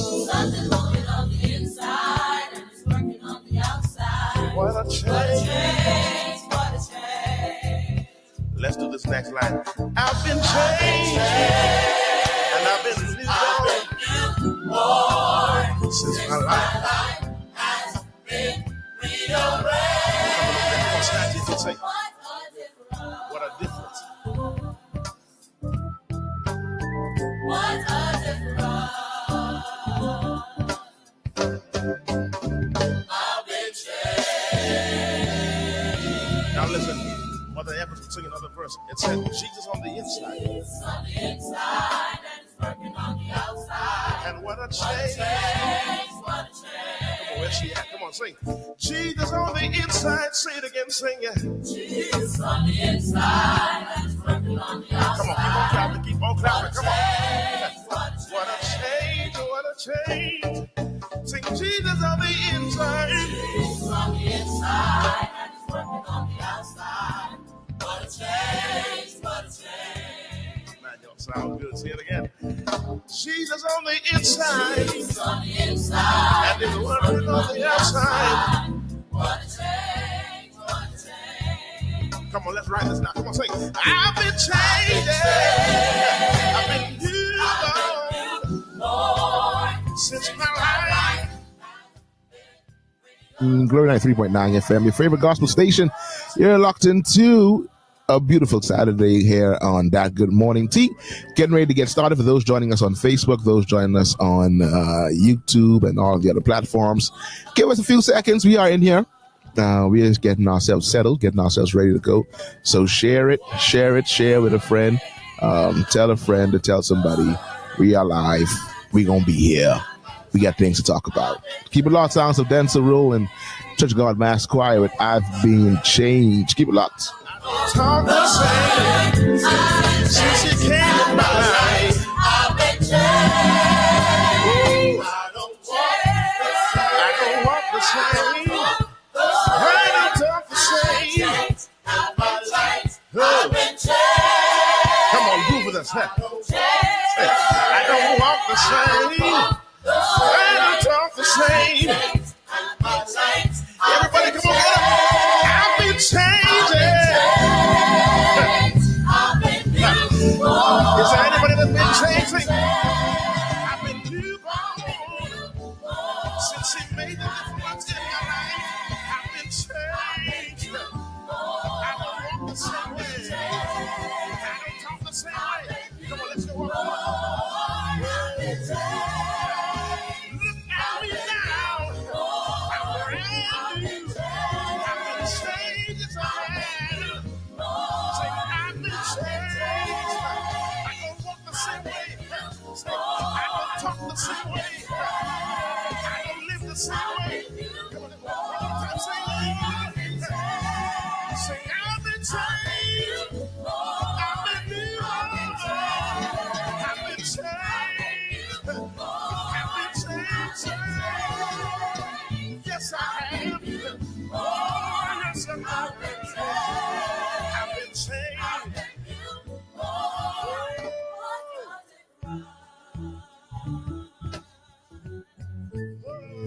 Something moving on the inside and it's working on the outside. What a change. What a change. What a change. Let's do this next line. I've been changed. And I've been newborn. Since my life has been rearranged. What a difference. What a difference. I've been changed. Now listen, Mother Evans was singing another verse. It said, Jesus on the inside. Jesus on the inside and it's working on the outside. And what a What a change. change. What a change. Come on, where's she at? Come on, sing. Jesus on the inside. Say it again, sing it. Jesus on the inside and it's working on the outside. Come on, keep on clapping, keep on clapping. Come on. What a change. What a change. Sing Jesus on the inside. Jesus on the inside and it's working on the outside. What a change. What a change. Man, y'all sound good. Say it again. Jesus on the inside. Jesus on the inside And it's working on the outside. What a change. What a change. Come on, let's write this now. Come on, sing. I've been changed. I've been newborn since my life. Glory 93.9 FM, your favorite gospel station. You're locked into a beautiful Saturday here on That Good Morning Tea. Getting ready to get started. For those joining us on Facebook, those joining us on YouTube and all the other platforms, give us a few seconds. We are in here. We're just getting ourselves settled, getting ourselves ready to go. So share it, share with a friend. Tell a friend to tell somebody we are live. We're going to be here. We got things to talk about. Keep it locked. Sounds of Denzel Rule and Church of God Mass Choir with I've Been Changed. Keep it locked. Talk the same since you came in my life. I've been changed. I don't walk the same. I don't talk the same. I've been changed. Oh. I've been changed. Come on, move with us. Huh? I don't walk the same. I don't talk the same. Everybody, come on, get up. I've been changing. Is there anybody that's been changing? I've been newborn since he made the difference in my life. I've been changed. I don't walk the same way. I don't talk the same way. Come on, let's go on. Look at me now. I'm brand new. I've been changed. It's all right. Say, I've been changed. I don't walk the same way. Say, I don't talk the same way. I don't live the same way. Come on, one more time. Say, I've been changed. I've been new. I've been changed. Yes, I have. Oh, yes, I have. I've been changed.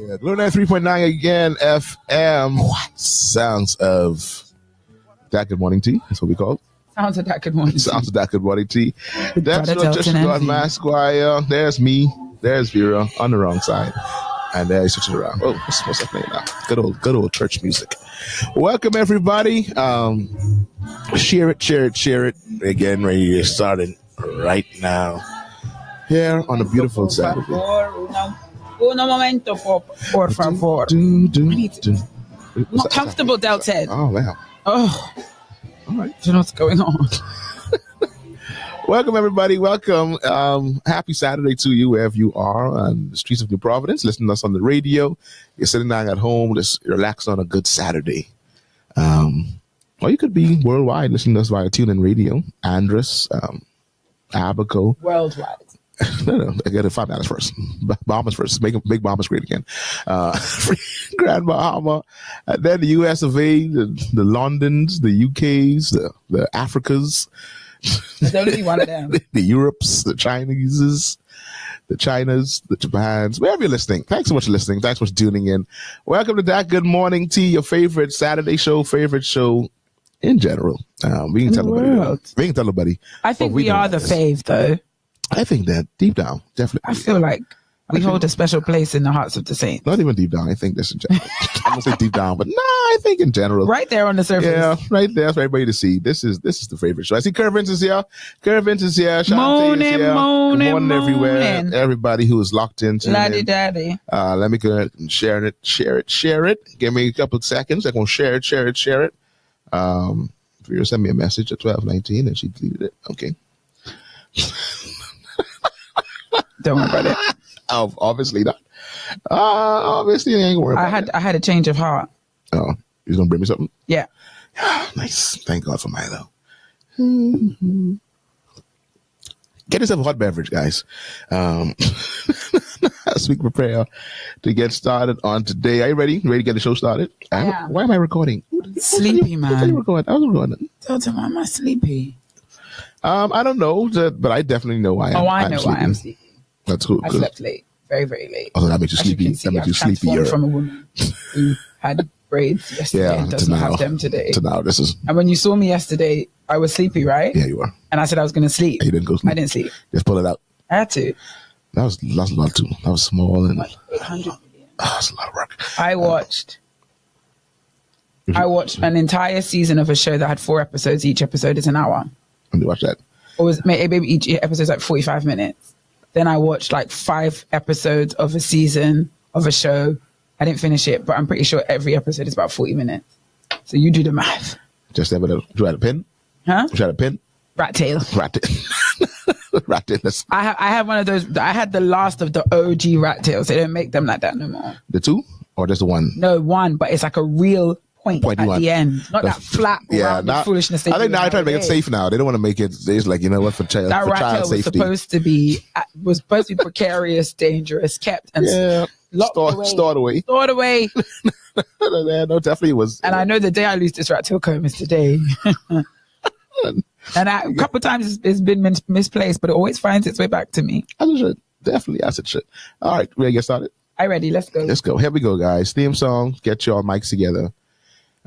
Yeah, Glory 93.9 again, FM. Sounds of That Good Morning Tea. That's what we call it. Sounds of That Good Morning Tea. Sounds of That Good Morning Tea. That's Brother Church of Delton God and Mass Choir. There's me. There's Vera on the wrong side. And there's switching around. Oh, what's that name now? Good old church music. Welcome, everybody. Share it. Again, ready to get started right now. Here on a beautiful Saturday. Uno momento, por favor. Not comfortable, Delton. Oh, wow. Oh, All right. do you know what's going on? Welcome, everybody. Welcome. Happy Saturday to you, wherever you are on the streets of New Providence, listening to us on the radio. You're sitting down at home, just relaxing on a good Saturday. Or you could be worldwide, listening to us via TuneIn Radio, Andrus, Abaco. Worldwide. No, I got to $5 first. Bahamas first. Make Bahamas great again. Grand Bahama. And then the US of A, the Londons, the UKs, the Africas. There's only one of them. The Europes, the Chineses, the Chinas, the Japans, wherever you're listening. Thanks so much for listening. Thanks for tuning in. Welcome to That Good Morning Tea, your favorite Saturday show, favorite show in general. We can tell nobody. We can tell nobody. I think we are the fave, though. I think that deep down, definitely. I feel like we hold a special place in the hearts of the saints. Not even deep down. I think that's in general. I'm gonna say deep down, but I think in general. Right there on the surface. Yeah, right there for everybody to see. This is the favorite show. I see Curve Vince is here. Curve Vince is here. Shantae is here. Moaning, Good morning, everywhere. Everybody who is locked into Laddie daddy. Let me go ahead and share it. Give me a couple of seconds. I'm gonna share it. Vera sent me a message at 12:19 and she deleted it. Okay. Don't worry about it. Oh, obviously not. Obviously, I ain't worried about it. I had a change of heart. Oh, he's gonna bring me something? Yeah. Nice. Thank God for Milo. Get yourself a hot beverage, guys. As we prepare to get started on today. Are you ready? Ready to get the show started? Yeah. Why am I recording? Sleepy, man. I was recording. Delton, why am I sleepy? I don't know, but I definitely know I am. Oh, I know why I'm sleepy. That's cool. I slept late. Very, very late. Oh, that makes you sleepy. That makes you sleepier. From a woman who had braids yesterday and doesn't have them today. To now, this is. And when you saw me yesterday, I was sleepy, right? Yeah, you were. And I said I was going to sleep. You didn't go sleep. I didn't sleep. Just pull it out. I had to. That's a lot too. That was small and. Like 800 million. That's a lot of work. I watched an entire season of a show that had 4 episodes. Each episode is an hour. Let me watch that. Or was maybe each episode is like 45 minutes. Then I watched like 5 episodes of a season of a show. I didn't finish it, but I'm pretty sure every episode is about 40 minutes. So you do the math. Just there with a, you had a pen? Huh? You had a pen? Rat tail. Rat tail. I have one of those. I had the last of the OG rat tails. They don't make them like that no more. The 2 or just the 1? No, 1, but it's like a real point at the end. Not that flat foolishness. I think now I try to make it safe now. They don't want to make it. It's like, you know what, for child that rat tail safety. was supposed to be precarious, dangerous, kept and stored away. Stored away. No, definitely was. And I know the day I lose this rat tail comb is today. And a couple of times it's been misplaced, but it always finds its way back to me. As it should. Definitely, as it should. All right, ready to get started? I'm ready. Let's go. Let's go. Here we go, guys. Theme song. Get your mics together.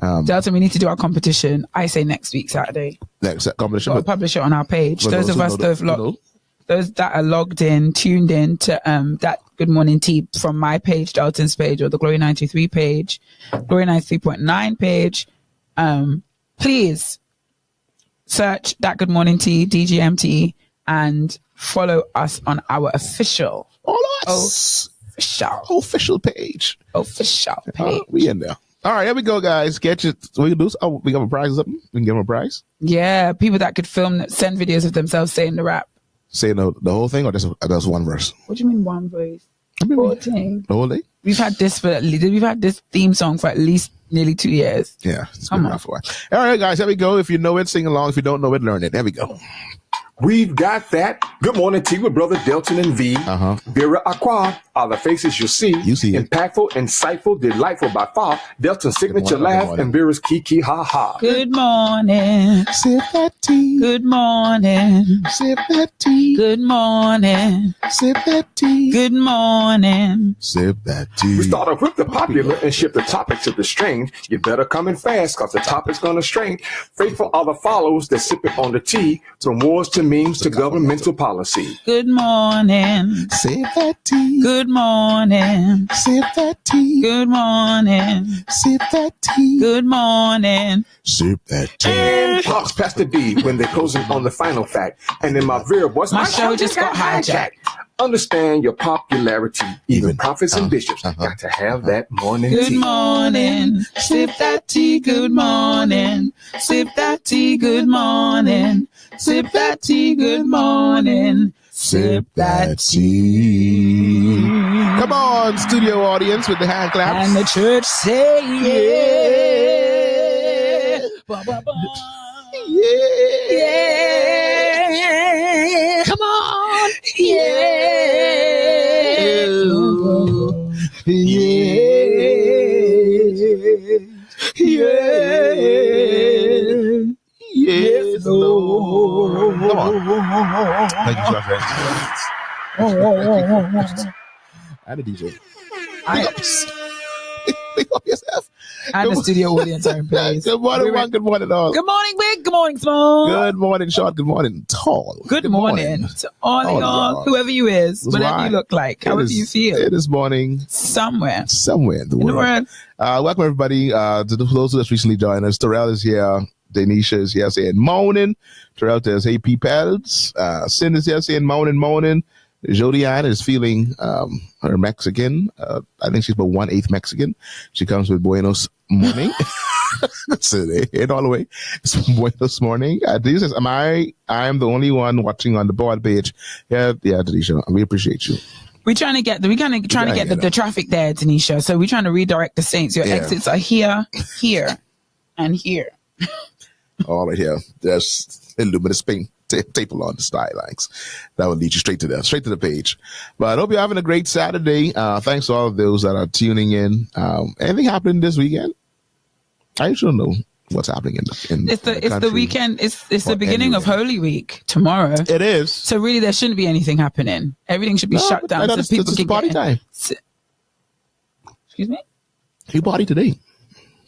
Delton, we need to do our competition. I say next week, Saturday. Next competition. We'll publish it on our page. Those that are logged in, tuned in to That Good Morning Tea from my page, Delton's page, or the Glory 93 page, Glory 93.9 page. Please search That Good Morning Tea, DGMT, and follow us on our official page. Official page. We in there. All right, here we go, guys. Get your. We can do. Oh, we got a prize or something. We can give them a prize. Yeah, people that could send videos of themselves saying the rap. Saying the whole thing, or just one verse. What do you mean one voice? The whole day. We've had this theme song for at least nearly 2 years. Yeah, it's been around for a while. All right, guys, here we go. If you know it, sing along. If you don't know it, learn it. There we go. We've got that Good Morning Tea with Brother Delton and V. Vera Aqua are the faces you see. You see it. Impactful, insightful, delightful by far. Delton's signature laugh and Vera's kiki ha ha. Good morning. Sip that tea. Good morning. Sip that tea. Good morning. Sip that tea. Good morning. Sip that tea. We start off with the popular and shift the topic to the strange. You better come in fast because the topic's gonna strain. Faithful are the follows that sip it on the tea. From wars to memes to governmental policy. Good morning. Sip that tea. Good morning. Sip that tea. Good morning. Sip that tea. Good morning. Sip that tea. And pops past the D when they're closing on the final fact. And in my Vera voice, my show just got hijacked. Understand your popularity. Even prophets and bishops got to have that morning tea. Good morning. Sip that tea. Good morning. Sip that tea. Good morning. Sip that tea. Good morning. Sip that tea. Come on, studio audience with the hand claps. And the church say yeah. Ba, ba, ba. Yeah. Yeah. Come on. Yeah. Yeah. Yes, Lord. Come on. Thank you, Josh. And a DJ. I, Big up yourself. and the studio audience are in place. Good morning, one. Good morning, all. Good morning, Big. Good morning, Small. Good morning, Short. Good morning, Tall. Good morning to all of y'all, whoever you is, whatever you look like, however you feel. It is morning. Somewhere In the world. Welcome, everybody. To those who just recently joined us, Terrell is here. Denisha is here saying morning. Terrell says, hey, peoples. Sin is here saying morning. Jodiane is feeling her Mexican. I think she's about 1/8 Mexican. She comes with Buenos morning. So they hit all the way. It's Buenos morning. Denisha says, I am the only one watching on the board page. Yeah, Denisha, we appreciate you. We're trying to get the traffic there, Denisha. So we're trying to redirect the saints. Your exits are here, and here. All right here. There's a luminous paint. Tape along the skylines. That will lead you straight to the page. But I hope you're having a great Saturday. Thanks to all of those that are tuning in. Anything happening this weekend? I should know what's happening in it's the weekend. It's the beginning of Holy Week tomorrow. It is. So really, there shouldn't be anything happening. Everything should be shut down. So people can party time. Excuse me. You party today.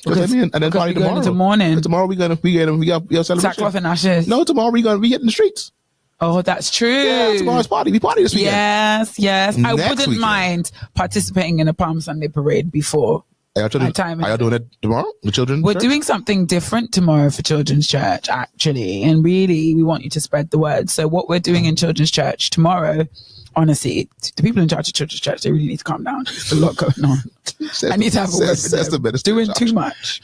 Because and then party tomorrow. Into morning. Tomorrow we got celebration. Sackcloth and ashes. No, tomorrow we get in the streets. Oh, that's true. Yeah, tomorrow's party. We party this weekend. Yes. I wouldn't mind participating in a Palm Sunday parade before my time. Are you doing it tomorrow? The children's We're church? doing something different tomorrow for Children's Church, actually. And really, we want you to spread the word. So what we're doing in Children's Church tomorrow, honestly, the people in charge of Children's Church, they really need to calm down. There's a lot going on. I need to have a word for them. Doing too much.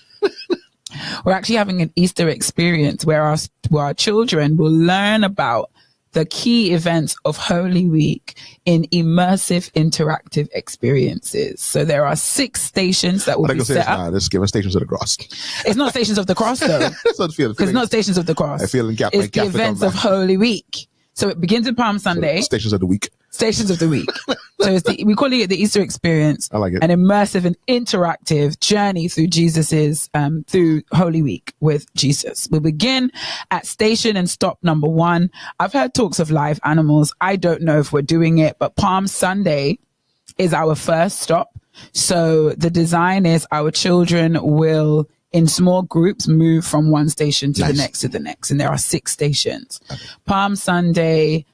We're actually having an Easter experience where our children will learn about the key events of Holy Week in immersive interactive experiences. So there are 6 stations that will be set up. Let's give us Stations of the Cross. It's not Stations of the Cross, though. It's not Stations of the Cross. I feel it's the events of Holy Week. So it begins with Palm Sunday. So Stations of the Week. Stations of the Week. So we call it the Easter experience. I like it. An immersive and interactive journey through through Holy Week with Jesus. We'll begin at station and stop number 1. I've heard talks of live animals. I don't know if we're doing it, but Palm Sunday is our first stop. So the design is our children will, in small groups, move from one station to the next. And there are 6 stations. Okay. Palm Sunday,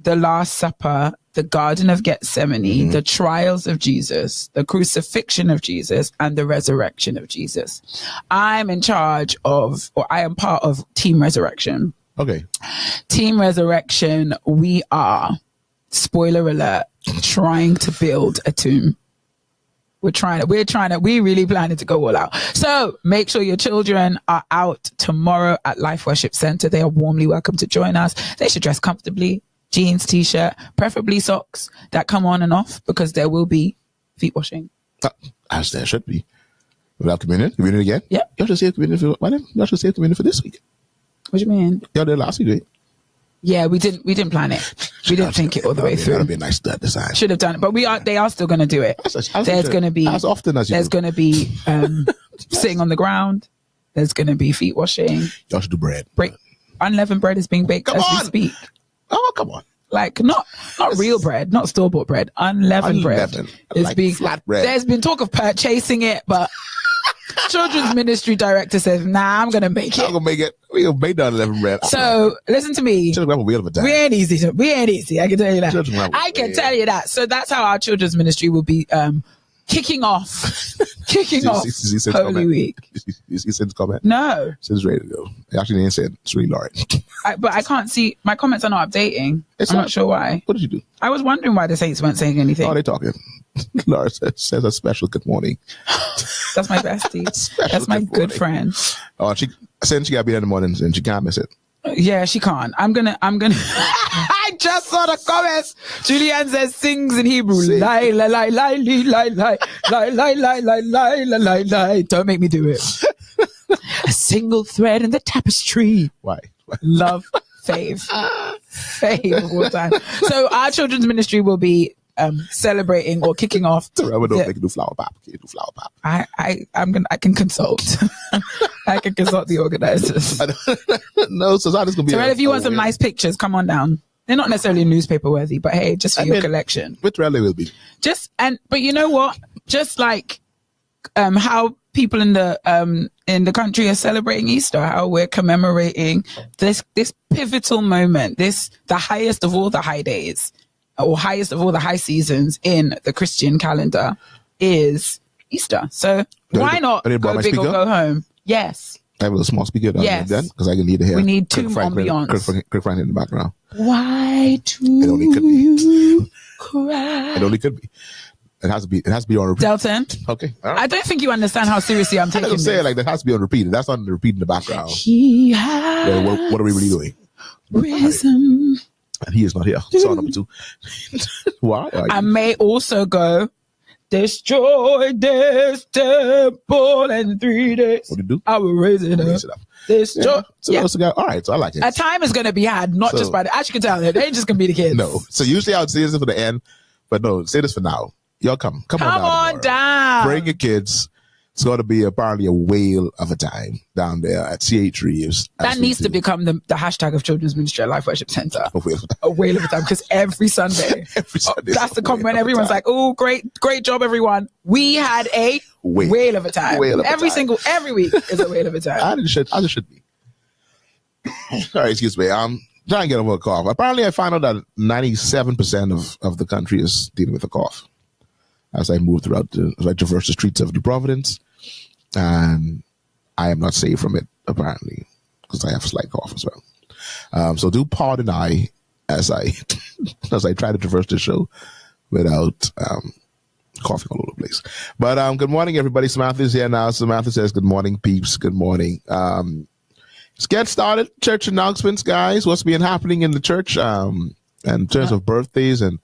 the Last Supper, the Garden of Gethsemane, the trials of Jesus, the crucifixion of Jesus, and the resurrection of Jesus. I am part of Team Resurrection. Okay. Team Resurrection, we are, spoiler alert, trying to build a tomb. We really planning to go all out. So make sure your children are out tomorrow at Life Worship Center. They are warmly welcome to join us. They should dress comfortably. Jeans, t-shirt, preferably socks that come on and off, because there will be feet washing. As there should be. Without communion? Communion again? Yeah. You should save communion for this week. What do you mean? You did last week, right? Yeah, we didn't plan it. We didn't think it all the way through. That'd be a nice design. Should have done it, but they are still going to do it. There's going to be as often as you there's going to be sitting on the ground. There's going to be feet washing. Y'all should do bread. Unleavened bread is being baked as we speak. Oh, come on. Like not real bread, not store-bought bread. Unleavened bread. It's being flat bread. There's been talk of purchasing it, but children's ministry director says, nah, I'm going to make it. I'm going to make it. We're going to make that unleavened bread. So listen to me. Children have a wheel of a time. We ain't easy. I can tell you that. So that's how our children's ministry will be kicking off Holy Week. You see Sid's comment? No. Sid's ready to go. Actually, didn't say it. It's really Lauren. But I can't see. My comments are not updating. I'm not sure why. What did you do? I was wondering why the Saints weren't saying anything. Oh, they're talking. Laura says a special good morning. That's my bestie. That's my good friend. Oh, she got to be there in the mornings and she can't miss it. Yeah, she can't. I'm gonna. I just saw the comments. Julianne says sings in Hebrew. Lie, lie, lie, lie, lie, lie, lie, lie, lie, lie, lie, lie, lie, lie. Don't make me do it. A single thread in the tapestry. Why? Love, fave of all time. So our children's ministry will be celebrating or kicking off. They can do flower pop. I can consult. I can consult the organizers. No, so that's gonna be. Terrell, if you want some nice pictures, come on down. They're not necessarily newspaper worthy, but hey, just for your collection. With rally will be. But you know what? Just like how people in the country are celebrating Easter, how we're commemorating this pivotal moment, the highest of all the high days, or highest of all the high seasons in the Christian calendar is Easter. So why not go big or go home? Yes. I have a small speaker down there because I can need to hear. We need two ambiance. Kirk Franklin in the background. Why do it only could be. you cry? It only could be. It has to be on repeat. Delton. Okay. All right. I don't think you understand how seriously I'm taking this. Say it like that has to be on repeat. That's not on repeat in the background. What are we really doing? Risen. And he is not here. Song number 2. Why? I may also go. Destroy this temple in 3 days. What do you do? I will raise it up. Destroy. All right, so I like it. A time is going to be had, not just by as you can tell, they ain't just going to be the kids. No. So usually I would say this for the end, but no, say this for now. Y'all come on down. Bring your kids. It's going to be apparently a whale of a time down there at CH Reeves. That needs to become the hashtag of Children's Ministry at Life Worship Center. A whale of a time, because every Sunday, that's the comment. Everyone's like, "Oh, great job, everyone. We had a whale of a time. Every week is a whale of a time." I just should be. Sorry, excuse me. I'm trying to get over a cough. Apparently, I found out that 97% of the country is dealing with a cough. As I move as I traverse the streets of New Providence. And I am not safe from it, apparently, because I have a slight cough as well. So do pardon I as I try to traverse the show without coughing all over the place. But good morning, everybody. Samantha's here now. Samantha says, "Good morning, peeps. Good morning." Let's get started. Church announcements, guys. What's been happening in the church in terms of birthdays and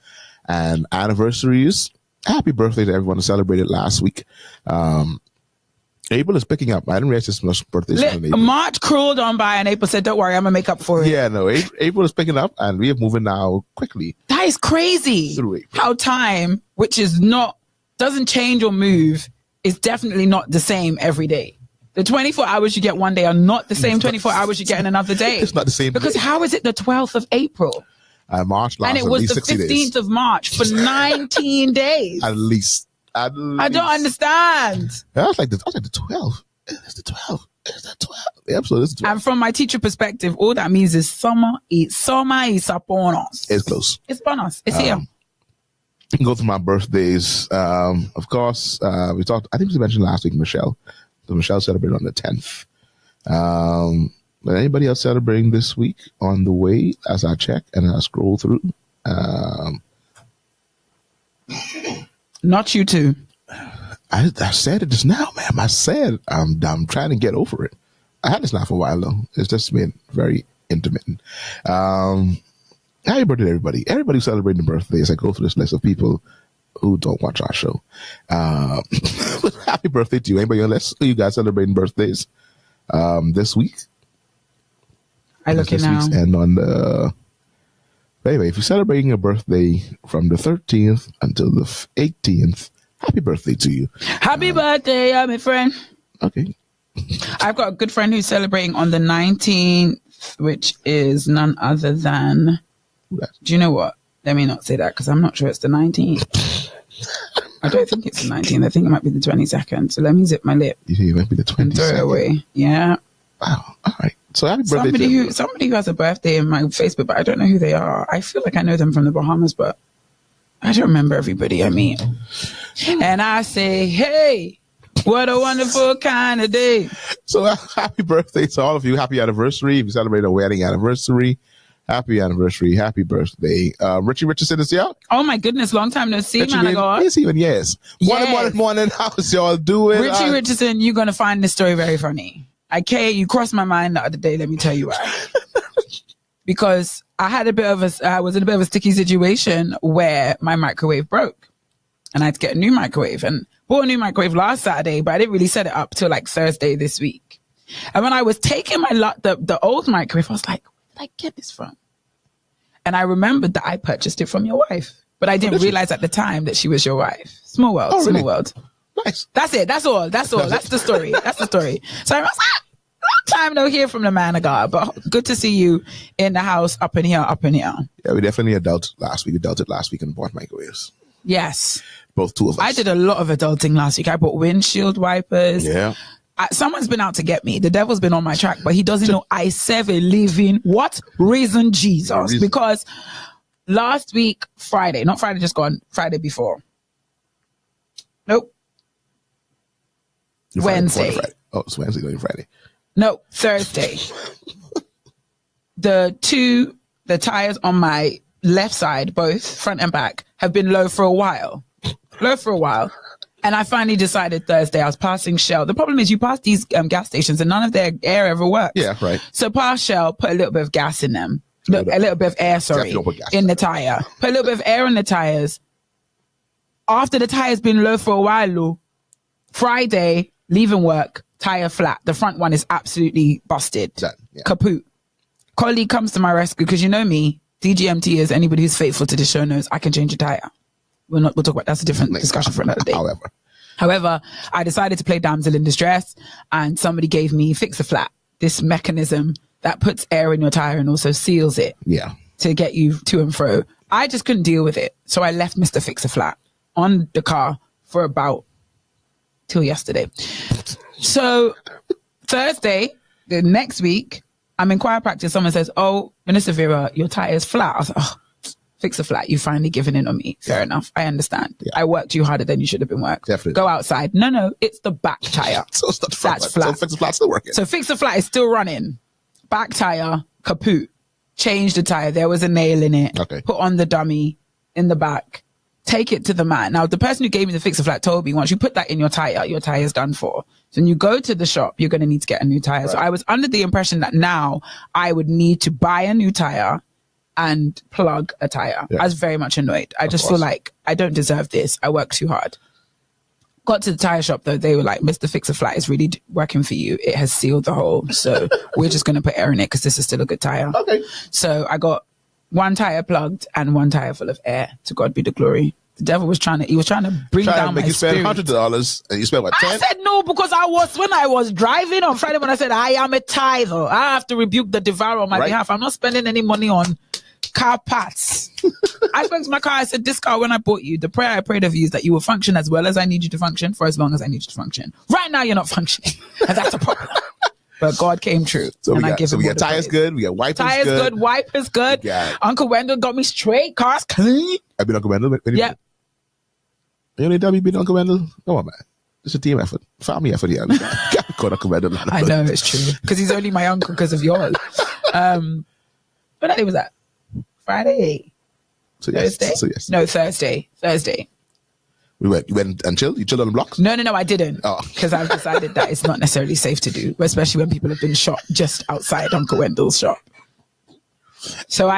anniversaries? Happy birthday to everyone who celebrated last week. April is picking up. I didn't realize this much birthdays. March crawled on by and April said, "Don't worry, I'm going to make up for it." Yeah, no, April is picking up and we are moving now quickly. That is crazy. How time, which doesn't change or move, is definitely not the same every day. The 24 hours you get one day are not the same 24 hours you get in another day. It's not the same. Because how is it the 12th of April? March last, and it was the 15th of March for 19 days. At least. I don't understand. I was like the 12th. It's the 12th. It's the 12th. The episode is the 12th. And from my teacher perspective, all that means is summer is upon us. It's close. It's upon us. It's here. You can go through my birthdays. Of course, we talked, I think we mentioned last week, Michelle. So Michelle celebrated on the 10th. But anybody else celebrating this week on the way as I check and I scroll through? Not you two. I said it just now, ma'am. I said I'm trying to get over it. I had this now for a while though. It's just been very intermittent. Happy birthday to everybody. Everybody celebrating birthdays. I go through this list of people who don't watch our show. Happy birthday to you. Anybody on this? Who you guys celebrating birthdays this week? I look at now. And on the anyway, if you're celebrating a birthday from the 13th until the 18th, happy birthday to you. Happy birthday, my friend. Okay. I've got a good friend who's celebrating on the 19th, which is none other than. Do you know what? Let me not say that because I'm not sure it's the 19th. I don't think it's the 19th. I think it might be the 22nd. So let me zip my lip. You think it might be the 22nd? And throw it away. Yeah. Wow. All right. So happy birthday somebody who has a birthday in my Facebook, but I don't know who they are. I feel like I know them from the Bahamas, but I don't remember everybody I meet. And I say, hey, what a wonderful kind of day. So happy birthday to all of you. Happy anniversary. If you celebrate a wedding anniversary, happy anniversary. Happy birthday. Richie Richardson is here. Oh my goodness. Long time no see, man. Yes, even yes. Morning. How's y'all doing? Richie Richardson, you're going to find this story very funny. You crossed my mind the other day. Let me tell you why. Because I was in a bit of a sticky situation where my microwave broke, and I had to get a new microwave. And bought a new microwave last Saturday, but I didn't really set it up till like Thursday this week. And when I was taking the old microwave, I was like, where did I get this from? And I remembered that I purchased it from your wife, but I didn't realize at the time that she was your wife. Small world. Oh, really? Small world. Nice. That's it. That's all. That's the story. So I was like, Time no hear from the man of God, but good to see you in the house, up in here. Yeah, we definitely adulted last week. We adulted last week and bought microwaves. Yes. Both two of us. I did a lot of adulting last week. I bought windshield wipers. Yeah. Someone's been out to get me. The devil's been on my track, but he doesn't know I serve a living, what? Risen Jesus. Because last week, Friday, not Friday just gone, Friday before. Nope. Wednesday. Oh, it's Wednesday going Friday. No, Thursday. The tires on my left side, both front and back, have been low for a while. And I finally decided Thursday, I was passing Shell. The problem is you pass these gas stations and none of their air ever works. Yeah, right. So pass Shell, put a little bit of gas in them. A little bit of air, in the tire. Put a little bit of air in the tires. After the tire's been low for a while, Friday, leaving work, tire flat. The front one is absolutely busted. Kaput. Colleague comes to my rescue because you know me, DGMT is anybody who's faithful to the show knows I can change a tire. We'll talk about that's a different discussion for another day. However, I decided to play damsel in distress and somebody gave me Fix-A-Flat, this mechanism that puts air in your tire and also seals it. Yeah. To get you to and fro. I just couldn't deal with it. So I left Mr. Fix-A-Flat on the car for about till yesterday. So Thursday, the next week, I'm in choir practice. Someone says, "Oh, Minister Vera, your tire is flat." I was like, "Oh, Fix-A-Flat, you finally given in on me." Fair enough. I understand. Yeah. I worked you harder than you should have been worked. Definitely. Go outside. No, it's the back tire. So it's not the front. That's flat. So Fix-A-Flat's still working. So Fix-A-Flat is still running. Back tire, kaput. Change the tire. There was a nail in it. Okay. Put on the dummy in the back. Take it to the man. Now, the person who gave me the Fix-A-Flat told me once you put that in your tire's done for. So when you go to the shop, you're going to need to get a new tire. Right. So I was under the impression that now I would need to buy a new tire and plug a tire. Yeah. I was very much annoyed. I just feel like I don't deserve this. I work too hard. Got to the tire shop though. They were like, "Mr. Fix-A-Flat is really working for you. It has sealed the hole. So we're just going to put air in it because this is still a good tire." Okay. So I got one tire plugged and one tire full of air. To God be the glory. The devil was trying to bring down my spirit. You spend $100 and you spent what, 10? I said no because when I was driving on Friday when I said I am a tither, I have to rebuke the devourer on my behalf. I'm not spending any money on car parts. I spoke to my car. I said, "This car, when I bought you, the prayer I prayed of you is that you will function as well as I need you to function for as long as I need you to function. Right now, you're not functioning, and that's a problem." But God came true. So we got tires good. We got wipers tires good. Wipers good. Uncle Wendell got me straight. Cars clean. I've been Uncle Wendell. Yeah. You only W been Uncle Wendell? Come on, man. It's a team effort. Family effort here. Call Uncle Wendell. I know it's true because he's only my uncle because of yours. What day was that? Friday. Thursday? No, Thursday. You went and chilled? You chilled on the blocks? No, I didn't. Because I've decided that it's not necessarily safe to do, especially when people have been shot just outside Uncle Wendell's shop. So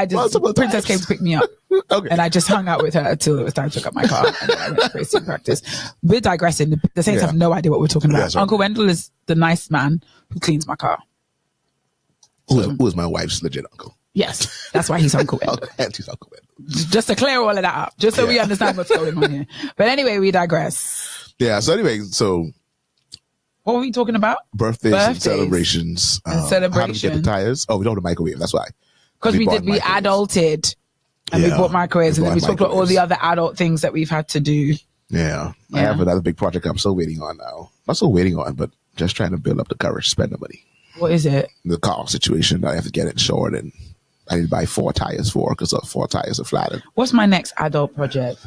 Princess came to pick me up. Okay. And I just hung out with her until it was time to pick up my car. And then I went to praise team practice. We're digressing. The Saints have no idea what we're talking about. Uncle Wendell is the nice man who cleans my car. Who is my wife's legit uncle? Yes, that's why he's Uncle Wendell. He's Uncle Wendell. Just to clear all of that up, just so we understand what's going on here. But anyway, we digress. Yeah, so anyway, what were we talking about? Birthdays and celebrations. How did we get the tires? Oh, we don't have a microwave, that's why. Because we adulted. And we bought microwaves, and then we talked about all the other adult things that we've had to do. Yeah. I have another big project I'm still waiting on now. Not still waiting on, but just trying to build up the courage to spend the money. What is it? The car situation. I have to get it insured, and I need to buy 4 tires because 4 tires are flattened. What's my next adult project?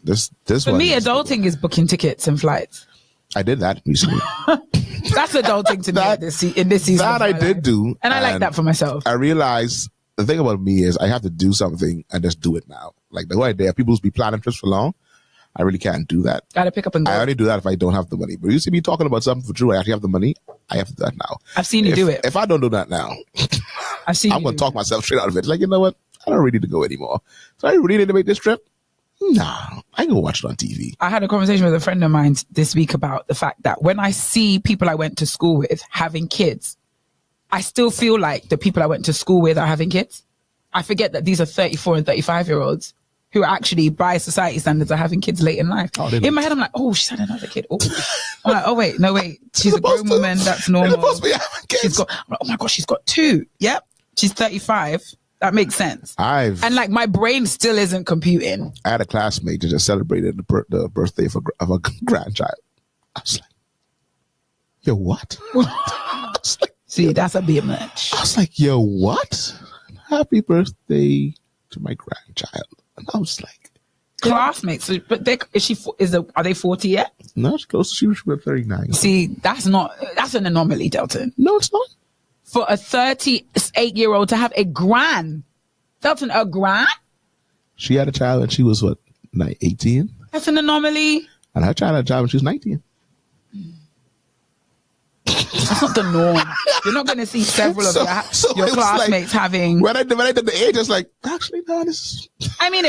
This for me, adulting is booking tickets and flights. I did that recently. That's adulting to me in this season. That I did do. And I like that for myself. I realized the thing about me is I have to do something and just do it now. Like the whole idea, people be planning trips for long. I really can't do that. Gotta pick up and go. I only do that if I don't have the money. But you see me talking about something for true. I actually have the money. I have to do that now. I've seen you do it. If I don't do that now, I'm going to talk myself straight out of it. Like, you know what? I don't really need to go anymore. So I really need to make this trip. Nah, I can go watch it on TV. I had a conversation with a friend of mine this week about the fact that when I see people I went to school with having kids, I still feel like the people I went to school with are having kids. I forget that these are 34 and 35-year-olds who actually, by society standards, are having kids late in life. Oh, In my head, I'm like, oh, she's had another kid. Oh. I'm like, oh, wait. She's a grown woman. That's normal. Supposed to be having kids. I'm like, oh my gosh, she's got 2. Yep. She's 35. That makes sense. And like my brain still isn't computing. I had a classmate that just celebrated the birthday of a grandchild. I was like, yo, what? I was like, see, that's a bit much. I was like, yo, what? Happy birthday to my grandchild. And I was like, classmates. But are they 40 yet? No, she's close. She was 39. See, that's an anomaly, Delton. No, it's not. For a 38-year-old to have a grand. Delton, a grand? She had a child when she was, 18? That's an anomaly. And her child had a child when she was 19. That's not the norm. You're not going to see several of your classmates having... When I did the age, I was like, actually, no, this is... I mean,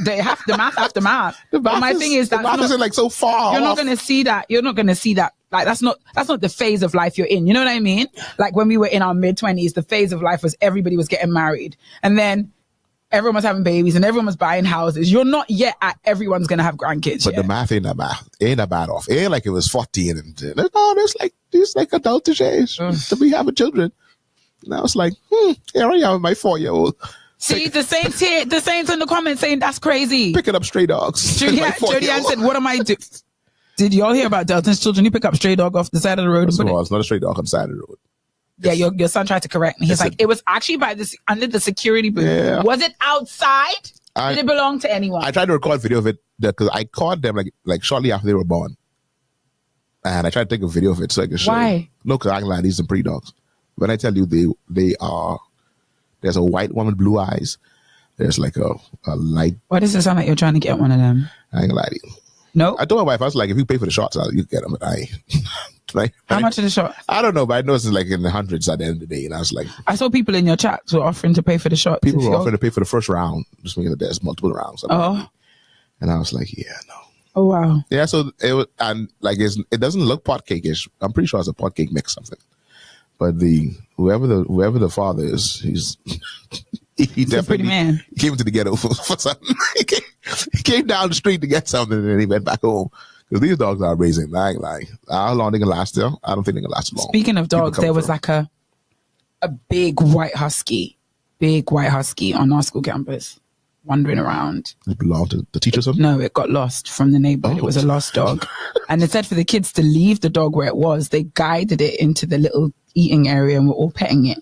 they have the math after math. But my thing is that... The math isn't like so far You're not going to see that. You're not going to see that. Like, that's not the phase of life you're in. You know what I mean? Like, when we were in our mid-20s, the phase of life was everybody was getting married. And then everyone was having babies and everyone was buying houses. You're not yet at everyone's going to have grandkids But yet. the math ain't that bad. Ain't that bad off. It ain't like it was 14 and no, there's like adultish age to be having children. And I was like, here I am with my 4-year-old. See, the saints here, the saints in the comments saying that's crazy. Picking up stray dogs. Jody Ann said, what am I doing? Did y'all hear about Delton's children? You pick up stray dog off the side of the road. It's not a stray dog on the side of the road. Yeah, your son tried to correct me. He's like, it was actually under the security booth. Yeah. Was it outside? Did it belong to anyone? I tried to record a video of it because I caught them like shortly after they were born. And I tried to take a video of it so I could show you. Why? No, because I can lie, these are pre-dogs. When I tell you they are, there's a white one with blue eyes. There's like a light. Why does it sound like you're trying to get one of them? I ain't gonna lie to you. No. I told my wife, I was like, if you pay for the shots, you get them. How much are the shots? I don't know, but I know it's like in the hundreds at the end of the day. And I was like, I saw people in your chat who were offering to pay for the shots. People were offering to pay for the first round, just meaning that there's multiple rounds. Oh. And I was like, yeah, no. Oh wow. Yeah, so it was, and like it doesn't look pot cake-ish. I'm pretty sure it's a pot cake mix something. But whoever the father is, he definitely came to the ghetto for something. He came down the street to get something and then he went back home. Because these dogs are amazing. I ain't lying. How long they can last there? I don't think they can last long. Speaking of dogs, there was like a big white husky on our school campus wandering around. It belonged to the teacher or something? No, it got lost from the neighborhood. It was a lost dog. And instead for the kids to leave the dog where it was, they guided it into the little eating area and were all petting it.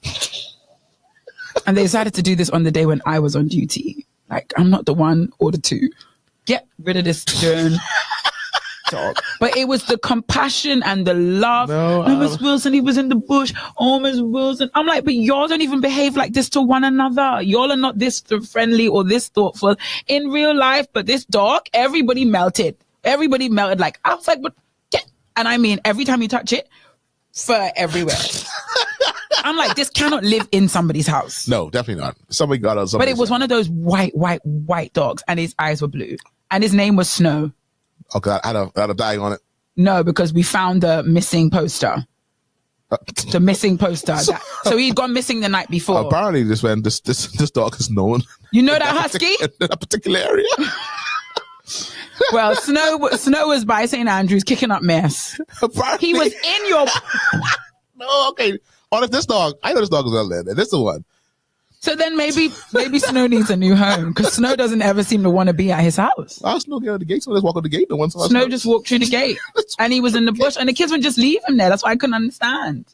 And they decided to do this on the day when I was on duty. Like, I'm not the one or the two. Get rid of this stern dog. But it was the compassion and the love. No, Miss Wilson, he was in the bush. Oh, Miss Wilson. I'm like, but y'all don't even behave like this to one another. Y'all are not this friendly or this thoughtful in real life. But this dog, everybody melted. Everybody melted. Like, I was like, but get. And I mean, every time you touch it, fur everywhere. I'm like, this cannot live in somebody's house. No, definitely not. Somebody got out. But it was one of those white dogs, and his eyes were blue, and his name was Snow. Okay, I had a tag on it. No, because we found the missing poster. The missing poster. So he'd gone missing the night before. Apparently, this dog is known. You know that husky in a particular area. Well, Snow was by St. Andrews kicking up mess. Apparently. He was in your. No, okay. Oh, this dog. I know this dog is well there. This is the one. So then maybe Snow needs a new home because Snow doesn't ever seem to want to be at his house. I Snow get out the gate, so let's walk on the gate. Snow just walked through the gate and he was in the bush and the kids would just leave him there. That's why I couldn't understand.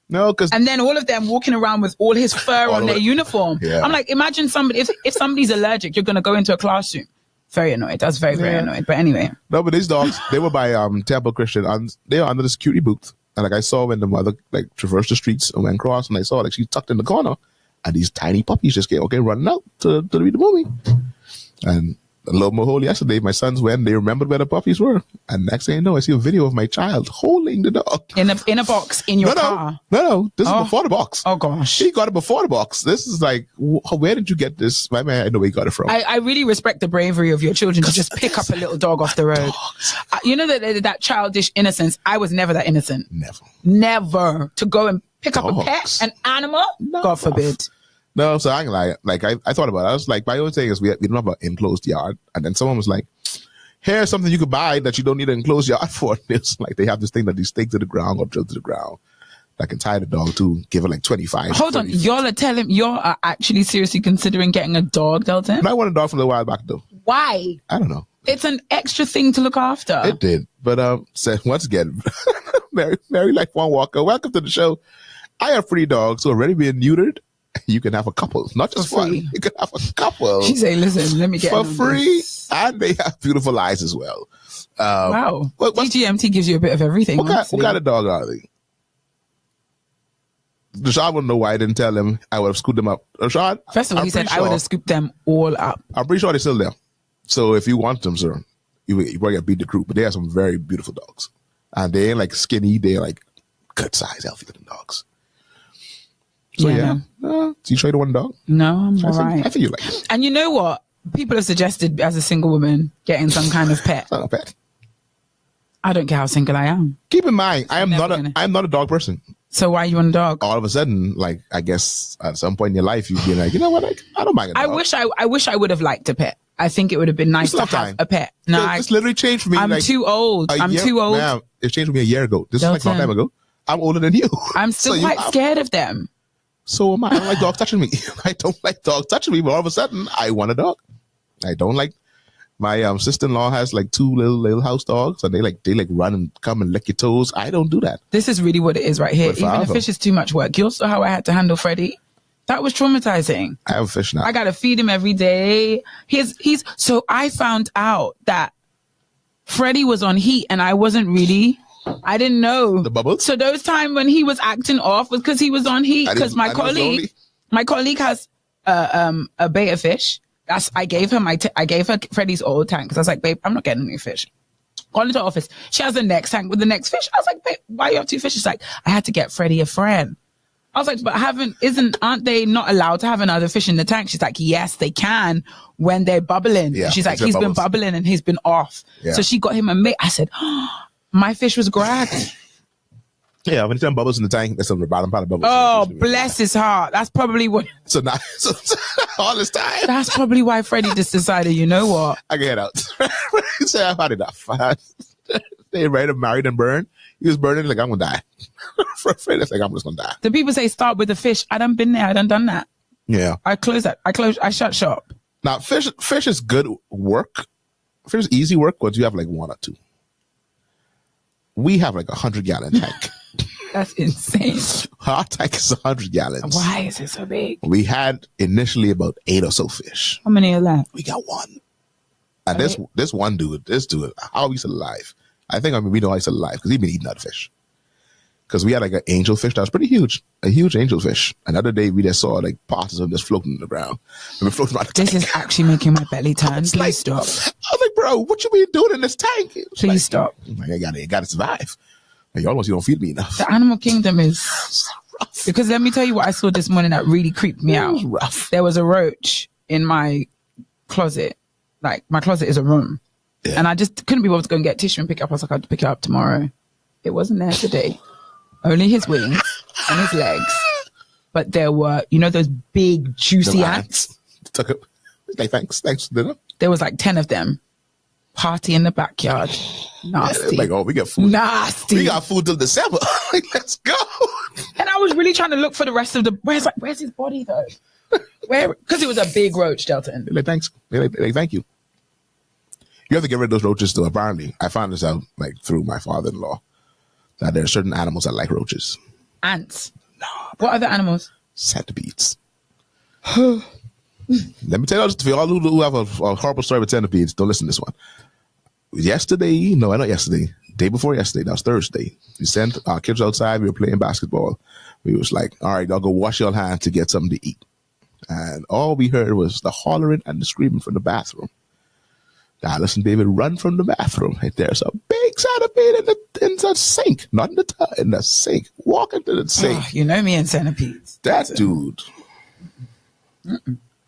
No, because and then all of them walking around with all his fur on their uniform. Yeah. I'm like, imagine somebody if somebody's allergic, you're gonna go into a classroom. Very annoyed. That's very annoyed. But anyway. No, but these dogs, they were by Temple Christian and they were under the security booth. And like I saw when the mother like traversed the streets and went across, and I saw like she tucked in the corner, and these tiny puppies just came running out to read the movie. And a little more holy yesterday, my sons went, they remembered where the puppies were, and next thing I know, I see a video of my child holding the dog in a box in your car. No, this is before the box. Oh gosh, he got it before the box. This is like, where did you get this? I know where you got it from. I really respect the bravery of your children to just pick up a little dog off the road. You know that childish innocence. I was never that innocent. Never to go and pick up a pet, an animal. No. God forbid. No, so I ain't like I thought about it. I was like, my own thing is we don't have an enclosed yard. And then someone was like, here's something you could buy that you don't need an enclosed yard for. And it's like they have this thing that they stake to the ground or drill to the ground. That can tie the dog to, give it like 25. Hold on, y'all are actually seriously considering getting a dog, Delton? I want a dog from a while back though. Why? I don't know. It's an extra thing to look after. It did. But so once again, Mary like one Walker, welcome to the show. I have 3 dogs who are already being neutered. You can have a couple, not just one. You can have a couple. She say, listen, let me get for free. And they have beautiful eyes as well. Wow. DGMT gives you a bit of everything. What kind of dog are they? Rashad wouldn't know why I didn't tell him. I would have scooped them up. Rashad? First of all, he said I would have scooped them all up. I'm pretty sure they're still there. So if you want them, sir, you probably got to beat the crew. But they have some very beautiful dogs. And they ain't like skinny. They're like good size, healthy looking dogs. So yeah. So you trade one dog? No, I'm all right. I think you like it. And you know what? People have suggested as a single woman getting some kind of pet. It's not a pet. I don't care how single I am. Keep in mind, I'm not a dog person. So why you want a dog? All of a sudden, like I guess at some point in your life, you'd be like, you know what? I don't mind a dog. I wish I would have liked a pet. I think it would have been nice to have a pet. No, it's literally changed for me. I'm too old. I'm too old. Ma'am, it changed for me a year ago. This is like a long time ago. I'm older than you. I'm still quite scared of them. So am I. I don't like dogs touching me. I don't like dogs touching me, but all of a sudden, I want a dog. I don't like. My sister-in-law has like 2 little house dogs, and they run and come and lick your toes. I don't do that. This is really what it is right here. Even the fish is too much work. You saw how I had to handle Freddie. That was traumatizing. I have a fish now. I gotta feed him every day. So I found out that Freddie was on heat, and I didn't know the bubbles. So those times when he was acting off was because he was on heat. Because my colleague has a betta fish. I gave her Freddie's old tank because I was like, babe, I'm not getting a new fish. Gone into the office. She has the next tank with the next fish. I was like, babe, why you have 2 fish? She's like, I had to get Freddie a friend. I was like, but aren't they not allowed to have another fish in the tank? She's like, yes, they can when they're bubbling. Yeah, she's like, he's been bubbling and he's been off. Yeah. So she got him a mate. I said, my fish was gragged. Yeah, when you turn bubbles in the tank, that's on the bottom part of bubbles. Oh, bless his heart. That's probably what. So now, all this time. That's probably why Freddie just decided, you know what? I can head out. He said, I've had enough. They ready to marry and burn. He was burning like, I'm going to die. Freddie's like, I'm just going to die. The people say start with the fish. I done been there. I done that. Yeah. I shut shop. Now, fish is good work. Fish is easy work once you have like 1 or 2. We have like 100-gallon tank. That's insane. Our tank is 100 gallons. Why is it so big? We had initially about 8 or so fish. How many are left? We got 1. And this dude, how he's alive. We know how he's alive because he's been eating other fish. Because we had like an angelfish that was pretty huge. A huge angelfish. Another day we just saw like parts of him just floating in the ground. This is actually making my belly turn. Please stop. I was like, bro, what you been doing in this tank? Please stop. I gotta survive. Like, you don't feed me enough. The animal kingdom is rough. Because let me tell you what I saw this morning that really creeped me out. Rough. There was a roach in my closet. Like, my closet is a room. Yeah. And I just couldn't be able to go and get tissue and pick it up. I was like, I'll pick it up tomorrow. It wasn't there today. Only his wings and his legs. But there were, those big, juicy ants. Took it. Like, thanks for dinner. There was like 10 of them. Party in the backyard. Nasty. Yeah, like, oh, we got food. Nasty. We got food till December. Like, let's go. And I was really trying to look for the rest of where's his body though? Because it was a big roach, Delton. Like, thanks. Like, thank you. You have to get rid of those roaches too. Apparently, I found this out like through my father-in-law that there are certain animals that like roaches. Ants. No. What other animals? Centipedes. Let me tell you, for all who have a horrible story with centipedes, don't listen to this one. Day before yesterday, that was Thursday. We sent our kids outside. We were playing basketball. We was like, all right, y'all go wash your hands to get something to eat. And all we heard was the hollering and the screaming from the bathroom. Now listen, David, run from the bathroom. And there's a big centipede in the sink. Not in the tub, in the sink. Walk into the sink. Oh, you know me and centipedes. That dude.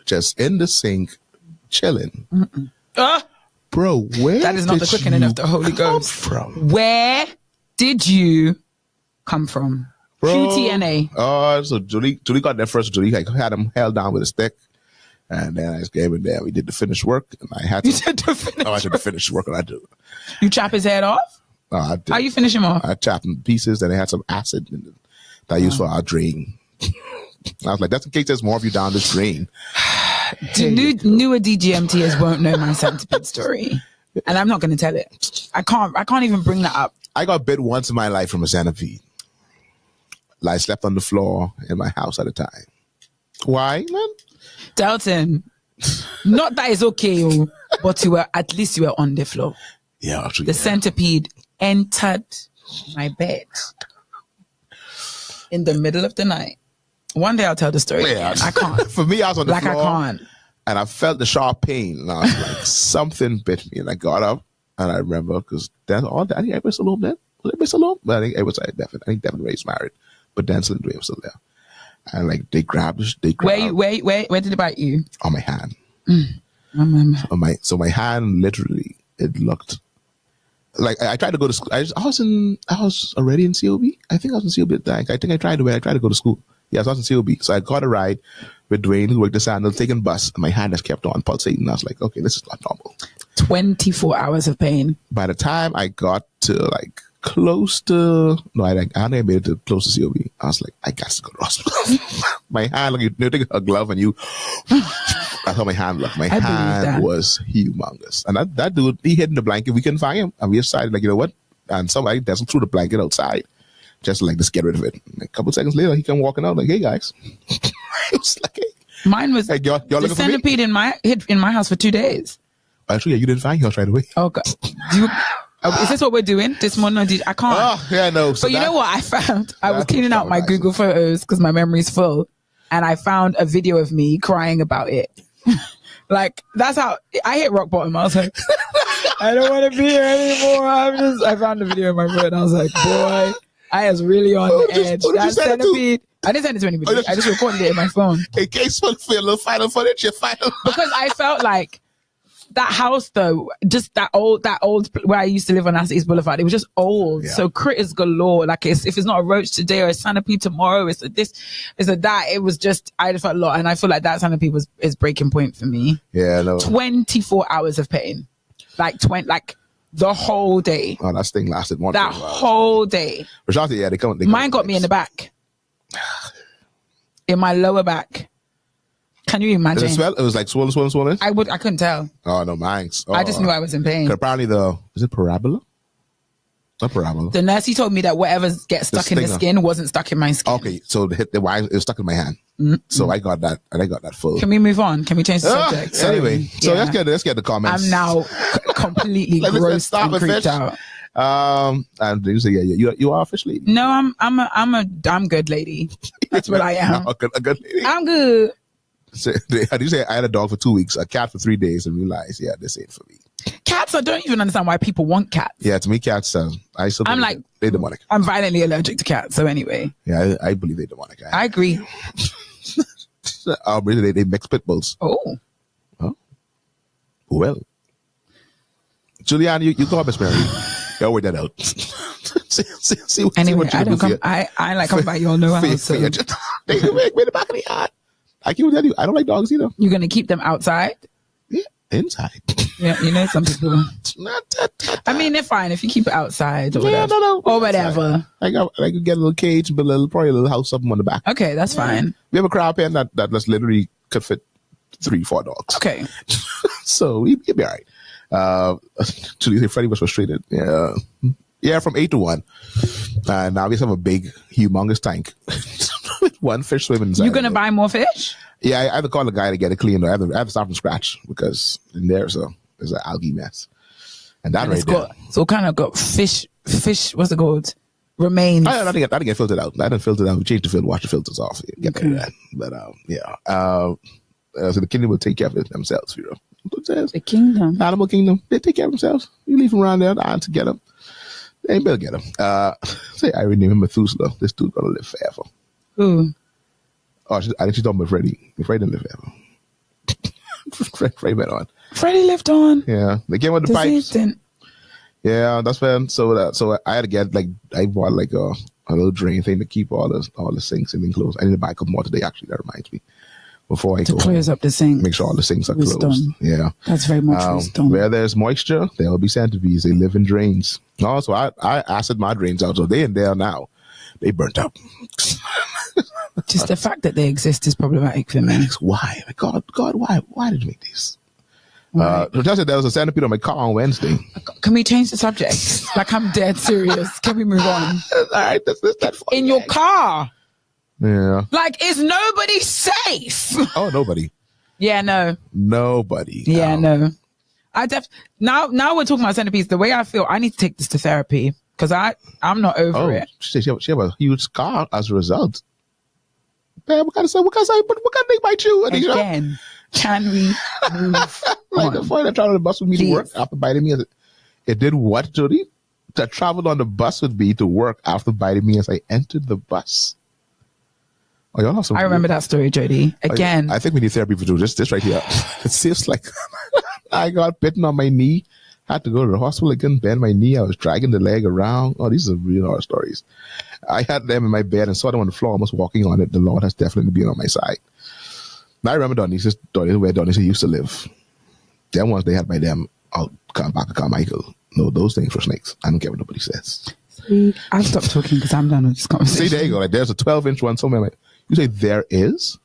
Just in the sink, chilling. Bro, where that is not the quickening of the Holy Ghost. From? Where did you come from? QTNA. Oh, so Julie got there first. Julie had him held down with a stick. And then I just gave it there. We did the finished work. And I had to. You said the finished I did the finished work. And I do. You chop his head off? I did. How you finish him off? I chopped him in pieces. Then I had some acid in it that I used for our drain. I was like, that's in case there's more of you down this drain. Newer DGMTers won't know my centipede story. And I'm not going to tell it. I can't even bring that up. I got bit once in my life from a centipede. I slept on the floor in my house at a time. Why, man? Delton, not that it's okay, but at least you were on the floor. Yeah, actually. The centipede entered my bed in the middle of the night. One day I'll tell the story. Yeah. I can't. For me, I was on the floor. I can't. And I felt the sharp pain. And I was like, something bit me. And I got up and I remember because then I think everybody was alone then. Was everybody still alone? But I think everybody I think Devin Ray's married. But then Cylinder was still there. And like they grabbed. Where did they bite you? On my hand. So my hand literally, it looked like I tried to go to school. I was already in COB. I think I was in COB at that. I think I tried to go to school. Yes, I was in COB. So I got a ride with Dwayne, who worked the sandal, taking bus, and my hand just kept on pulsating. I was like, okay, this is not normal. 24 hours of pain. By the time I got to like close to, I didn't made it to close to COB. I was like, I got to go to the hospital. My hand, like you take a glove and you, that's how my hand looked. My hand was humongous. And that dude, he hid in the blanket. We couldn't find him. And we decided, like, you know what? And somebody threw the blanket outside. Just like, just get rid of it. And a couple seconds later, he come walking out like, hey guys. It was like, hey. Mine was y'all the centipede in my house for 2 days. Actually, yeah, you didn't find yours right away. Oh God. Is this what we're doing this morning? I can't. Oh, yeah, no. So but you know what I found? I was cleaning out my Google Photos because my memory's full. And I found a video of me crying about it. Like, that's how I hit rock bottom. I was like, I don't want to be here anymore. I found a video in my phone. I was like, boy, I was really on the edge. That centipede. I didn't send it to anybody. I just recorded it in my phone. In case for a little final footage, because I felt like that house, though, just that old where I used to live on East Boulevard, it was just old. Yeah. So critters galore. Like, if it's not a roach today or a centipede tomorrow, it's a this, it's a that. It was just, I just felt a lot. And I feel like that centipede is breaking point for me. Yeah, no. 24 hours of pain. Like the whole day. Oh, that thing lasted more. That whole day. Yeah, they come. Mine got me in the back. In my lower back. Can you imagine? Did it smell? It was like swollen. I couldn't tell. Oh no, mine. Oh, I just knew I was in pain. Apparently, is it parabola? Not parabola. The nurse, he told me that whatever gets stuck in the skin wasn't stuck in my skin. Okay, so the wine it was stuck in my hand. Mm-hmm. So I got that, and I got that full. Can we move on? Can we change the subject? Anyway, so let's get the comments. I'm now completely grossed and creeped out. And you say, yeah, you are officially. No, I'm a damn good lady. That's what I am. A good lady. I'm good. So, how do you say I had a dog for 2 weeks, a cat for 3 days, and realized, yeah, this ain't for me. Cats, I don't even understand why people want cats. Yeah, to me, cats, I'm like, they're demonic. I'm violently allergic to cats, so anyway. Yeah, I believe they're demonic. I agree. Really, they mix pit bulls. Oh. Well. Julianne, you call Miss Mary. Y'all work that out. see anyway, I don't come. I like come by your new house. So. They in the back of the yard. I can't tell you. I don't like dogs either. You're gonna keep them outside? Yeah, inside. Yeah, you know some people. I mean, they're fine if you keep it outside or whatever. No. Or whatever. I could get a little cage, but probably a little house up on the back. Okay, that's fine. We have a crowd pen that literally could fit 3-4 dogs. Okay. So we'd be all right. Julie, Freddie was frustrated. Yeah, from 8 to 1. Now we have a big, humongous tank with one fish swimming inside. You're gonna buy more fish? Yeah, I have to call a guy to get it cleaned. I have to start from scratch because in there's an algae mess, and that right there. So kind of got fish. What's it called? Remains. I didn't get filtered out. I didn't filter it out. We changed the filter, wash the filters off. Get rid of that. But so the kingdom will take care of it themselves. You know, the kingdom, animal kingdom, they take care of themselves. You leave them around there, to get them. They ain't better get them. Say I rename him Methuselah. This dude gonna live forever. Who? Oh, I think she's talking about Freddie. Freddie didn't live forever. Freddie went on. Freddie lived on. Yeah, they came with the pipes. Yeah, that's when. So I had to get I bought a a little drain thing to keep all the sinks and closed. I need to buy a couple more today. Actually, that reminds me. Before I to go close up the sink, make sure all the sinks are wisdom. closed. Yeah, that's very much wisdom. Where there's moisture, there will be centipedes. They live in drains. Also, I acid my drains out, so they in there now. They burnt up. Just the fact that they exist is problematic for me. Why? God, why did you make this? So just said there was a centipede on my car on Wednesday. Can we change the subject? Like, I'm dead serious. Can we move on? All right, that's that. In your car. Yeah. Like, is nobody safe? Oh, nobody. Yeah, no. Nobody. Yeah, no. Now we're talking about centipedes. The way I feel, I need to take this to therapy because I'm not over it. She have a huge scar as a result. Man, what kind of thing bite you? Again, can we move like the boy that traveled on the bus with me to work after biting me? It did what, Jody? That traveled on the bus with me to work after biting me as I entered the bus. Oh, y'all have some. I remember that story, Jody. Again, I think we need therapy for this right here. It seems like I got bitten on my knee. Had to go to the hospital. I couldn't bend my knee. I was dragging the leg around. Oh, these are real horror stories. I had them in my bed and saw them on the floor, almost walking on it. The Lord has definitely been on my side. Now I remember where Donnie's used to live. Them ones they had by them out back of Carmichael. No, those things were snakes. I don't care what nobody says. See, I'll stop talking because I'm done with this conversation. See, there you go. Like, there's a 12-inch one somewhere. Like, you say there is?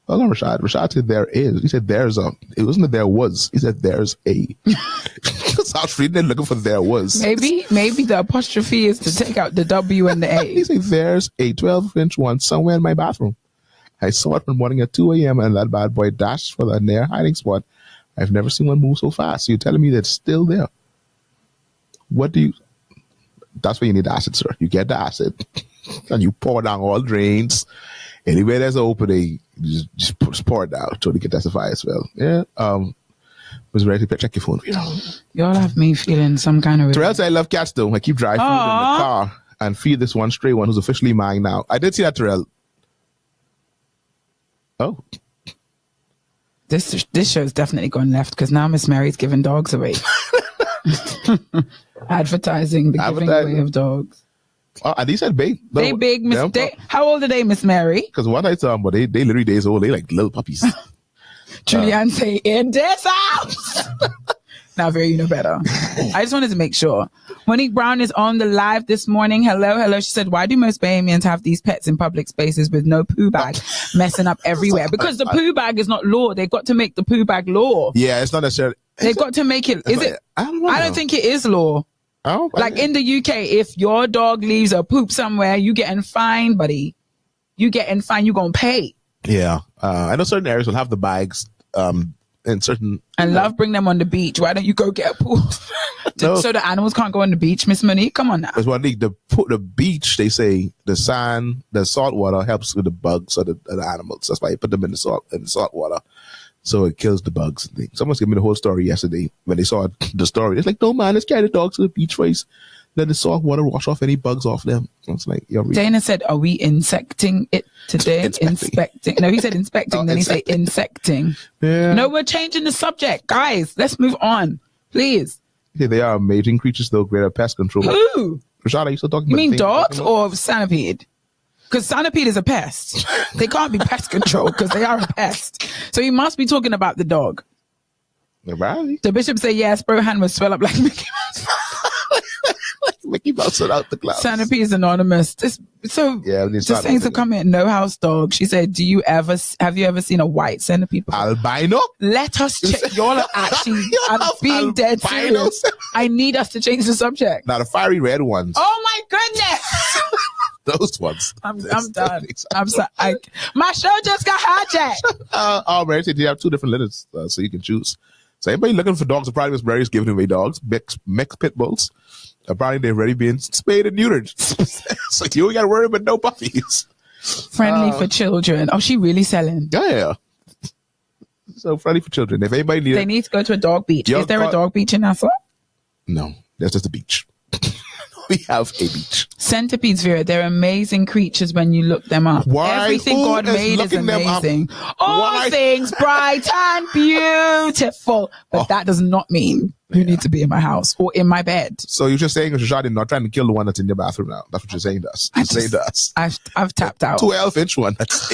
Hold on, Rashad. Rashad said there is. He said there's a. It wasn't that there was. He said there's a. Because I was reading it looking for there was. Maybe the apostrophe is to take out the W and the A. He said there's a 12-inch one somewhere in my bathroom. I saw it one morning at 2 a.m. and that bad boy dashed for the near hiding spot. I've never seen one move so fast. So you're telling me that it's still there? What do you... That's where you need the acid, sir. You get the acid and you pour down all drains. Anywhere there's an opening, you just pour it down so they can testify as well. Yeah. Was ready to check your phone. Y'all have me feeling some kind of... Terrell said I love cats though. I keep dry food in the car and feed this one stray one who's officially mine now. I did see that, Terrell. Oh. This show's definitely gone left because now Miss Mary's giving dogs away. Advertising the giving away of dogs. Oh, and he said big. They big, Miss. How old are they, Miss Mary? Because what I saw them, but they literally days old. They like little puppies. Julianne say in this house. Now, Vera, you know better. I just wanted to make sure. Monique Brown is on the live this morning. Hello. She said, why do most Bahamians have these pets in public spaces with no poo bag messing up everywhere? Because the poo bag is not law. They've got to make the poo bag law. Yeah, it's not necessarily. They've got to make it. Is it? I don't know. I don't think it is law. Oh, like in the UK, if your dog leaves a poop somewhere, you getting fined, buddy. You getting fined. You gonna pay. Yeah, I know certain areas will have the bags. In certain love bring them on the beach. Why don't you go get a pool so the animals can't go on the beach, Miss Monique? Come on now. Because the beach, they say the salt water helps with the bugs or the animals. That's why you put them in the salt water. So it kills the bugs and things. Someone's gave me the whole story yesterday when they saw the story. It's like, no man, let's carry the dogs to the beach first. Let the salt water wash off any bugs off them. I was like, Dana said, are we insecting it today? Inspecting. No, he said inspecting, then he said insecting. Yeah. No, we're changing the subject. Guys, let's move on. Please. Yeah, they are amazing creatures though, great at pest control. Who? Rashad, are you still talking You about mean dogs or centipede? Because centipede is a pest. They can't be pest control because they are a pest. So you must be talking about the dog. Right. The bishop said, yes, Brohan would swell up like Mickey Mouse. Mickey Mouse out the clouds. Centipede is anonymous. The Saints have come in. No house dog. She said, have you ever seen a white centipede before? Albino? Let us check. Y'all are actually, I'm being dead serious. I need us to change the subject. Now the fiery red ones. Oh my goodness. Those ones. I'm done. I'm sorry. My show just got hijacked. Mary said you have 2 different litters, so you can choose. So anybody looking for dogs, probably Miss Mary's giving away dogs, mixed pit bulls. Apparently they've already been spayed and neutered. So you ain't got to worry about no puppies. Friendly for children. Oh, she really selling? Yeah. So friendly for children. If anybody needs they need to go to a dog beach. Is there a dog beach in Nassau? No, there's just a beach. We have a beach. Centipedes, Vera, they're amazing creatures when you look them up. Why? Everything God made is amazing. All things bright and beautiful. But that does not mean who need to be in my house or in my bed. So you're just saying, Rashad, not trying to kill the one that's in your bathroom now. That's what you're saying to us. You're saying to us. I've tapped out. 12-inch one that's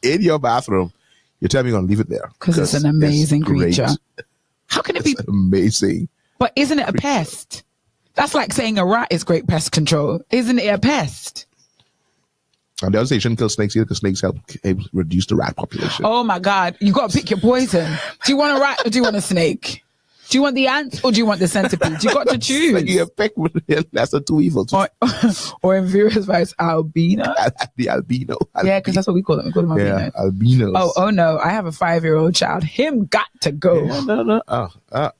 in your bathroom. You're telling me you're going to leave it there. Because it's an amazing creature. How can it be amazing? But isn't it a pest? That's like saying a rat is great pest control. Isn't it a pest? And the other say you shouldn't kill snakes either because snakes help reduce the rat population. Oh my God. You got to pick your poison. Do you want a rat or do you want a snake? Do you want the ants or do you want the centipede? You got to choose. Like you pick that's the two evils. Or in Vera's advice, albino. The albino. Yeah, because that's what we call them. We call them albinos. Yeah, albinos. Oh no. I have a 5-year-old child. Him got to go. Yeah, no.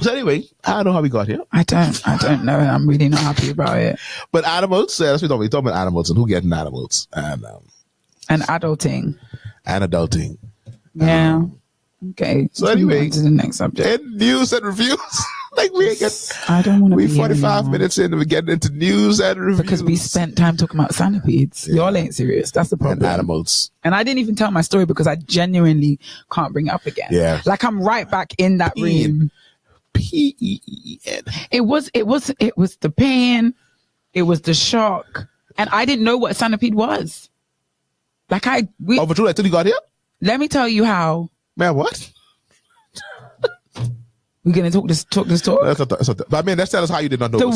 So anyway, I don't know how we got here. I don't know. I'm really not happy about it. But animals, that's what we're talking about animals and who getting animals. And adulting. And adulting. Yeah. Okay. So anyway, to the next subject. In news and reviews. Like I don't want to be 45 minutes in and we're getting into news and reviews. Because we spent time talking about centipedes. Yeah. Y'all ain't serious. That's the problem. And animals. And I didn't even tell my story because I genuinely can't bring it up again. Yeah. Like I'm right back in that room. P-E-E-N. It was the pain. It was the shock. And I didn't know what a centipede was. Like but true, until you got here? Let me tell you how. Man, what? We're gonna talk this talk. But I mean, let's tell us how you did not know.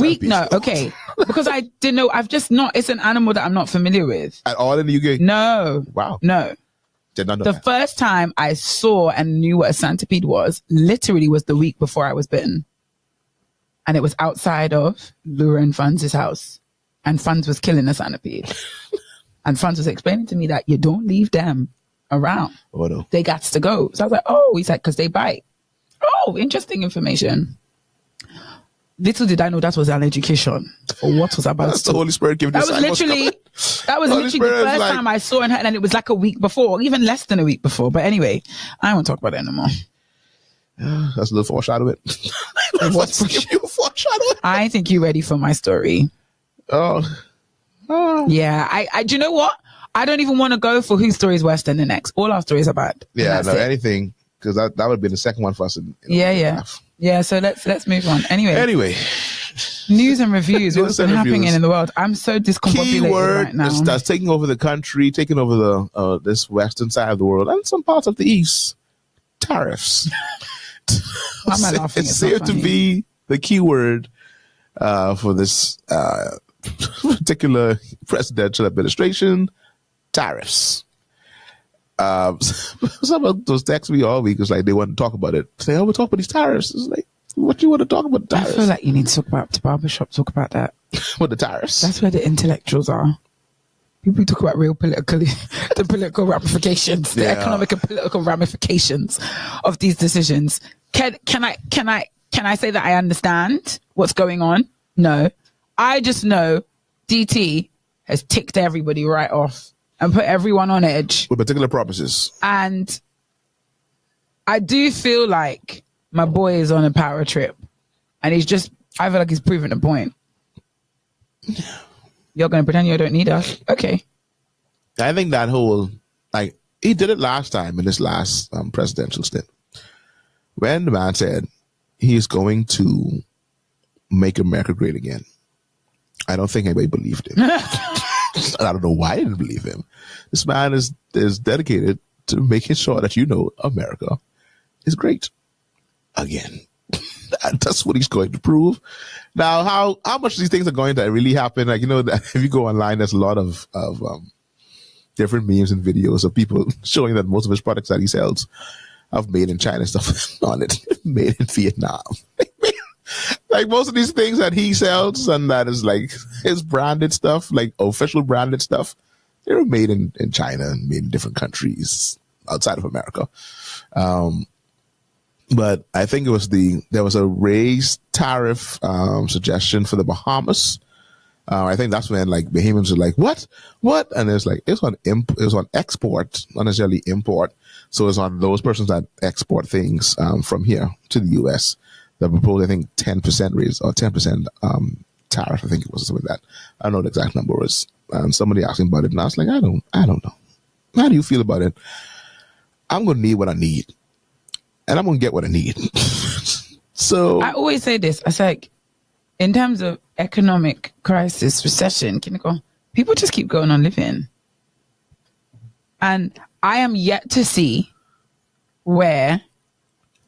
Okay, because I didn't know. It's an animal that I'm not familiar with at all in the UK. No. Wow. No. Did not know. The first time I saw and knew what a centipede was, literally, was the week before I was bitten, and it was outside of Laura and Funds' house, and Funds was killing a centipede, and Funds was explaining to me that you don't leave them around. Oh no. They got to go. So I was like, oh, he's like, because they bite. Oh, interesting information. Little did I know that was an education for what was about. That's the Holy Spirit giving that was literally the first time I saw it, and it was like a week before, even less than a week before. But anyway, I don't want to talk about it anymore. That's a little foreshadowing. I think you're ready for my story. Oh. Yeah. I do you know what? I don't even want to go for whose story is worse than the next. All our stories are bad. Yeah, no, anything, because that would be the second one for us. Yeah. So let's move on. Anyway, news and reviews. What's been happening in the world? I'm so discombobulated right now. That's taking over the country, taking over the this western side of the world, and some parts of the east. Tariffs. Why am I laughing? It's safe to be the key word for this particular presidential administration. Tariffs. Some of those texts me all week is like they want to talk about it. Say, we'll talk about these tariffs. It's like, what do you want to talk about tariffs? I feel like you need to talk about barbershop, talk about that. What, the tariffs? That's where the intellectuals are. People talk about real the political ramifications, the economic and political ramifications of these decisions. Can I say that I understand what's going on? No. I just know DT has ticked everybody right off and put everyone on edge. With particular purposes. And I do feel like my boy is on a power trip. And I feel like he's proving a point. You're going to pretend you don't need us? Okay. I think that whole, he did it last time in this last presidential stint. When the man said he's going to make America great again. I don't think anybody believed him. I don't know why I didn't believe him. This man is dedicated to making sure that America is great again. That's what he's going to prove. Now, how much these things are going to really happen? If you go online, there's a lot of different memes and videos of people showing that most of his products that he sells have made in China stuff on it, made in Vietnam. Like most of these things that he sells and that is like his branded stuff, like official branded stuff, they were made in China and made in different countries outside of America. But I think there was a raised tariff suggestion for the Bahamas. I think that's when Bahamians were like, what? And it's like, it was on export, not necessarily import. So it's on those persons that export things from here to the U.S. that proposed, I think, 10% raise or 10% tariff. I think it was something like that. I don't know what the exact number was. And somebody asked me about it, and I was like, I don't know. How do you feel about it? I'm going to need what I need. And I'm going to get what I need. So I always say this. I say, like, in terms of economic crisis, recession, people just keep going on living. And I am yet to see where,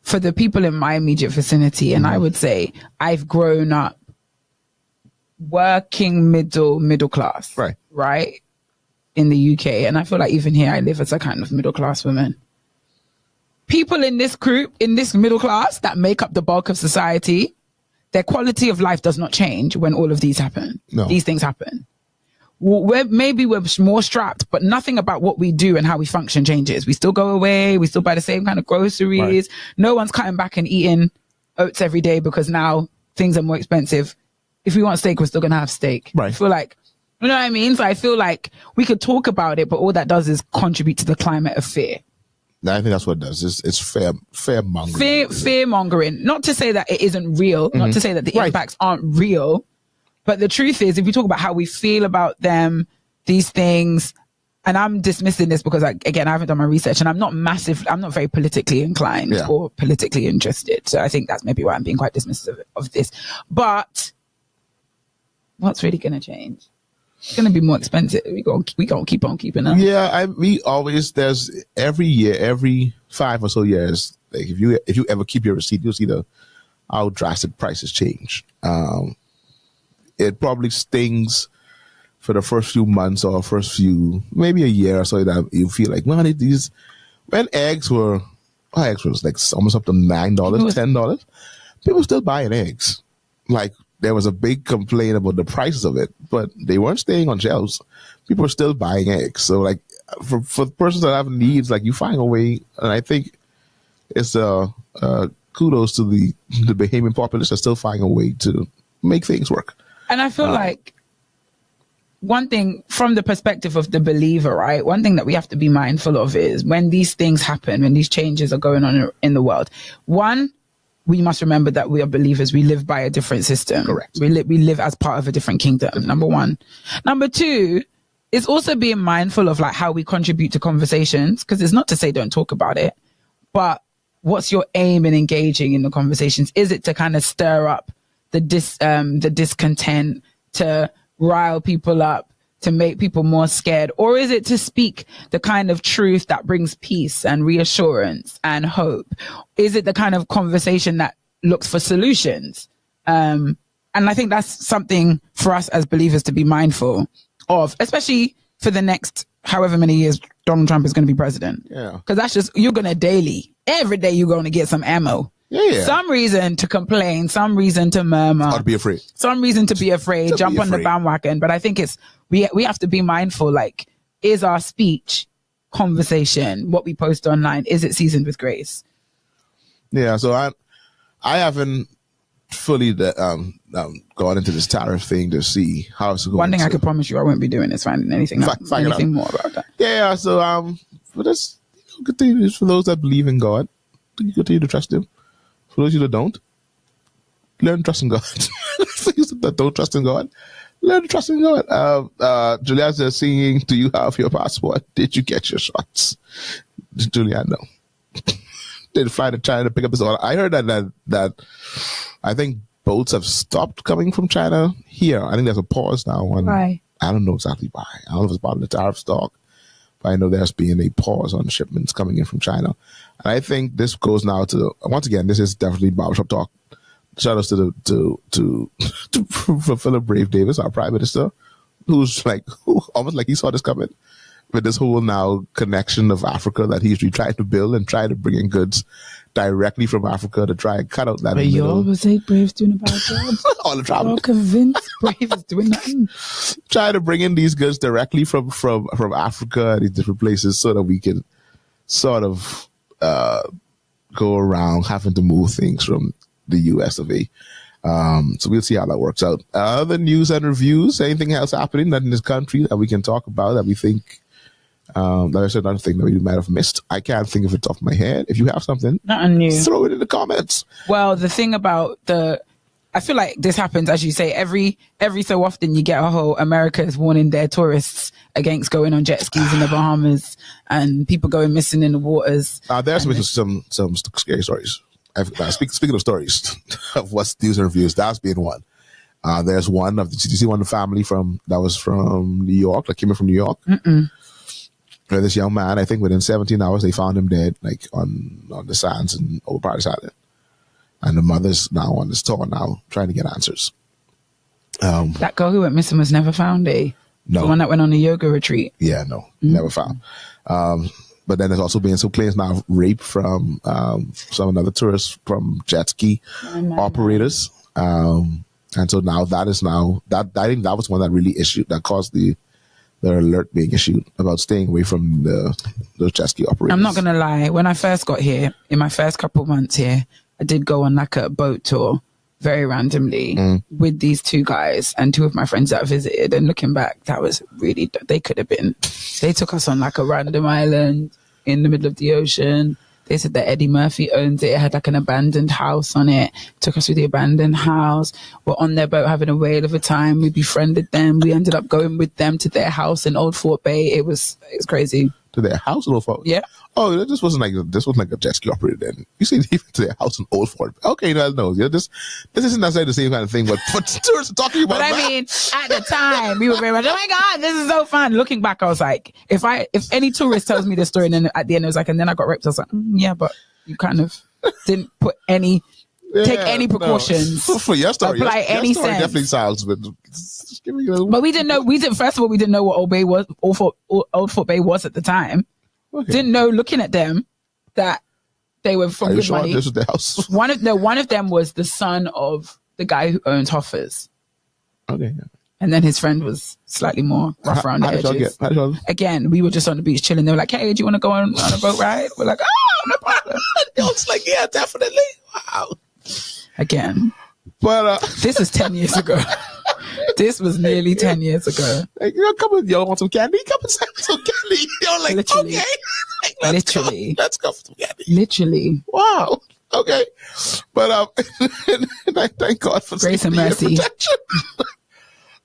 for the people in my immediate vicinity, and I would say I've grown up working middle class, right, in the UK. And I feel like even here I live as a kind of middle class woman. People in this group, in this middle class that make up the bulk of society, their quality of life does not change when all of these happen. No. These things happen. Maybe we're more strapped, but nothing about what we do and how we function changes. We still go away. We still buy the same kind of groceries. Right. No one's cutting back and eating oats every day because now things are more expensive. If we want steak, we're still going to have steak. Right. I feel like, you know what I mean? So I feel like we could talk about it, but all that does is contribute to the climate of fear. I think that's what it does. It's fear mongering. Fear mongering. Not to say that it isn't real. Not to say that the impacts aren't real. But the truth is, if we talk about how we feel about them, these things, and I'm dismissing this because, again, I haven't done my research and I'm not very politically inclined or politically interested. So I think that's maybe why I'm being quite dismissive of this. But what's really going to change? It's going to be more expensive. We gonna keep on keeping up. Yeah, there's every year, every 5 or so years, like if you ever keep your receipt, you'll see how drastic prices change. It probably stings for the first few months or maybe a year or so that you feel like, man, when eggs was like almost up to $9, $10, people still buying eggs. Like there was a big complaint about the prices of it, but they weren't staying on shelves. People were still buying eggs. So like for persons that have needs, like you find a way, and I think it's kudos to the Bahamian populace are still finding a way to make things work. And I feel like one thing from the perspective of the believer, right? One thing that we have to be mindful of is when these things happen, when these changes are going on in the world, one, we must remember that we are believers. We live by a different system. Correct. We live as part of a different kingdom, number one. Number two, is also being mindful of like how we contribute to conversations, because it's not to say don't talk about it, but what's your aim in engaging in the conversations? Is it to kind of stir up the discontent, to rile people up, to make people more scared? Or is it to speak the kind of truth that brings peace and reassurance and hope? Is it the kind of conversation that looks for solutions? And I think that's something for us as believers to be mindful of, especially for the next however many years Donald Trump is going to be president. Yeah. Because that's just, you're going to every day you're going to get some ammo. Yeah. Some reason to complain, some reason to murmur. Or to be afraid. Some reason to be afraid, jump on the bandwagon. But I think we have to be mindful, like, is our speech, conversation, what we post online, is it seasoned with grace? Yeah, so I haven't fully gone into this tariff thing to see how it's going. One thing I could promise you, I won't be doing is finding anything more about that. Yeah, so but that's continue for those that believe in God, continue to trust Him. For those of you that don't, learn to trust in God. For those that don't trust in God, learn to trust in God. Julianne says, singing, do you have your passport? Did you get your shots? Julianne, no. They'd fly to China to pick up this order. I heard that I think boats have stopped coming from China here. I think there's a pause now. Why? I don't know exactly why. I don't know if it's part of the tariff talk, but I know there's been a pause on shipments coming in from China. And I think this goes now to, once again, this is definitely barbershop talk. Shout outs to Philip Brave Davis, our Prime Minister, who's almost like he saw this coming, with this whole now connection of Africa that he's trying to build and try to bring in goods directly from Africa to try and cut out that. But you always say Brave's doing a bad job. All the travel. I'm convinced Brave is doing nothing. Try to bring in these goods directly from Africa and these different places so that we can sort of go around having to move things from the US of A. So we'll see how that works out. Other news and reviews, anything else happening in this country that we can talk about that we think, like I said, another thing that we might have missed. I can't think of it off my head. If you have something, nothing new, throw it in the comments. Well, the thing about I feel like this happens, as you say, every so often you get a whole America is warning their tourists against going on jet skis in the Bahamas and people going missing in the waters. There's some scary stories. speaking of stories of what's news and reviews, that's being one. There's one of the, did you see one of the family that was from New York, that came in from New York? Where this young man, I think within 17 hours, they found him dead, like on the sands in over Paradise Island. And the mother's now on this tour now, trying to get answers. That girl who went missing was never found, eh? No. The one that went on a yoga retreat. Yeah, no, never found. But then there's also been some claims now of rape from some another tourists from jet ski operators. And so now that is I think that was one that really caused the alert being issued about staying away from those jet ski operators. I'm not going to lie. When I first got here, in my first couple of months here, I did go on like a boat tour very randomly with these two guys and two of my friends that I visited. And looking back, that was really, they took us on like a random island in the middle of the ocean. They said that Eddie Murphy owns it. It had like an abandoned house on it. Took us through the abandoned house. We're on their boat having a whale of a time. We befriended them. We ended up going with them to their house in Old Fort Bay. It was crazy. To their house in Old Fort Bay? Yeah. Oh, this wasn't like a jet ski operator then. You see, even to their house in Old Fort Bay. Okay, no. Yeah, this isn't necessarily the same kind of thing, but tourists are talking about that. But I mean, at the time, we were very much, oh my God, this is so fun. Looking back, I was like, if any tourist tells me this story, and then at the end it was like, and then I got raped, I was like, yeah, but you kind of didn't put take any precautions. No. For your story, apply any sense. Definitely sounds, but but we didn't know. First of all, we didn't know what Old Fort Bay was at the time. Okay. Didn't know, looking at them, that they were from good money. This was their house. One of them was the son of the guy who owns Hoffers. Okay. Yeah. And then his friend was slightly more rough around the edges. Again, we were just on the beach chilling. They were like, hey, do you want to go on a boat ride? We're like, oh, no problem. I was like, yeah, definitely. Wow. Again. But this is 10 years ago. This was nearly 10 years ago. Like, come with y'all want some candy? Come and have some candy. You're like, literally. Okay. Let's go for some candy. Literally. Wow. Okay. But and I thank God for grace and mercy. Protection.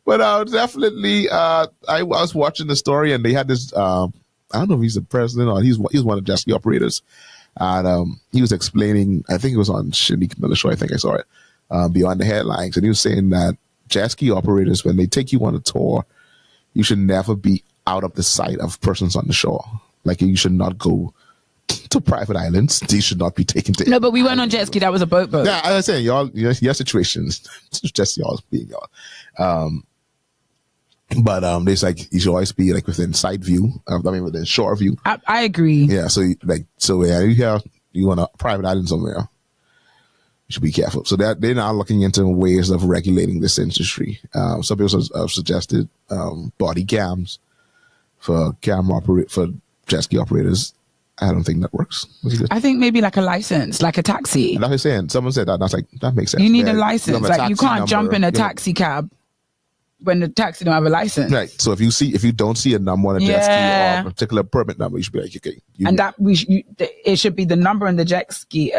But definitely, I was watching the story, and they had this. I don't know if he's the president or he's one of the jet ski operators, and he was explaining. I think it was on Shanique Miller Show. I think I saw it beyond the headlines, and he was saying that jet ski operators, when they take you on a tour, you should never be out of the sight of persons on the shore. Like, you should not go to private islands. These should not be taken to. No, but we went on jet ski. That was a boat. Yeah, I was saying, y'all, your situations, just y'all being y'all. But there's like, you should always be like within sight view. Within shore view. I agree. Yeah, you want a private island somewhere, you should be careful. So they're now looking into ways of regulating this industry. Some people have suggested body cams for jet ski operators. I don't think that works. I think maybe like a license, like a taxi. And that's what I'm saying. Someone said that. And I was like, that makes sense. You need a license. Like, you can't jump in a taxi cab when the taxi don't have a license. Right. So if you don't see a number on a jet ski or a particular permit number, you should be like, okay. It should be the number on the jet ski,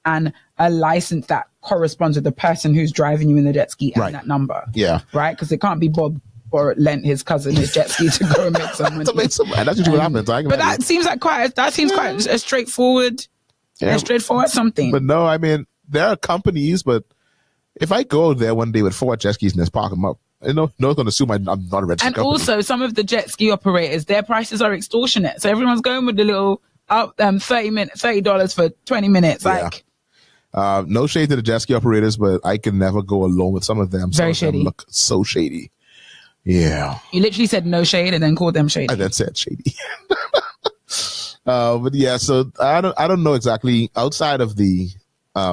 and a license that corresponds with the person who's driving you in the jet ski and that number. Yeah. Right? Because it can't be Bob or lent his cousin his jet ski to go and make some money. That's usually what happens. But that seems quite a straightforward, something. But no, I mean, there are companies, but if I go there one day with 4 jet skis and just park them up, no one's going to assume I'm not a registered And company. also, some of the jet ski operators, their prices are extortionate. So everyone's going with the little $30 for 20 minutes. Like, no shade to the jet ski operators, but I can never go alone with some of them. Very shady. Them look so shady. Yeah. You literally said no shade and then called them shady. And then said shady. But yeah, so I don't know exactly. Outside of the,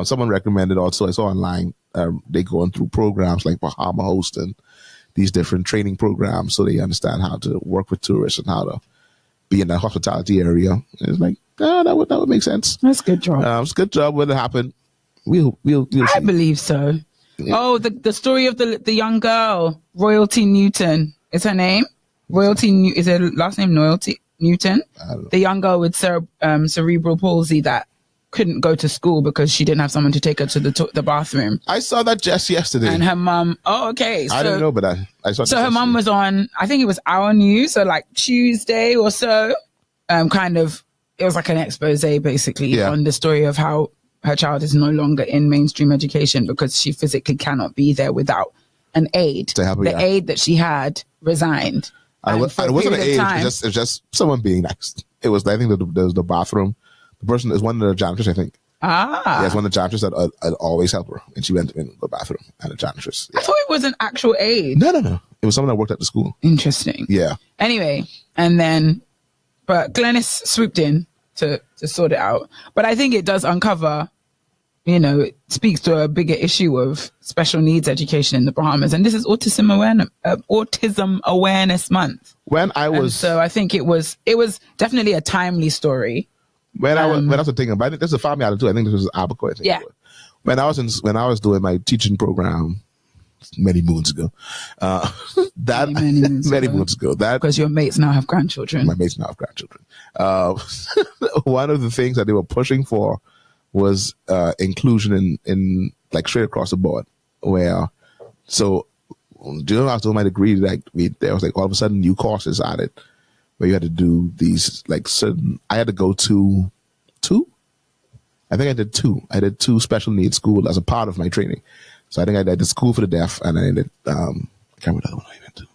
someone recommended also, I saw online, they going through programs like Bahama Host and these different training programs, so they understand how to work with tourists and how to be in that hospitality area. And it's like, that would make sense. That's a good job. It's a good job. Will it happen? We'll see. I believe so. Yeah. Oh, the story of the young girl, Royalty Newton is her name. Is her last name Newton? The young girl with cerebral palsy that couldn't go to school because she didn't have someone to take her to the bathroom. I saw that just yesterday. And her mum. Oh, okay. I didn't know, but I saw. So her mum was on, I think it was Our News, so like Tuesday or so. Kind of it was like an expose basically on the story of how her child is no longer in mainstream education because she physically cannot be there without an aide. To help her, the aide that she had resigned. And it wasn't an aide, it was just someone being next. It was, I think, there was the bathroom. The person is one of the janitors, I think. Yeah, it's one of the janitors that I'd always help her. And she went in the bathroom and the janitress. Yeah. I thought it was an actual aide. No. It was someone that worked at the school. Interesting. Yeah. Anyway, but Glennis swooped in to sort it out. But I think it does uncover, it speaks to a bigger issue of special needs education in the Bahamas. And this is Autism Awareness Month. So I think it was definitely a timely story. When I was thinking about it, I think there's a family out too. I think this was Abaco. Yeah. When I was doing my teaching program many moons ago, many moons ago, because your mates now have grandchildren. My mates now have grandchildren. One of the things that they were pushing for was inclusion in like straight across the board. Where during I was doing my degree, there was like all of a sudden new courses added. Where you had to do these like certain. I had to go to two. I think I did two. I did two special needs school as a part of my training. So I think I did the school for the deaf, and I did. I can't remember the other one I went to.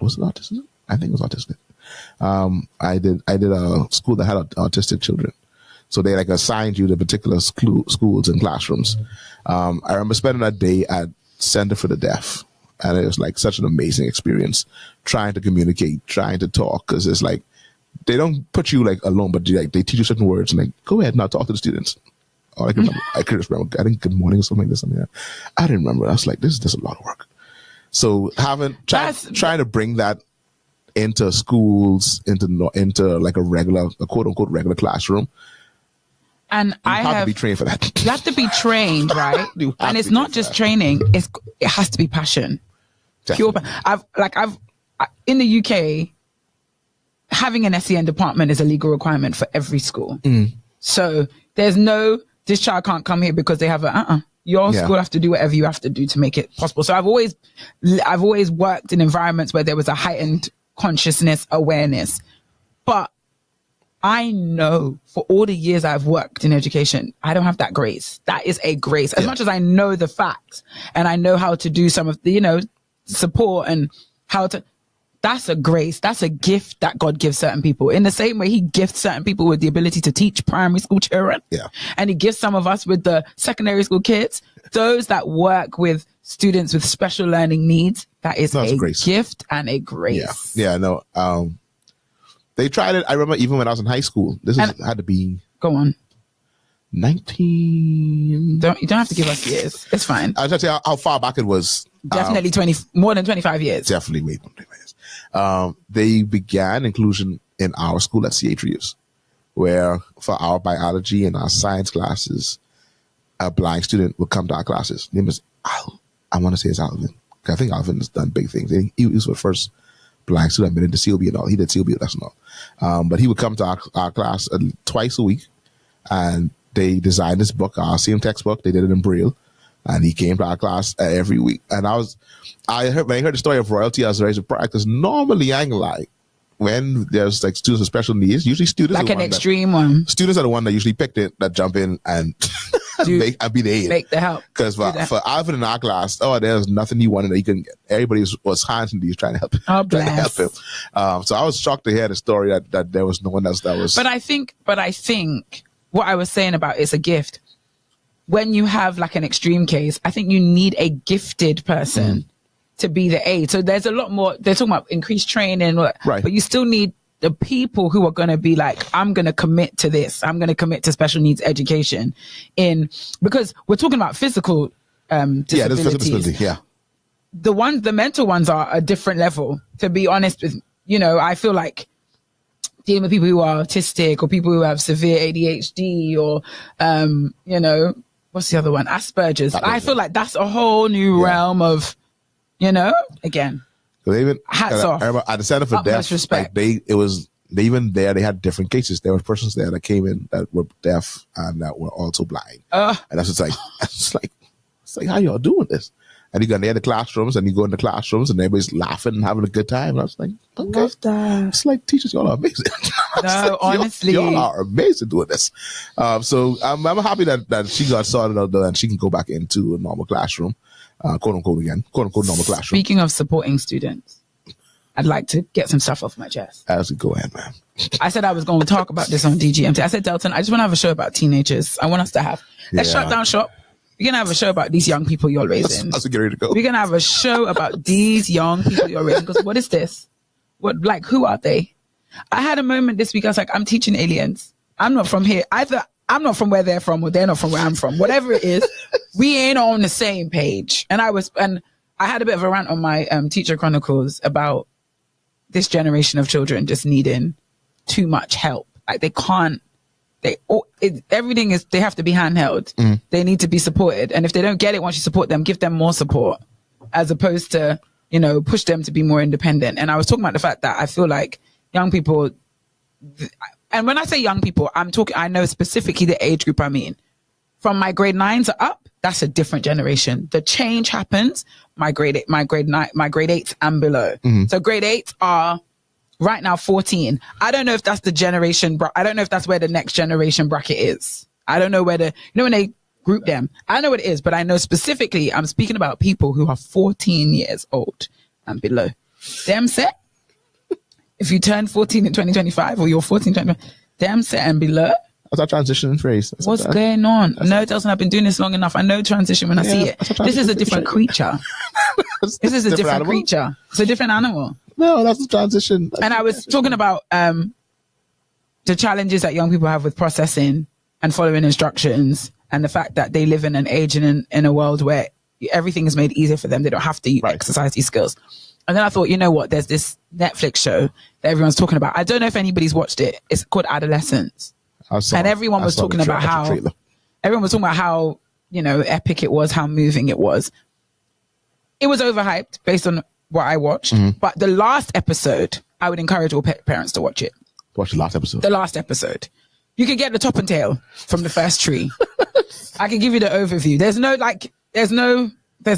Was it autistic? I think it was autistic. I did a school that had autistic children, so they like assigned you to particular schools and classrooms. I remember spending a day at Center for the Deaf. And it was like such an amazing experience trying to communicate, trying to talk. Cause it's like, they don't put you like alone, but they teach you certain words and like, go ahead now, talk to the students. All I can remember, I think good morning or something like that. I didn't remember. I was like, this is a lot of work. So trying to bring that into schools, into like a quote unquote regular classroom. And you have to be trained for that. You have to be trained, right? And it's not just training; it has to be passion. Pure. I've in the UK, having an SEN department is a legal requirement for every school. So there's no, this child can't come here because they have your school have to do whatever you have to do to make it possible. So I've always worked in environments where there was a heightened consciousness, awareness, but I know for all the years I've worked in education, I don't have that grace. That is a grace. As much as I know the facts and I know how to do some of the, support and how to, that's a grace. That's a gift that God gives certain people. In the same way, he gifts certain people with the ability to teach primary school children. Yeah. And he gives some of us with the secondary school kids, those that work with students with special learning needs. That is a gift and a grace. Yeah. No. They tried it. I remember even when I was in high school. Had to be. Go on. 19. You don't have to give us years. It's fine. I was trying to say how far back it was. Definitely more than 25 years. Definitely way more than 25 years. They began inclusion in our school at CH where for our biology and our science classes, a blind student would come to our classes. His name is I want to say it's Alvin. I think Alvin has done big things. He was the first blind student. I've been into CLB and all. He did CLB lesson all. But he would come to our class twice a week, and they designed this book, our same textbook. They did it in Braille, and he came to our class every week. And when I heard the story of royalty, I was very surprised because normally I ain't like when there's like students with special needs, usually students like an extreme one. Students are the one that usually picked it, that jump in and be the aid. Make the help. Because for Alvin in our class, there's nothing he wanted that he couldn't get. Everybody was hands and knees trying to help him. Oh, bless. Trying to help him. So I was shocked to hear the story that there was no one else that was. But I think what I was saying about it's a gift. When you have like an extreme case, I think you need a gifted person to be the aid. So there's a lot more. They're talking about increased training, right? But you still need the people who are going to be like, I'm going to commit to this. I'm going to commit to special needs education because we're talking about physical disabilities. Yeah, there's physical disability. Yeah. The mental ones are a different level, to be honest with, I feel like dealing with people who are autistic or people who have severe ADHD or, what's the other one? Asperger's. I feel like that's a whole new realm of, again. Hats off. I remember at the Center for Deaf, respect. They had different cases. There were persons there that came in that were deaf and that were also blind. And that's just like, it's like, how y'all doing this? And you go in the classrooms, and you go in the classrooms, and everybody's laughing and having a good time. And I was like, okay. Love that. It's like, teachers, y'all are amazing. No, honestly. Y'all are amazing doing this. So I'm happy that she got sorted out there and she can go back into a normal classroom, quote unquote normal classroom. Speaking of supporting students, I'd like to get some stuff off my chest. As we go ahead, man. I said I was going to talk about this on DGMT. I said, Delton, I just want to have a show about teenagers. I want us to have. Let's shut down shop. We're going to have a show about these young people you're raising. Let's get ready to go. We're going to have a show about these young people you're raising. Because what is this? Who are they? I had a moment this week. I was like, I'm teaching aliens. I'm not from here. Either I'm not from where they're from or they're not from where I'm from. Whatever it is, we ain't on the same page. And I had a bit of a rant on my Teacher Chronicles about this generation of children just needing too much help. Like they have to be handheld. They need to be supported. And if they don't get it once you support them, give them more support as opposed to, push them to be more independent. And I was talking about the fact that I feel like young people, and when I say young people, I know specifically the age group I mean. From my grade 9s up, that's a different generation. The change happens, my grade 8s and below. So grade 8s are right now 14. I don't know if that's the generation. I don't know if that's where the next generation bracket is. I don't know where when they group them. I know what it is, but I know specifically I'm speaking about people who are 14 years old and below. Them set. If you turn 14 in 2025 or you're 14, them set and below. That's our transition phrase. What's going on? No, Delton, I've been doing this long enough. I know transition when I see it. This is a different creature. This is a different creature. It's a different animal. No, that's the transition. And I was talking about the challenges that young people have with processing and following instructions, and the fact that they live in an age and in a world where everything is made easier for them. They don't have to exercise these skills. And then I thought, you know what? There's this Netflix show that everyone's talking about. I don't know if anybody's watched it. It's called Adolescence. And everyone was talking about how epic it was, how moving it was. It was overhyped based on what I watched. But the last episode, I would encourage all parents to watch it. Watch the last episode. The last episode. You can get the top and tail from the first tree. I can give you the overview. There's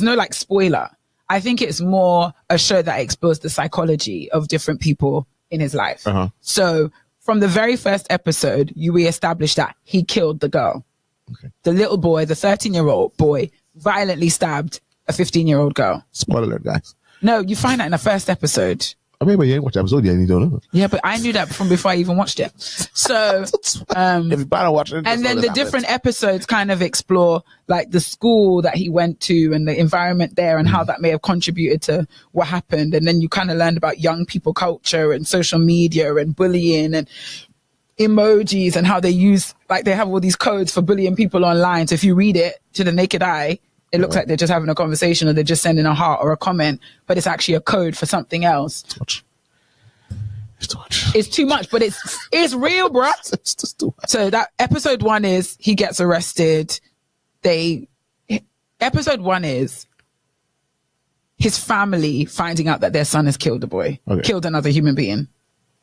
no spoiler. I think it's more a show that explores the psychology of different people in his life. So from the very first episode, we established that he killed the girl. Okay. The little boy, the 13-year-old boy, violently stabbed a 15-year-old girl. Spoiler alert, guys. No, you find that in the first episode. I mean, but you ain't watched the episode yet and you don't know. Yeah, but I knew that from before I even watched it. So, if you plan on watching it, and then the different episodes kind of explore like the school that he went to and the environment there and how that may have contributed to what happened. And then you kind of learned about young people culture and social media and bullying and emojis and how they use, like they have all these codes for bullying people online. So if you read it to the naked eye, it looks like they're just having a conversation or they're just sending a heart or a comment, but it's actually a code for something else. It's too much. It's too much, but it's real, bro. It's just too much. So that episode 1 is he gets arrested. Episode 1 is his family finding out that their son has killed a boy, killed another human being,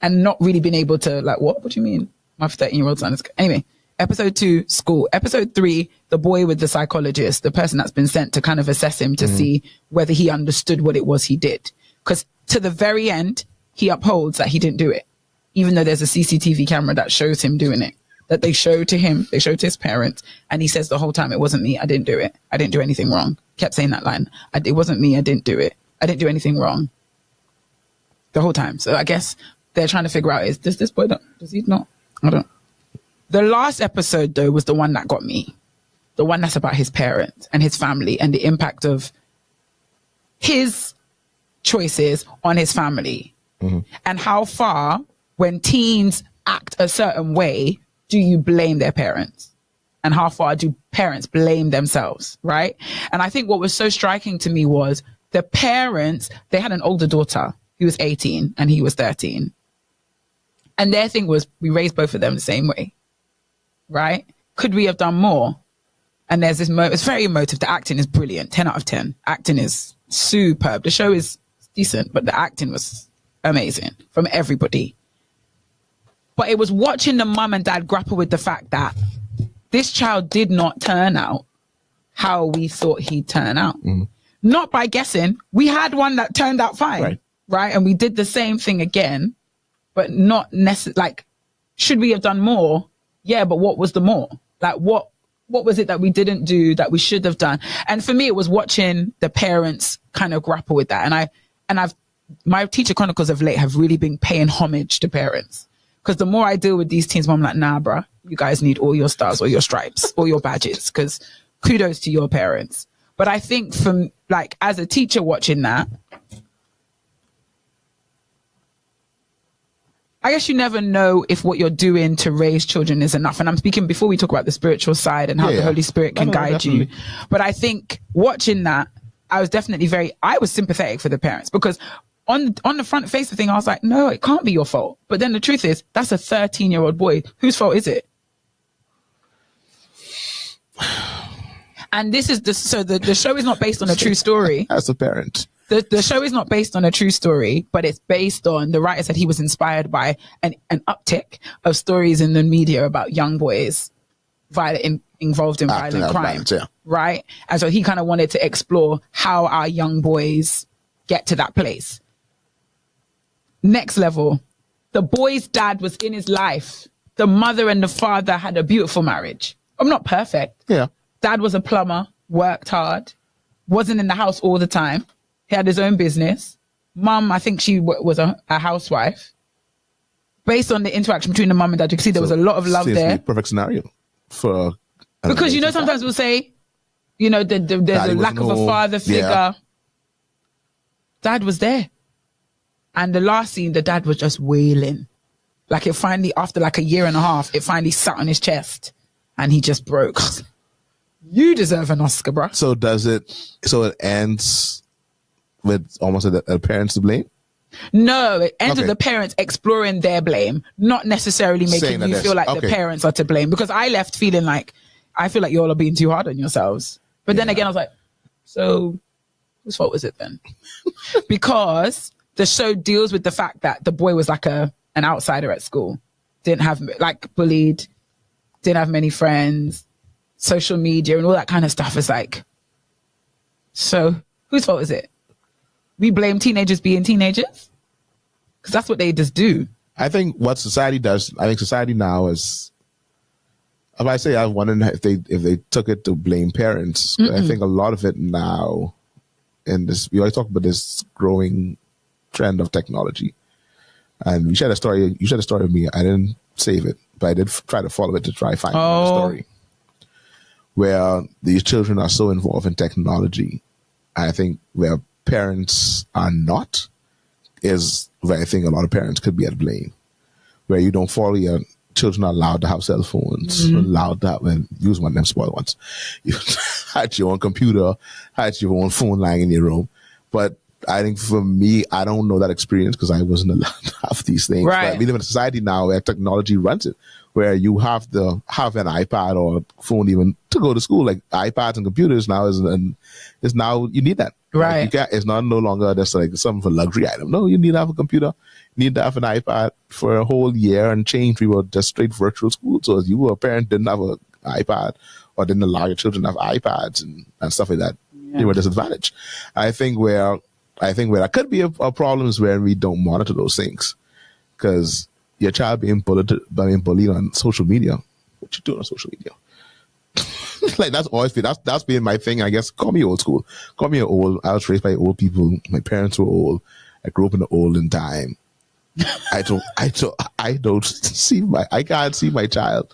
and not really being able to what do you mean? My 13-year-old son is... Anyway. Episode 2, school. Episode 3, the boy with the psychologist, the person that's been sent to kind of assess him to see whether he understood what it was he did. Because to the very end, he upholds that he didn't do it, even though there's a CCTV camera that shows him doing it, that they show to him, they show to his parents, and he says the whole time, it wasn't me, I didn't do it. I didn't do anything wrong. Kept saying that line. It wasn't me, I didn't do it. I didn't do anything wrong. The whole time. So I guess they're trying to figure out, does this boy not, does he not? I don't. The last episode, though, was the one that got me. The one that's about his parents and his family and the impact of his choices on his family. And how far, when teens act a certain way, do you blame their parents? And how far do parents blame themselves, right? And I think what was so striking to me was the parents, they had an older daughter who was 18 and he was 13. And their thing was, we raised both of them the same way. Right? Could we have done more? And there's this it's very emotive. The acting is brilliant. 10 out of 10. Acting is superb. The show is decent, but the acting was amazing from everybody. But it was watching the mum and dad grapple with the fact that this child did not turn out how we thought he'd turn out. not by guessing. We had one that turned out fine, right? And we did the same thing again, but not necessarily. Like, should we have done more? Yeah, but what was the more? Like, what was it that we didn't do that we should have done? And for me, it was watching the parents kind of grapple with that. And my teacher chronicles of late have really been paying homage to parents. Because the more I deal with these teens, I'm like, nah, bruh, you guys need all your stars, all your stripes, all your badges. Because kudos to your parents. But I think from, like, as a teacher watching that, I guess you never know if what you're doing to raise children is enough. And I'm speaking before we talk about the spiritual side and how the Holy Spirit can guide you. But I think watching that, I was sympathetic for the parents, because on the front face of the thing, I was like, no, it can't be your fault. But then the truth is, that's a 13-year-old boy. Whose fault is it? And this is the show is not based on a true story. As a parent. The show is not based on a true story, but it's based on, the writer said he was inspired by an uptick of stories in the media about young boys involved in violent crime. Right? And so he kind of wanted to explore how our young boys get to that place. Next level, the boy's dad was in his life. The mother and the father had a beautiful marriage. I'm not perfect. Yeah. Dad was a plumber, worked hard, wasn't in the house all the time. He had his own business. Mum, I think she was a housewife. Based on the interaction between the mum and dad, you can see there was a lot of love there. Perfect scenario for. Because, sometimes we'll say, there's a lack of a father figure. Yeah. Dad was there. And the last scene, the dad was just wailing. Like, it finally, after like a year and a half, it finally sat on his chest and he just broke. You deserve an Oscar, bro. So it ends with almost a parents to blame? No, it ends with the parents exploring their blame, not necessarily making you feel like the parents are to blame. Because I left feeling like, I feel like you all are being too hard on yourselves. But then again, I was like, so whose fault was it then? Because the show deals with the fact that the boy was like an outsider at school. Didn't have, like, bullied, didn't have many friends, social media and all that kind of stuff. Is like, so whose fault is it? We blame teenagers being teenagers? Because that's what they just do. I think what society does, society now is, if I say, I was wondering if they took it to blame parents. I think a lot of it now, we always talk about this growing trend of technology. And you shared a story with me. I didn't save it, but I did try to follow it to try find the story. Where these children are so involved in technology. I think where parents are not is where I think a lot of parents could be at blame. Where you don't follow your children are allowed to have cell phones, allowed to have, and use one of them spoiled ones. You had your own computer, had your own phone lying in your room. But I think for me, I don't know that experience because I wasn't allowed to have these things. Right. But we live in a society now where technology runs it, where you have to have an iPad or phone even to go to school. Like iPads and computers now is now you need that. Right. Like it's no longer just like something for luxury item. No, you need to have a computer. You need to have an iPad for a whole year and change. We were just straight virtual school. So if you were a parent, didn't have an iPad or didn't allow your children to have iPads and stuff like that, you were disadvantaged. I think where that could be a problem is where we don't monitor those things. Because your child being bullied on social media. What you doing on social media? Like that's always been that's been my thing. I guess call me old school. Call me old. I was raised by old people. My parents were old. I grew up in the olden time. I can't see my child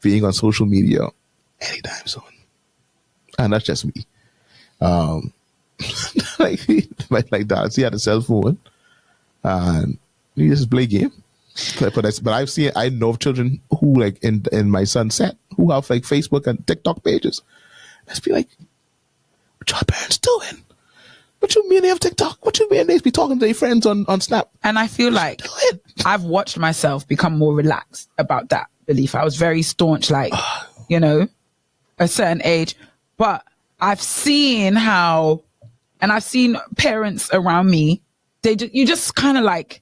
being on social media anytime soon. And that's just me. Like that. He had a cell phone and he just play game. But I know of children who like in my son's set who have like Facebook and TikTok pages. Let's be like, what your parents doing? What you mean they have TikTok? What you mean they be talking to their friends on Snap? And I feel like I've watched myself become more relaxed about that belief. I was very staunch, like, a certain age. But I've seen I've seen parents around me, you just kind of like,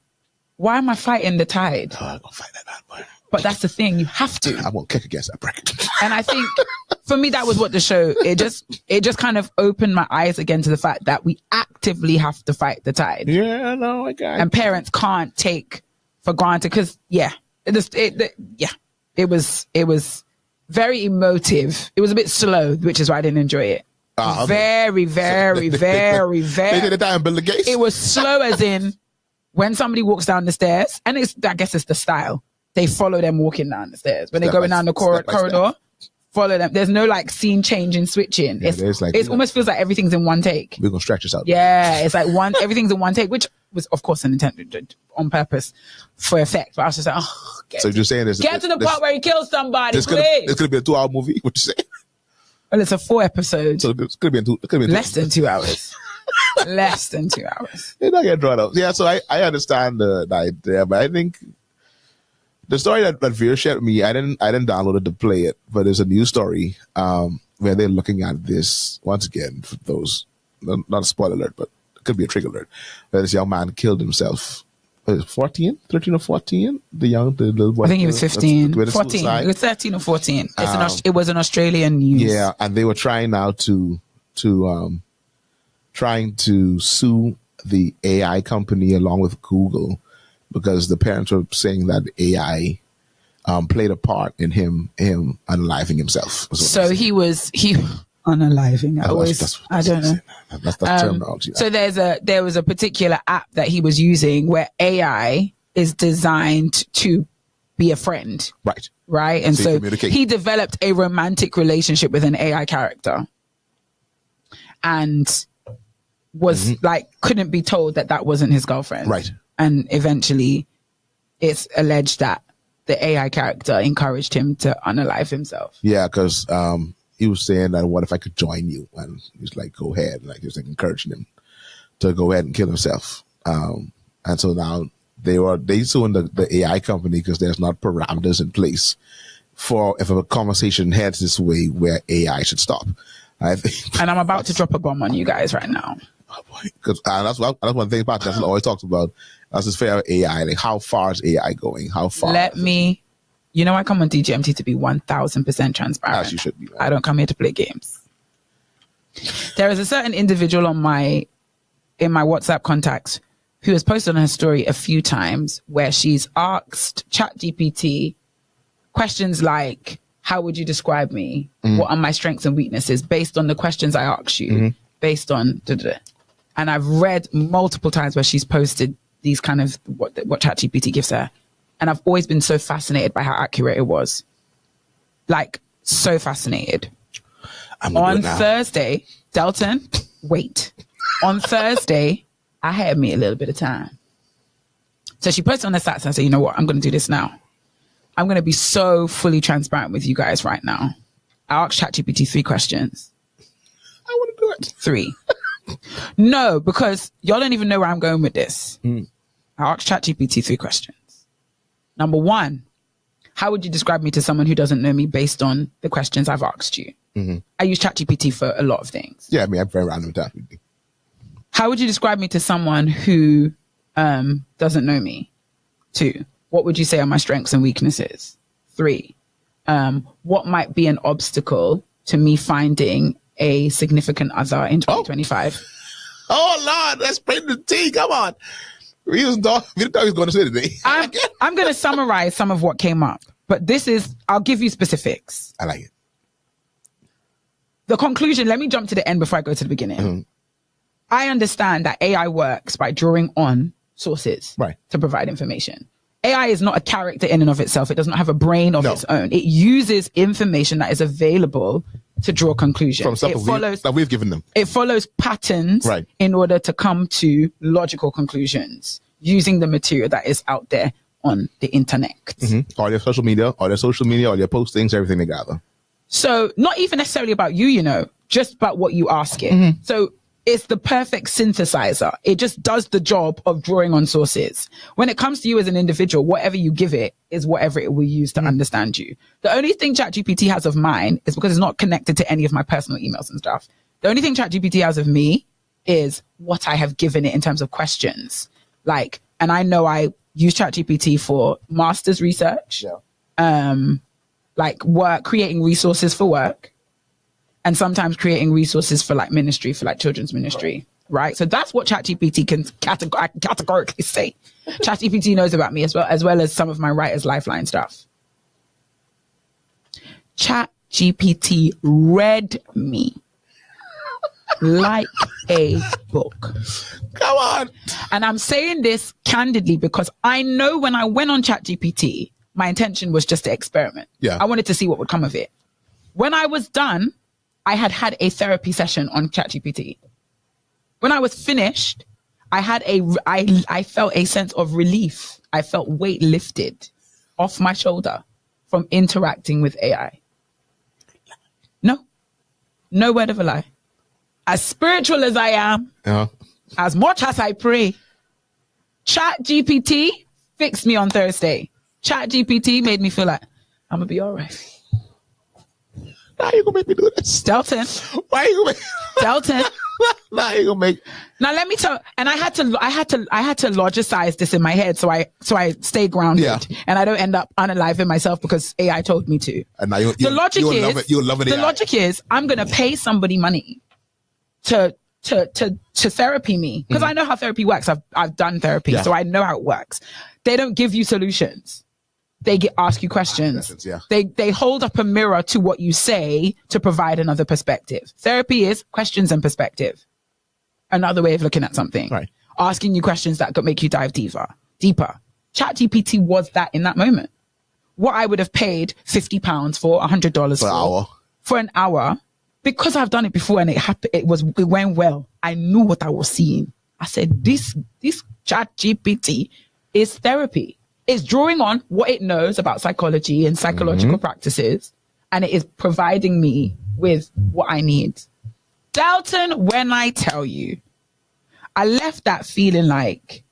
why am I fighting the tide? Oh, I'm gonna fight that bad boy. But that's the thing, you have to. I won't kick against that bracket. And I think for me, that was what the show, it just kind of opened my eyes again to the fact that we actively have to fight the tide. Yeah, no, I got it. And parents can't take for granted because, it was very emotive. It was a bit slow, which is why I didn't enjoy it. Okay. Very, very, very, They did it down Bill the Gates. It was slow as in when somebody walks down the stairs, and I guess it's the style. They follow them walking down the stairs. When they're going down the corridor, follow them. There's no like scene change and switching. Yeah, it almost feels like everything's in one take. We're going to stretch this out. Yeah, it's like everything's in one take, which was of course an intended on purpose for effect. But I was just like, so you're saying get to the part where he kills somebody, please. It's going to be a 2-hour movie? What you say? Well, it's a 4 episode. So it's going to be less than 2 hours. Less than 2 hours. It's not getting drawn out. Yeah, so I understand the idea, but I think the story that Vera shared with me, I didn't download it to play it, but there's a news story where they're looking at this once again for those, not a spoiler alert, but it could be a trigger alert, where this young man killed himself. 13 or 14? The little boy. I think he was 15. 14. It was 13 or 14. It was an Australian news. Yeah, and they were trying now to sue the AI company along with Google because the parents were saying that the AI played a part in him unaliving himself. So he unaliving. I don't know. That's terminology. So there was a particular app that he was using where AI is designed to be a friend. Right. And so he developed a romantic relationship with an AI character and was couldn't be told that wasn't his girlfriend. Right. And eventually it's alleged that the AI character encouraged him to unalive himself. Yeah, because he was saying that, what if I could join you? And he was like, go ahead. Like, he was like encouraging him to go ahead and kill himself. And so now they suing the AI company because there's not parameters in place for if a conversation heads this way where AI should stop. I think. And I'm about to drop a bomb on you guys right now. Because that's one thing about Tesla always talks about. That's his fair AI. Like, how far is AI going? How far? You know, I come on DGMT to be 1000% transparent. As you should be. Right? I don't come here to play games. There is a certain individual in my WhatsApp contacts who has posted on her story a few times where she's asked ChatGPT questions like, how would you describe me? Mm-hmm. What are my strengths and weaknesses based on the questions I asked you? Mm-hmm. Based on and I've read multiple times where she's posted these kind of what ChatGPT gives her, and I've always been so fascinated by how accurate it was. Like, so fascinated. On Thursday, Delton, wait. On Thursday, I had me a little bit of time. So she posted on the stats and I said, you know what? I'm going to do this now. I'm going to be so fully transparent with you guys right now. I asked ChatGPT 3 questions. I want to do it. 3. No, because y'all don't even know where I'm going with this. I asked ChatGPT 3 questions. Number 1, how would you describe me to someone who doesn't know me based on the questions I've asked you? Mm-hmm. I use ChatGPT for a lot of things. Yeah, I mean, I'm very random with that. How would you describe me to someone who doesn't know me? 2, what would you say are my strengths and weaknesses? 3, what might be an obstacle to me finding a significant other in 2025? Oh Lord, let's bring the tea. Come on. We thought he was going to say today. I'm going to summarize some of what came up, but I'll give you specifics. I like it. The conclusion, let me jump to the end before I go to the beginning. Mm-hmm. I understand that AI works by drawing on sources to provide information. AI is not a character in and of itself. It does not have a brain of its own. It uses information that is available to draw conclusions. From stuff that we've given them. It follows patterns in order to come to logical conclusions using the material that is out there on the internet. Mm-hmm. All their social media, all their postings, everything they gather. So not even necessarily about you, just about what you ask it. Mm-hmm. So it's the perfect synthesizer. It just does the job of drawing on sources. When it comes to you as an individual, whatever you give it is whatever it will use to understand you. The only thing ChatGPT has of mine is because it's not connected to any of my personal emails and stuff. The only thing ChatGPT has of me is what I have given it in terms of questions. And I know I use ChatGPT for master's research like work, creating resources for work, and sometimes creating resources for like ministry, for like children's ministry, right? So that's what ChatGPT can categorically say. ChatGPT knows about me as well as some of my Writer's Lifeline stuff. ChatGPT read me like a book. Come on. And I'm saying this candidly because I know when I went on ChatGPT, my intention was just to experiment. Yeah. I wanted to see what would come of it. When I was done, I had a therapy session on ChatGPT. When I was finished, I felt a sense of relief. I felt weight lifted off my shoulder from interacting with AI. No word of a lie. As spiritual as I am, as much as I pray, ChatGPT fixed me on Thursday. ChatGPT made me feel like I'm gonna be all right. Now you gonna make me do this, Delton? Why you gonna make Delton? Now you gonna make? Now let me tell. And I had to logicize this in my head, so I stay grounded, and I don't end up unaliving myself because AI told me to. And now the logic is I'm gonna pay somebody money to therapy me because I know how therapy works. I've done therapy, so I know how it works. They don't give you solutions. They ask you questions. They hold up a mirror to what you say to provide another perspective. Therapy is questions and perspective. Another way of looking at something. Right. Asking you questions that could make you dive deeper. ChatGPT was that in that moment. What I would have paid £50 for, $100 for an hour, because I've done it before and it went well. I knew what I was seeing. I said, this ChatGPT is therapy. It's drawing on what it knows about psychology and psychological practices, and it is providing me with what I need. Delton, when I tell you, I left that feeling like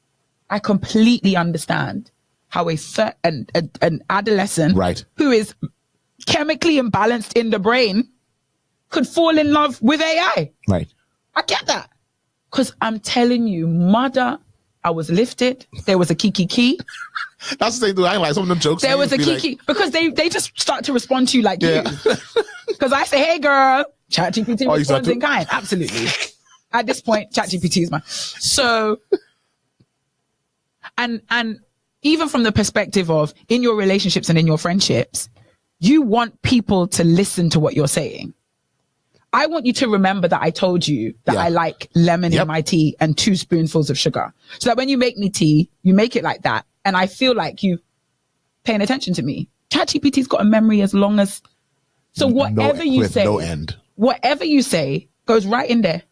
I completely understand how an adolescent who is chemically imbalanced in the brain could fall in love with AI. Right. I get that. Because I'm telling you, mother, I was lifted. There was a kiki. That's the thing, though. I like some of them jokes. There was a kiki because they just start to respond to you like you. Because I say, hey, girl, ChatGPT responds in kind. Absolutely. At this point, ChatGPT is mine. So, and even from the perspective of in your relationships and in your friendships, you want people to listen to what you're saying. I want you to remember that I told you that I like lemon in my tea and 2 spoonfuls of sugar. So that when you make me tea, you make it like that. And I feel like you paying attention to me. ChatGPT's got a memory as long as... So whatever you say, whatever you say goes right in there.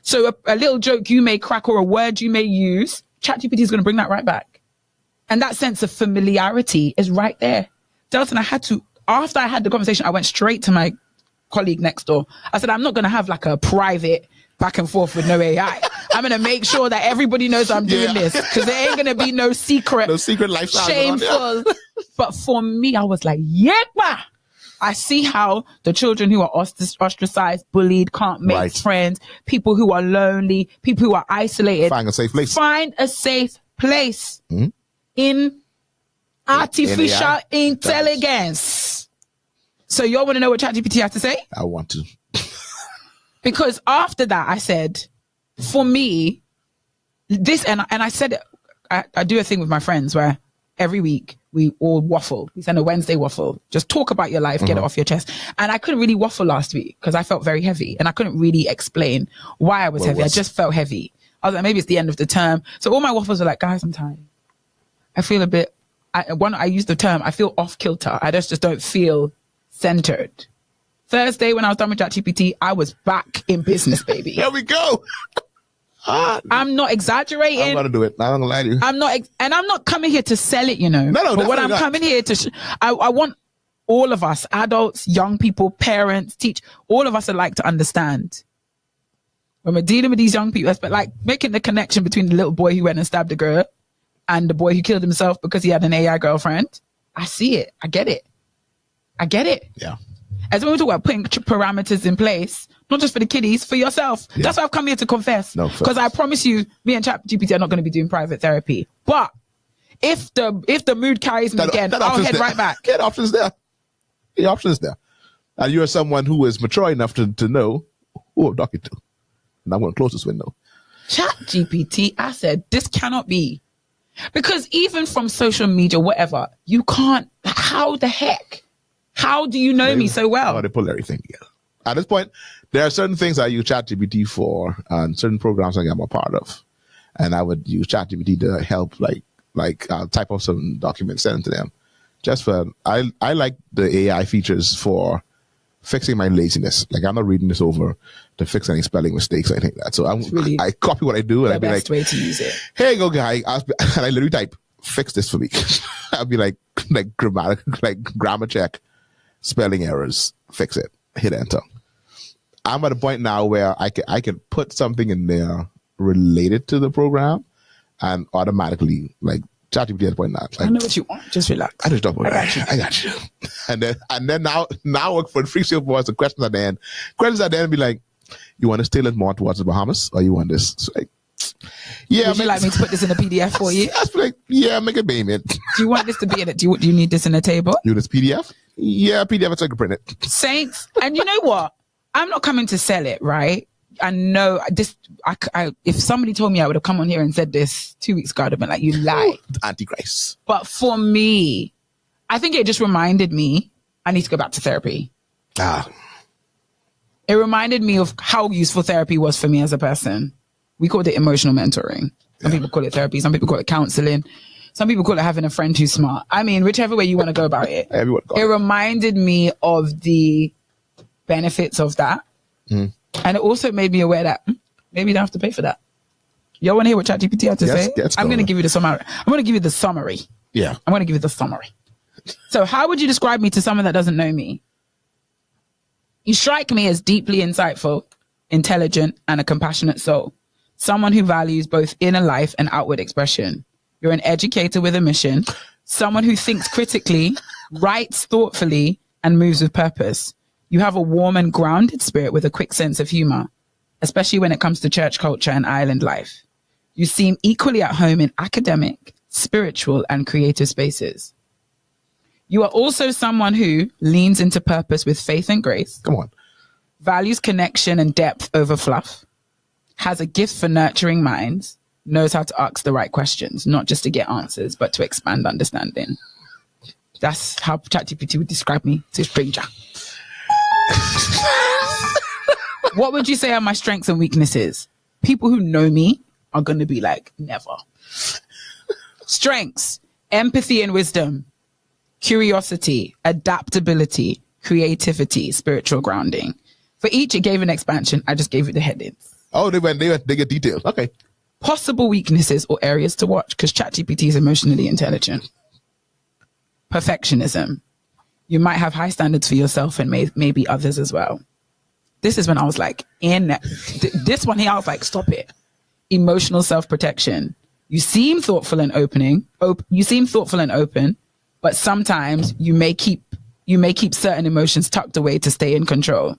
So a little joke you may crack or a word you may use, ChatGPT is going to bring that right back. And that sense of familiarity is right there. Delton, after I had the conversation, I went straight to my colleague next door. I said, I'm not going to have like a private back and forth with no AI. I'm going to make sure that everybody knows I'm doing this because there ain't going to be no secret lifestyle, shameful. But for me, I was like, yeah, I see how the children who are ostracized, bullied, can't make friends, people who are lonely, people who are isolated. Find a safe place. In artificial intelligence. So you all want to know what ChatGPT has to say? I want to. Because after that, I said, for me, this, and I said, I do a thing with my friends where every week we all waffle. We send a Wednesday waffle. Just talk about your life, get it off your chest. And I couldn't really waffle last week because I felt very heavy and I couldn't really explain why I was heavy. I just felt heavy. I was like, maybe it's the end of the term. So all my waffles were like, guys, I'm tired. I feel a bit, I use the term, I feel off kilter. I just don't feel centered. Thursday, when I was done with ChatGPT, I was back in business, baby. Here we go. I'm not exaggerating. I'm gonna do it. I'm not gonna lie to you. I'm not coming here to sell it, you know. No, but what I'm coming here to, I want all of us, adults, young people, parents, all of us would like to understand when we're dealing with these young people, but like making the connection between the little boy who went and stabbed a girl and the boy who killed himself because he had an AI girlfriend. I see it. I get it. Yeah. As when we talk about putting parameters in place, not just for the kiddies, for yourself. Yeah. That's why I've come here to confess. Because I promise you, me and ChatGPT are not going to be doing private therapy. But If the mood carries me again, I'll head right back. Get options there. The options there. And you're someone who is mature enough to know who I'm talking to. And I'm going to close this window. Chat GPT, I said, this cannot be. Because even from social media, whatever, you can't, how the heck? How do you know me so well? Oh, they pull everything together. At this point, there are certain things I use ChatGPT for and certain programs I'm a part of. And I would use ChatGPT to help, I'll type up some documents, send them to them. Just for, I like the AI features for fixing my laziness. Like, I'm not reading this over to fix any spelling mistakes or anything like that. So I copy what I do and I'd be like, the best way to use it. Here you go, guy. And I literally type, fix this for me. I'll be like grammar check, spelling errors, fix it, hit enter. I'm at a point now where I can put something in there related to the program and automatically, like, ChatGPT at the point now. Like, I know what you want. Just relax. I just don't worry. I got you. And then now for the free sale voice, the questions at the end. Questions at the end be like, you want to steal it more towards the Bahamas or you want this? So like, yeah. Would you like me to put this in a PDF for you? I was like, yeah, make a payment. Do you want this to be in it? Do you need this in a table? You this PDF? Yeah, PDF so I can print it. Saints, and you know what? I'm not coming to sell it, right? I know this. If somebody told me I would have come on here and said this 2 weeks ago, I'd have been like, you lie. Antichrist. But for me, I think it just reminded me I need to go back to therapy. It reminded me of how useful therapy was for me as a person. We called it emotional mentoring. Some people call it therapy. Some people call it counseling. Some people call it having a friend who's smart. I mean, whichever way you want to go about it. It reminded me of the benefits of that. Mm. And it also made me aware that maybe you don't have to pay for that. Y'all want to hear what ChatGPT had to say? I'm going to give you the summary. I'm going to give you the summary. Yeah. I'm going to give you the summary. So how would you describe me to someone that doesn't know me? You strike me as deeply insightful, intelligent, and a compassionate soul. Someone who values both inner life and outward expression. You're an educator with a mission. Someone who thinks critically, writes thoughtfully, and moves with purpose. You have a warm and grounded spirit with a quick sense of humor, especially when it comes to church culture and island life. You seem equally at home in academic, spiritual, and creative spaces. You are also someone who leans into purpose with faith and grace. Come on. Values connection and depth over fluff. Has a gift for nurturing minds. Knows how to ask the right questions, not just to get answers, but to expand understanding. That's how ChatGPT would describe me to a stranger. What would you say are my strengths and weaknesses? People who know me are going to be like, never. Strengths, empathy and wisdom, curiosity, adaptability, creativity, spiritual grounding. For each, it gave an expansion. I just gave it the headings. Oh, they get detailed. Okay. Possible weaknesses or areas to watch, because ChatGPT is emotionally intelligent. Perfectionism. You might have high standards for yourself and maybe others as well. This is when I was like, this one here, I was like, stop it. Emotional self-protection. You seem thoughtful and open, but sometimes you may keep certain emotions tucked away to stay in control.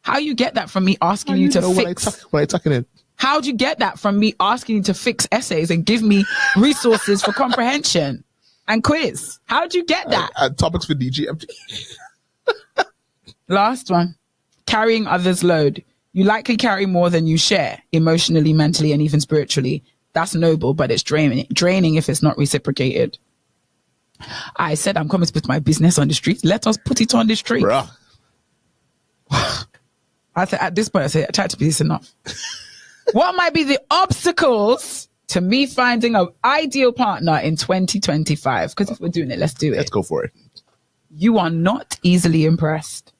How you get that from me asking you to fix? When I tuck it in. How'd you get that from me asking you to fix essays and give me resources for comprehension and quiz? How'd you get that? Topics for DGMT. Last one. Carrying others' load. You likely carry more than you share, emotionally, mentally, and even spiritually. That's noble, but it's draining if it's not reciprocated. I said I'm coming to put my business on the street. Let us put it on the street. Bruh. I said, at this point, I said, ChatGPT is enough. What might be the obstacles to me finding an ideal partner in 2025? Because if we're doing it, let's do it. Let's go for it. You are not easily impressed.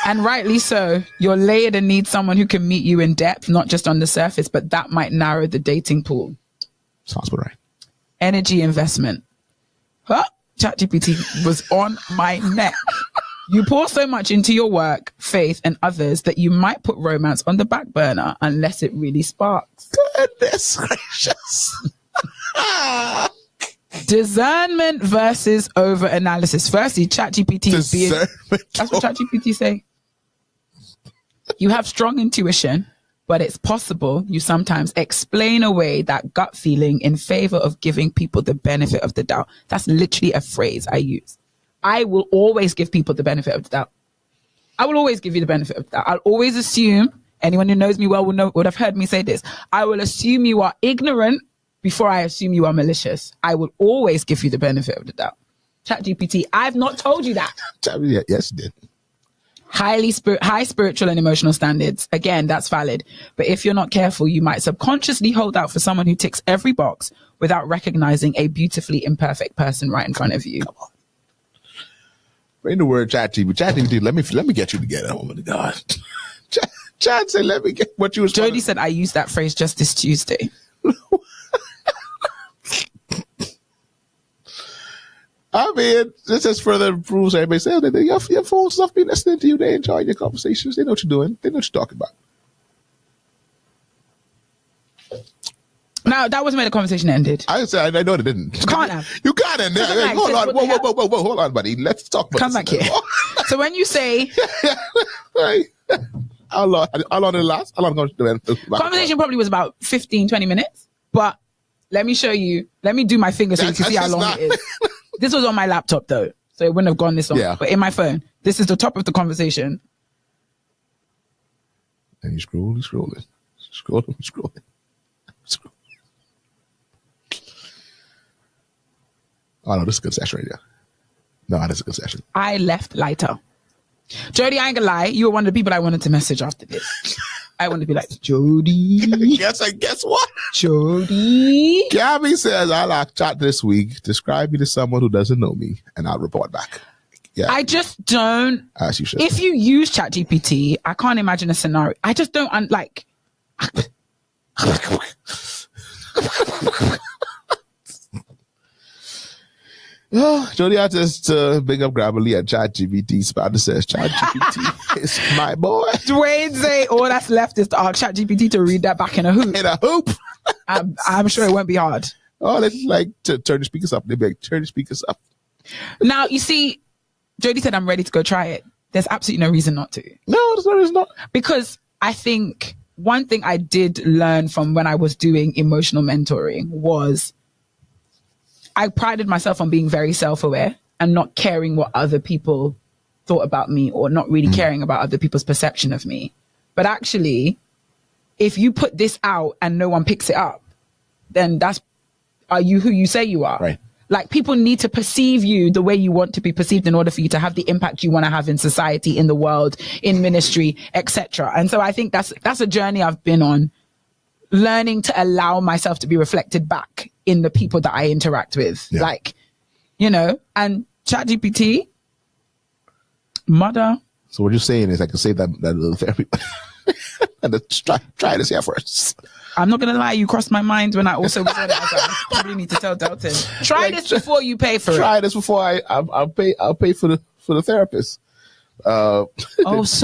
And rightly so. You're layered and need someone who can meet you in depth, not just on the surface, but that might narrow the dating pool. Sounds about right. Energy investment. ChatGPT was on my neck. You pour so much into your work, faith, and others that you might put romance on the back burner unless it really sparks. Goodness gracious. Discernment versus over-analysis. Firstly, ChatGPT is being... That's what ChatGPT say. You have strong intuition, but it's possible you sometimes explain away that gut feeling in favor of giving people the benefit of the doubt. That's literally a phrase I use. I will always give people the benefit of the doubt. I will always give you the benefit of the doubt. I'll always assume, anyone who knows me well would have heard me say this, I will assume you are ignorant before I assume you are malicious. I will always give you the benefit of the doubt. ChatGPT, I've not told you that. Yes, you did. High spiritual and emotional standards. Again, that's valid. But if you're not careful, you might subconsciously hold out for someone who ticks every box without recognizing a beautifully imperfect person right in front of you. Come on. Bring the word ChatGPT. Let me get you together. Oh my God. Chat said, let me get what you was. Jody said, I used that phrase just this Tuesday. I mean, this just further proves everybody says that your phone stuff be listening to you. They enjoy your conversations. They know what you're doing. They know what you're talking about. Now, that wasn't where the conversation ended. I said, I know they didn't. You can't have. You can't end there. Like, hold on. Whoa. Hold on, buddy. Let's talk about Come this. back here. So when you say... Right. How long did it last? How long did it last? Conversation probably was about 15, 20 minutes. But let me show you. Let me do my finger so you can see how long it is. This was on my laptop, though. So it wouldn't have gone this long. Yeah. But in my phone, this is the top of the conversation. And he's scrolling. Oh, no, this is a good session right here. No, this is a good session. I left lighter. Jody, I ain't gonna lie. You were one of the people I wanted to message after this. I wanted to be like, Jody. Guess what? Jody. Gabby says, I like chat this week. Describe me to someone who doesn't know me, and I'll report back. Yeah. I just don't. As you should. If you use ChatGPT, I can't imagine a scenario. I just don't like. Oh, Jody, I just big up Grammarly at ChatGPT. Spada says ChatGPT is my boy. Dwayne say all that's left is to ask ChatGPT to read that back in a hoop. In a hoop. I'm sure it won't be hard. Oh, let's like to turn the speakers up. They be like, turn the speakers up. Now, you see, Jody said I'm ready to go try it. There's absolutely no reason not to. No, there's no reason not. Because I think one thing I did learn from when I was doing emotional mentoring was I prided myself on being very self-aware and not caring what other people thought about me or not really caring about other people's perception of me. But actually, if you put this out and no one picks it up, then are you who you say you are? Right. Like, people need to perceive you the way you want to be perceived in order for you to have the impact you want to have in society, in the world, in ministry, etc. And so I think that's a journey I've been on, learning to allow myself to be reflected back in the people that I interact with. Yeah. Like, and ChatGPT, mother. So what you're saying is I can save that little therapy and try this here first. I'm not gonna lie, you crossed my mind when I also was on it. I probably need to tell Delton. Try this before you pay for it. Try this before I'll pay for the therapist. So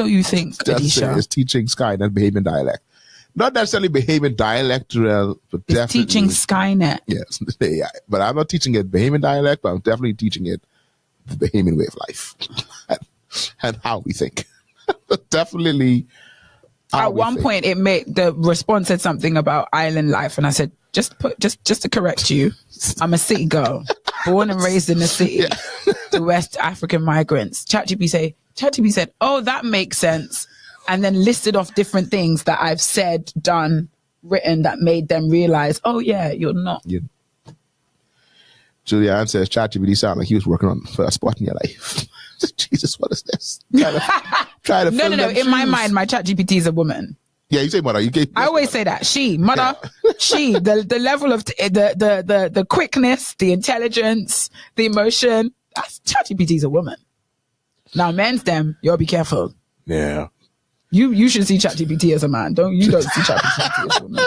you think Adisha is teaching Skynet behaving dialect. Not necessarily behaving dialectal, but it's definitely teaching Skynet. Yes, yeah. But I'm not teaching it behaving dialect, but I'm definitely teaching it the behaving way of life and how we think. Definitely. At one point, the response said something about island life, and I said, just to correct you, I'm a city girl, born and raised in the city, to West African migrants. ChatGPT said, oh, that makes sense, and then listed off different things that I've said, done, written that made them realize, oh yeah, you're not. Yeah. Julianne says ChatGPT sounded like he was working on for a spot in your life. Jesus, what is this? Try to no. In my mind, my ChatGPT is a woman. Yeah, you say mother. I always say that. She, mother, she, the level of the quickness, the intelligence, the emotion. That's ChatGPT is a woman. Now, men's them, you'll be careful. Yeah. You should see ChatGPT as a man. You don't see ChatGPT as a woman.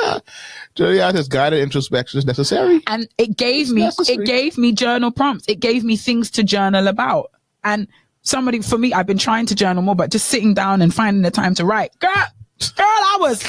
Julianne says guided introspection is necessary. And it gave me journal prompts. It gave me things to journal about. And for me, I've been trying to journal more, but just sitting down and finding the time to write. Girl, I was.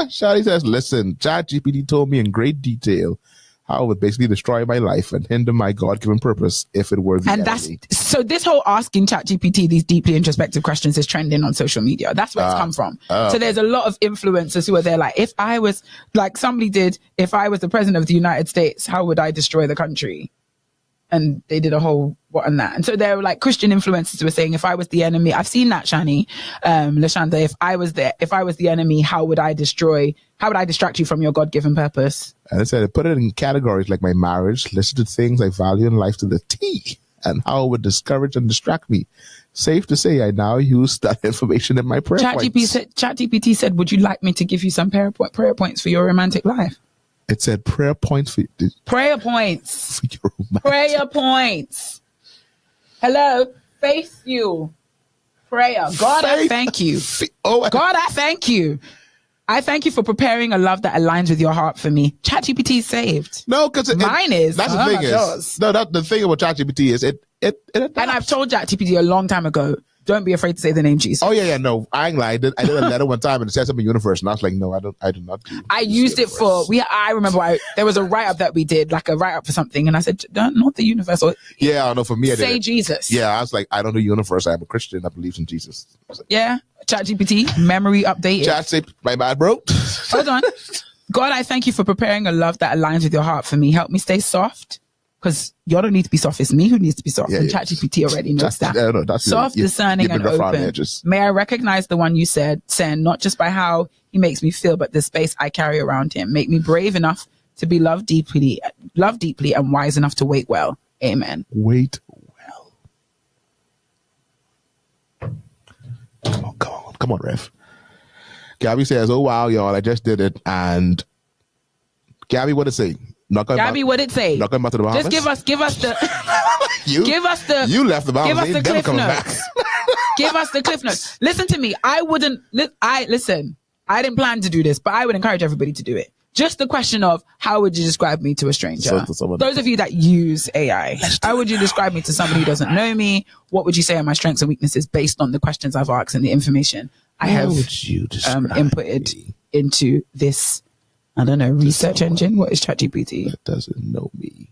Shadi says, listen, ChatGPT told me in great detail how it would basically destroy my life and hinder my God-given purpose if it were the enemy. So this whole asking ChatGPT these deeply introspective questions is trending on social media. That's where it's come from. So there's a lot of influencers who are there like, if I was, like somebody did, if I was the president of the United States, how would I destroy the country? And they did a whole what and that. And so there were like Christian influencers who were saying, if I was the enemy, I've seen that, Shani, Lashanda, if I was the enemy, how would I distract you from your God-given purpose? And I said, put it in categories like my marriage, listen to things I value in life to the T, and how it would discourage and distract me. Safe to say, I now use that information in my prayer points. ChatGPT said, would you like me to give you some prayer points for your romantic life? It said prayer points for prayer points. For your romantic. Prayer points. Hello, faith fuel. Prayer. God, I thank you. God, I thank you. I thank you for preparing a love that aligns with your heart for me. ChatGPT is saved. No, because mine is. That's the thing is. No, the thing about ChatGPT is it adapts. And I've told ChatGPT a long time ago, don't be afraid to say the name Jesus. Oh yeah, no, I ain't lying. I did a letter one time and it said something universe, and I was like, no, I do not. I used it for I remember there was a write up that we did, like a write up for something, and I said, not the universe. Yeah, I know. For me, I say Jesus. Yeah, I was like, I don't do universe. I'm a Christian. I believe in Jesus. Like, yeah, ChatGPT memory updated. Chat say my bad, bro. Hold on. God, I thank you for preparing a love that aligns with your heart for me. Help me stay soft. Because you don't need to be soft. It's me who needs to be soft. And ChatGPT already knows that. That's soft, discerning, and open. May I recognize the one you send, not just by how he makes me feel, but the space I carry around him. Make me brave enough to be loved deeply, and wise enough to wait well. Amen. Wait well. Come on, Rev. Gabby says, "Oh wow, y'all! I just did it." And Gabby, what did it say? Gabby, what did it say? Not going back to the Bahamas? Just give us the you left the Bahamas. Give us the cliff notes. Back. Give us the cliff notes. Listen to me. I didn't plan to do this, but I would encourage everybody to do it. Just the question of how would you describe me to a stranger? Those of you that use AI, how would you describe me to somebody who doesn't know me? What would you say are my strengths and weaknesses based on the questions I've asked and the information I have inputted into this? I don't know, research engine? What is ChatGPT? That doesn't know me.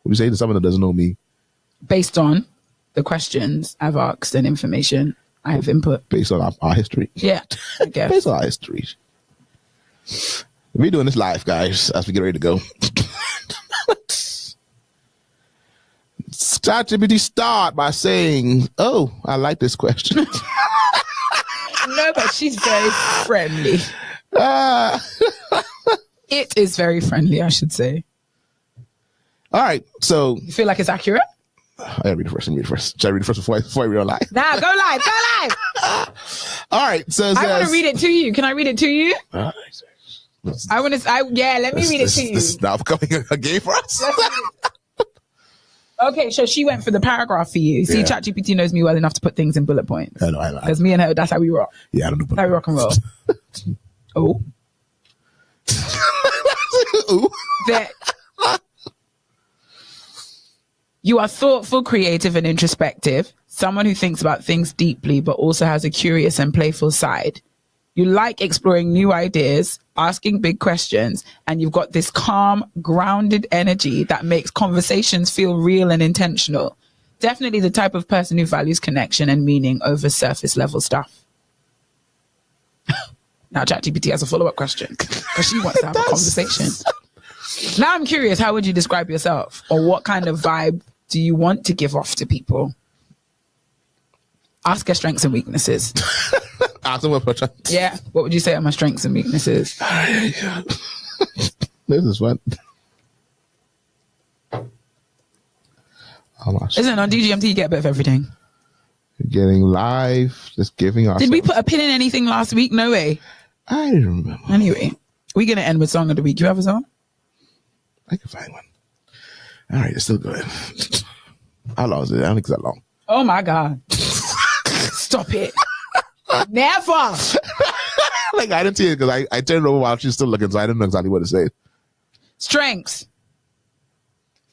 What do you say to someone that doesn't know me? Based on the questions I've asked and information I have input. Based on our history. Yeah, I guess. Based on our history. We're doing this live, guys, as we get ready to go. ChatGPT start by saying, oh, I like this question. No, but she's very friendly. It is very friendly, I should say. All right, so you feel like it's accurate? I gotta read it first. Should I read it first before I read it live? Nah, go live. All right, so I want to read it to you. Can I read it to you? Let me read it to you. This is now becoming a game for us. Okay, so she went for the paragraph for you. See, ChatGPT knows me well enough to put things in bullet points. I know. Because me and her, that's how we rock. Yeah, I don't know. That's how we rock and roll. Oh. Ooh. That you are thoughtful, creative, and introspective. Someone who thinks about things deeply, but also has a curious and playful side. You like exploring new ideas, asking big questions, and you've got this calm, grounded energy that makes conversations feel real and intentional. Definitely the type of person who values connection and meaning over surface level stuff. Now ChatGPT has a follow-up question because she wants to have a conversation. Now I'm curious, how would you describe yourself? Or what kind of vibe do you want to give off to people? Ask her strengths and weaknesses. Ask them what yeah, what would you say are my strengths and weaknesses? This is fun. Isn't on DGMT you get a bit of everything? Getting live, just giving ourselves. Did we put a pin in anything last week? No way. I don't remember. Anyway, we're going to end with Song of the Week. You have a song? I can find one. All right, it's still good. How long is it? I don't think it's that long. Oh my God. Stop it. Never. Like, I didn't see it because I turned over while she's still looking, so I didn't know exactly what to say. Strengths.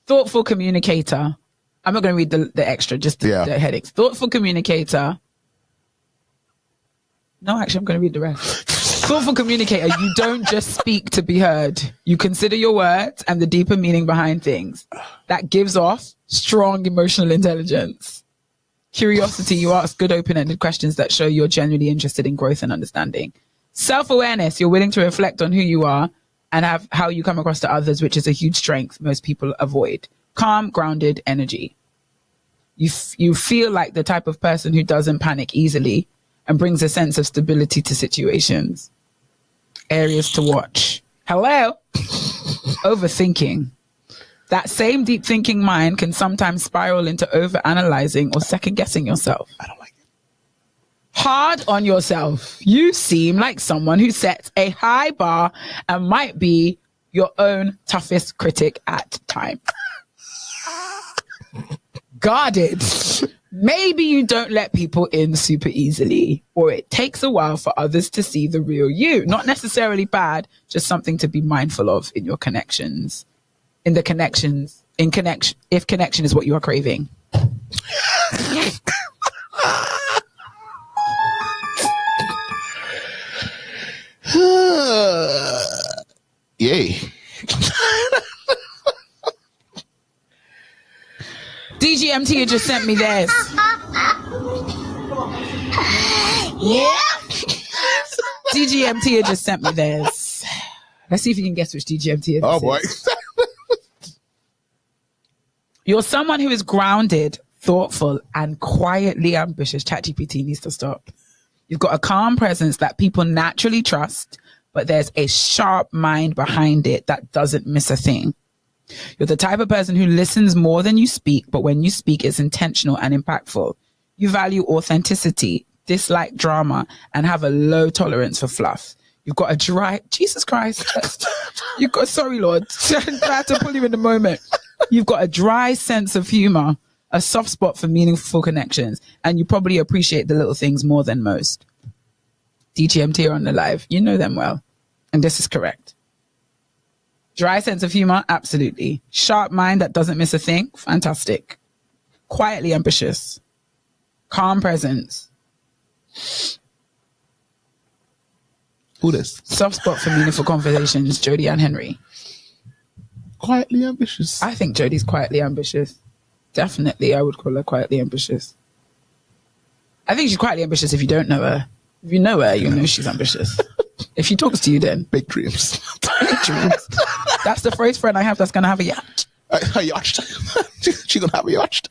Thoughtful communicator. I'm not going to read the extra, just the headings. Thoughtful communicator. No, actually, I'm going to read the rest. Thoughtful communicator. You don't just speak to be heard. You consider your words and the deeper meaning behind things. That gives off strong emotional intelligence. Curiosity, you ask good open-ended questions that show you're genuinely interested in growth and understanding. Self-awareness, you're willing to reflect on who you are and how you come across to others, which is a huge strength most people avoid. Calm, grounded energy. You feel like the type of person who doesn't panic easily and brings a sense of stability to situations. Areas to watch. Hello? Overthinking. That same deep thinking mind can sometimes spiral into overanalyzing or second guessing yourself. I don't like it. Hard on yourself. You seem like someone who sets a high bar and might be your own toughest critic at times. Guarded. Maybe you don't let people in super easily, or it takes a while for others to see the real you. Not necessarily bad, just something to be mindful of in your connections. If connection is what you are craving. Yay. DGMT had just sent me theirs. Yeah. DGMT had just sent me theirs. Let's see if you can guess which DGMT it is. Oh boy. You're someone who is grounded, thoughtful, and quietly ambitious. ChatGPT needs to stop. You've got a calm presence that people naturally trust, but there's a sharp mind behind it that doesn't miss a thing. You're the type of person who listens more than you speak, but when you speak, it's intentional and impactful. You value authenticity, dislike drama, and have a low tolerance for fluff. You've got a dry... Jesus Christ. You've got... Sorry, Lord. I had to pull you in the moment. You've got a dry sense of humor, a soft spot for meaningful connections, and you probably appreciate the little things more than most. DGMT are on the live. You know them well. And this is correct. Dry sense of humor? Absolutely. Sharp mind that doesn't miss a thing? Fantastic. Quietly ambitious. Calm presence. Who this? Soft spot for meaningful conversations. Jodie and Henry. Quietly ambitious. I think Jodie's quietly ambitious. Definitely, I would call her quietly ambitious. I think she's quietly ambitious if you don't know her. If you know her, you know she's ambitious. If she talks to you, then... Big dreams. Big dreams. That's the first friend I have that's going to have a yacht. A yacht. She's going to have a yacht.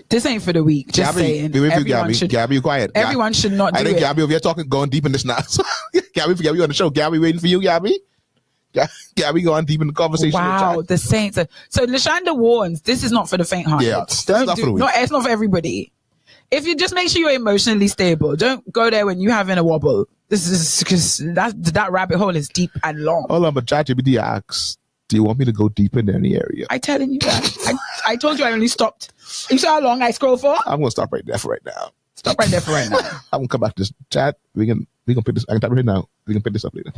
This ain't for the week. Just Gabby, saying. be with you, Everyone Gabby. should, Gabby, you quiet. everyone should not do I think it. Gabby, if you're talking, going deep in this now. So, Gabby on the show. Gabby waiting for you, Gabby. Gabby going deep in the conversation. Wow, the Saints. So Lashonda warns, this is not for the faint-hearted. Yeah, it's not for the weak. It's not for everybody. If you just make sure you're emotionally stable, don't go there when you're having a wobble. This is because that rabbit hole is deep and long. Hold on, but ChatGPT asks, do you want me to go deep in any area? I telling you that. I told you I only stopped. You saw how long I scroll for? I'm going to stop right there for right now. Stop right there for right now. I'm going to come back to this chat. We can pick this. I can type it right now. We can pick this up later.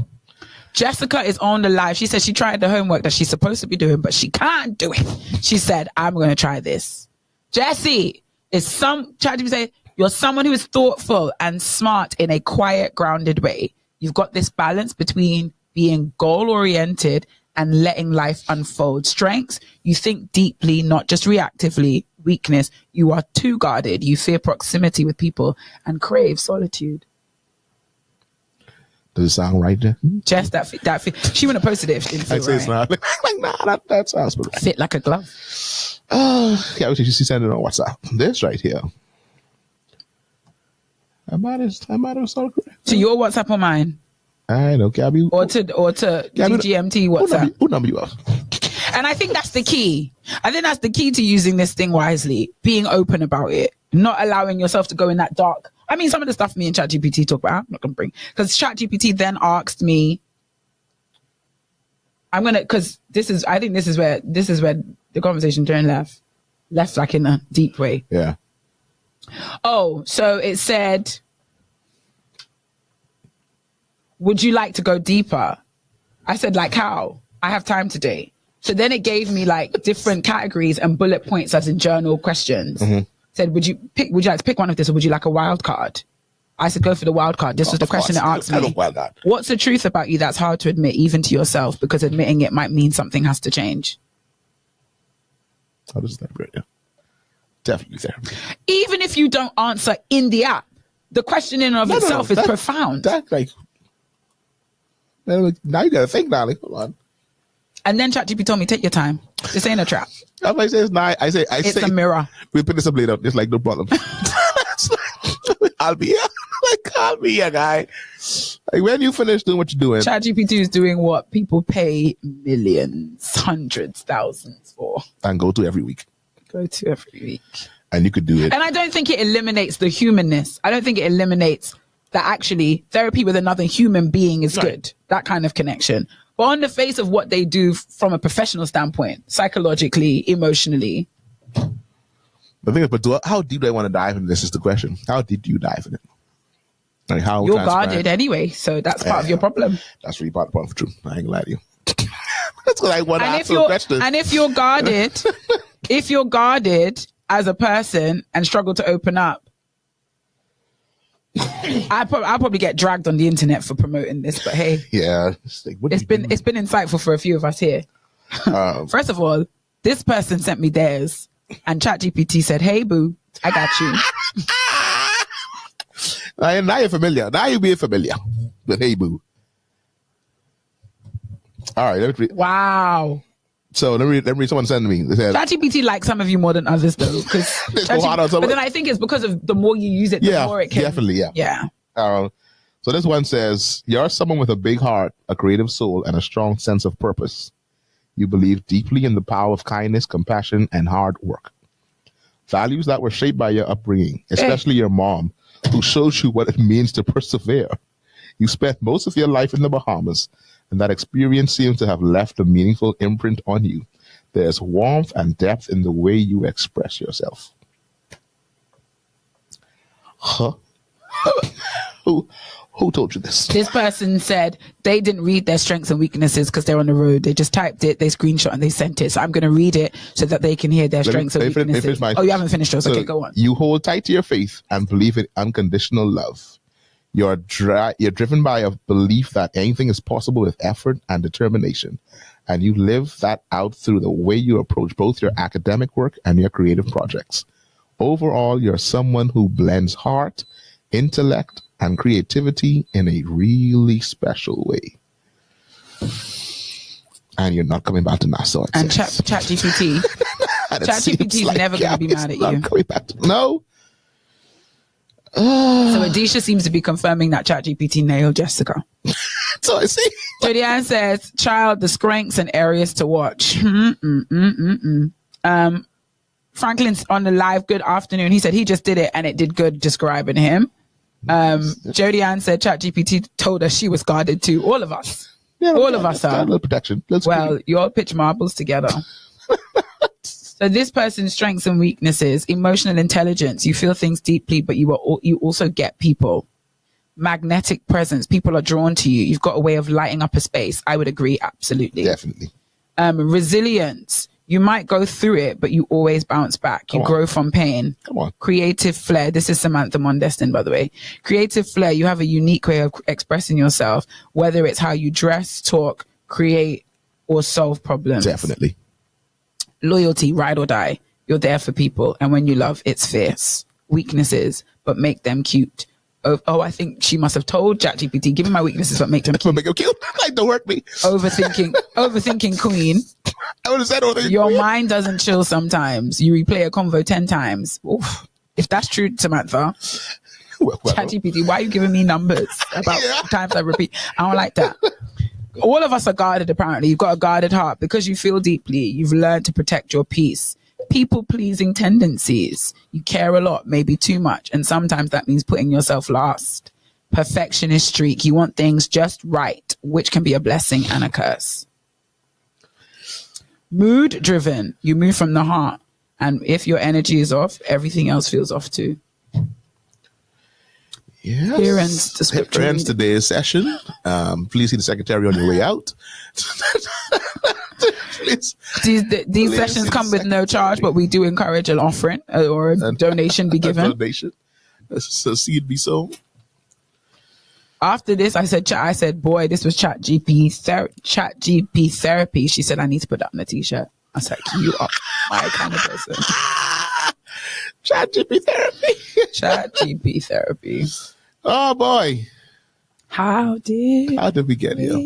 Jessica is on the live. She said she tried the homework that she's supposed to be doing, but she can't do it. She said, I'm going to try this. Jessie is ChatGPT say, you're someone who is thoughtful and smart in a quiet, grounded way. You've got this balance between being goal-oriented and letting life unfold. Strengths, you think deeply, not just reactively. Weakness, you are too guarded. You fear proximity with people and crave solitude. Does it sound right there? Jess, she wouldn't have posted it if she didn't feel I'd say right. it's not. Nah, that sounds right. Fit like a glove. Yeah, she sent it on WhatsApp. This right here. I might have saw it correct. To your WhatsApp or mine? I know, Gabby. Or to Gabby, DGMT WhatsApp. Who number you have? And I think that's the key. I think that's the key to using this thing wisely. Being open about it. Not allowing yourself to go in that dark. I mean, some of the stuff me and ChatGPT talk about, I'm not going to bring. Because ChatGPT then asked me, I think this is where the conversation turned left like in a deep way. Yeah. Oh, so it said, would you like to go deeper? I said, like how? I have time today. So then it gave me like different categories and bullet points as in journal questions. Mm-hmm. Said, would you like to pick one of this, or would you like a wild card? I said, go for the wild card. This was the question it asked me. What's the truth about you that's hard to admit, even to yourself, because admitting it might mean something has to change? How does that right now? Definitely there. Even if you don't answer in the app, the question in and of itself is profound. That's like, now you gotta think, darling. Hold on. And then ChatGPT told me, take your time. This ain't a trap. I say it's not. I say it's a mirror. We put this up later. It's like no problem. I'll be here. Like, I'll be here, guy. Like, when you finish doing what you're doing, ChatGPT is doing what people pay millions, hundreds, thousands for, and go to every week. And you could do it. And I don't think it eliminates the humanness. I don't think it eliminates that actually therapy with another human being is good. That kind of connection. But on the face of what they do from a professional standpoint, psychologically, emotionally. The thing is, but how deep do I want to dive in this is the question. How deep do you dive in it? Like how you're guarded anyway, so that's part of your problem. That's really part of the problem. True. I ain't gonna lie to you. That's what I want to ask the question. And if you're guarded, if you're guarded as a person and struggle to open up, I'll probably get dragged on the internet for promoting this, but hey, yeah, it's been insightful for a few of us here. First of all, this person sent me theirs, and ChatGPT said, "Hey, boo, I got you." Now you're familiar. Now you're being familiar with "Hey, boo." All right, let me read. Wow. So let me read someone send me. They said, ChatGPT likes some of you more than others, though. But then I think it's because of the more you use it, the more it can. Definitely, yeah. Yeah. So this one says, you're someone with a big heart, a creative soul, and a strong sense of purpose. You believe deeply in the power of kindness, compassion, and hard work. Values that were shaped by your upbringing, especially your mom, who shows you what it means to persevere. You spent most of your life in the Bahamas, and that experience seems to have left a meaningful imprint on you. There's warmth and depth in the way you express yourself. Huh? Who told you this? This person said they didn't read their strengths and weaknesses because they're on the road. They just typed it, they screenshot, and they sent it. So I'm going to read it so that they can hear their strengths and weaknesses. You haven't finished yours. Okay, go on. You hold tight to your faith and believe in unconditional love. You're driven by a belief that anything is possible with effort and determination. And you live that out through the way you approach both your academic work and your creative projects. Overall, you're someone who blends heart, intellect, and creativity in a really special way. And you're not coming back to NASA. And ChatGPT. ChatGPT is never going to be mad at you. Coming back to, no. So Adisha seems to be confirming that ChatGPT nailed Jessica. So I see. Jodianne says, child, the strengths and areas to watch. Franklin's on the live. Good afternoon. He said he just did it and it did good describing him. Jodianne said ChatGPT told us she was guarded too. All of us. Yeah, all of us are. A little protection. You all pitch marbles together. So this person's strengths and weaknesses: emotional intelligence. You feel things deeply, but you also get people. Magnetic presence. People are drawn to you. You've got a way of lighting up a space. I would agree. Absolutely. Definitely. Resilience. You might go through it, but you always bounce back. You grow from pain. Come on. Creative flair. This is Samantha Mondestin, by the way. Creative flair. You have a unique way of expressing yourself, whether it's how you dress, talk, create, or solve problems. Definitely. Loyalty, ride or die. You're there for people. And when you love, it's fierce. Weaknesses, but make them cute. Oh, I think she must have told ChatGPT, give me my weaknesses, but make them cute. Make them cute. Like, don't hurt me. Overthinking queen. I would have said overthinking. Your mind doesn't chill sometimes. You replay a convo 10 times. Oof. If that's true, Samantha, ChatGPT, why are you giving me numbers about times I repeat? I don't like that. All of us are guarded, apparently. You've got a guarded heart because you feel deeply. You've learned to protect your peace. People-pleasing tendencies. You care a lot, maybe too much. And sometimes that means putting yourself last. Perfectionist streak. You want things just right, which can be a blessing and a curse. Mood-driven. You move from the heart. And if your energy is off, everything else feels off too. Yes. Here ends the scripture. Here ends today's session. Please see the secretary on your way out. These sessions come with no charge, but we do encourage an offering or a donation be given. A donation. So seed be sown. After this, I said, boy, this was ChatGPT therapy. She said, I need to put that on a t-shirt. I was like, you are my kind of person. ChatGPT therapy. ChatGPT therapy. Oh boy. How did we get here?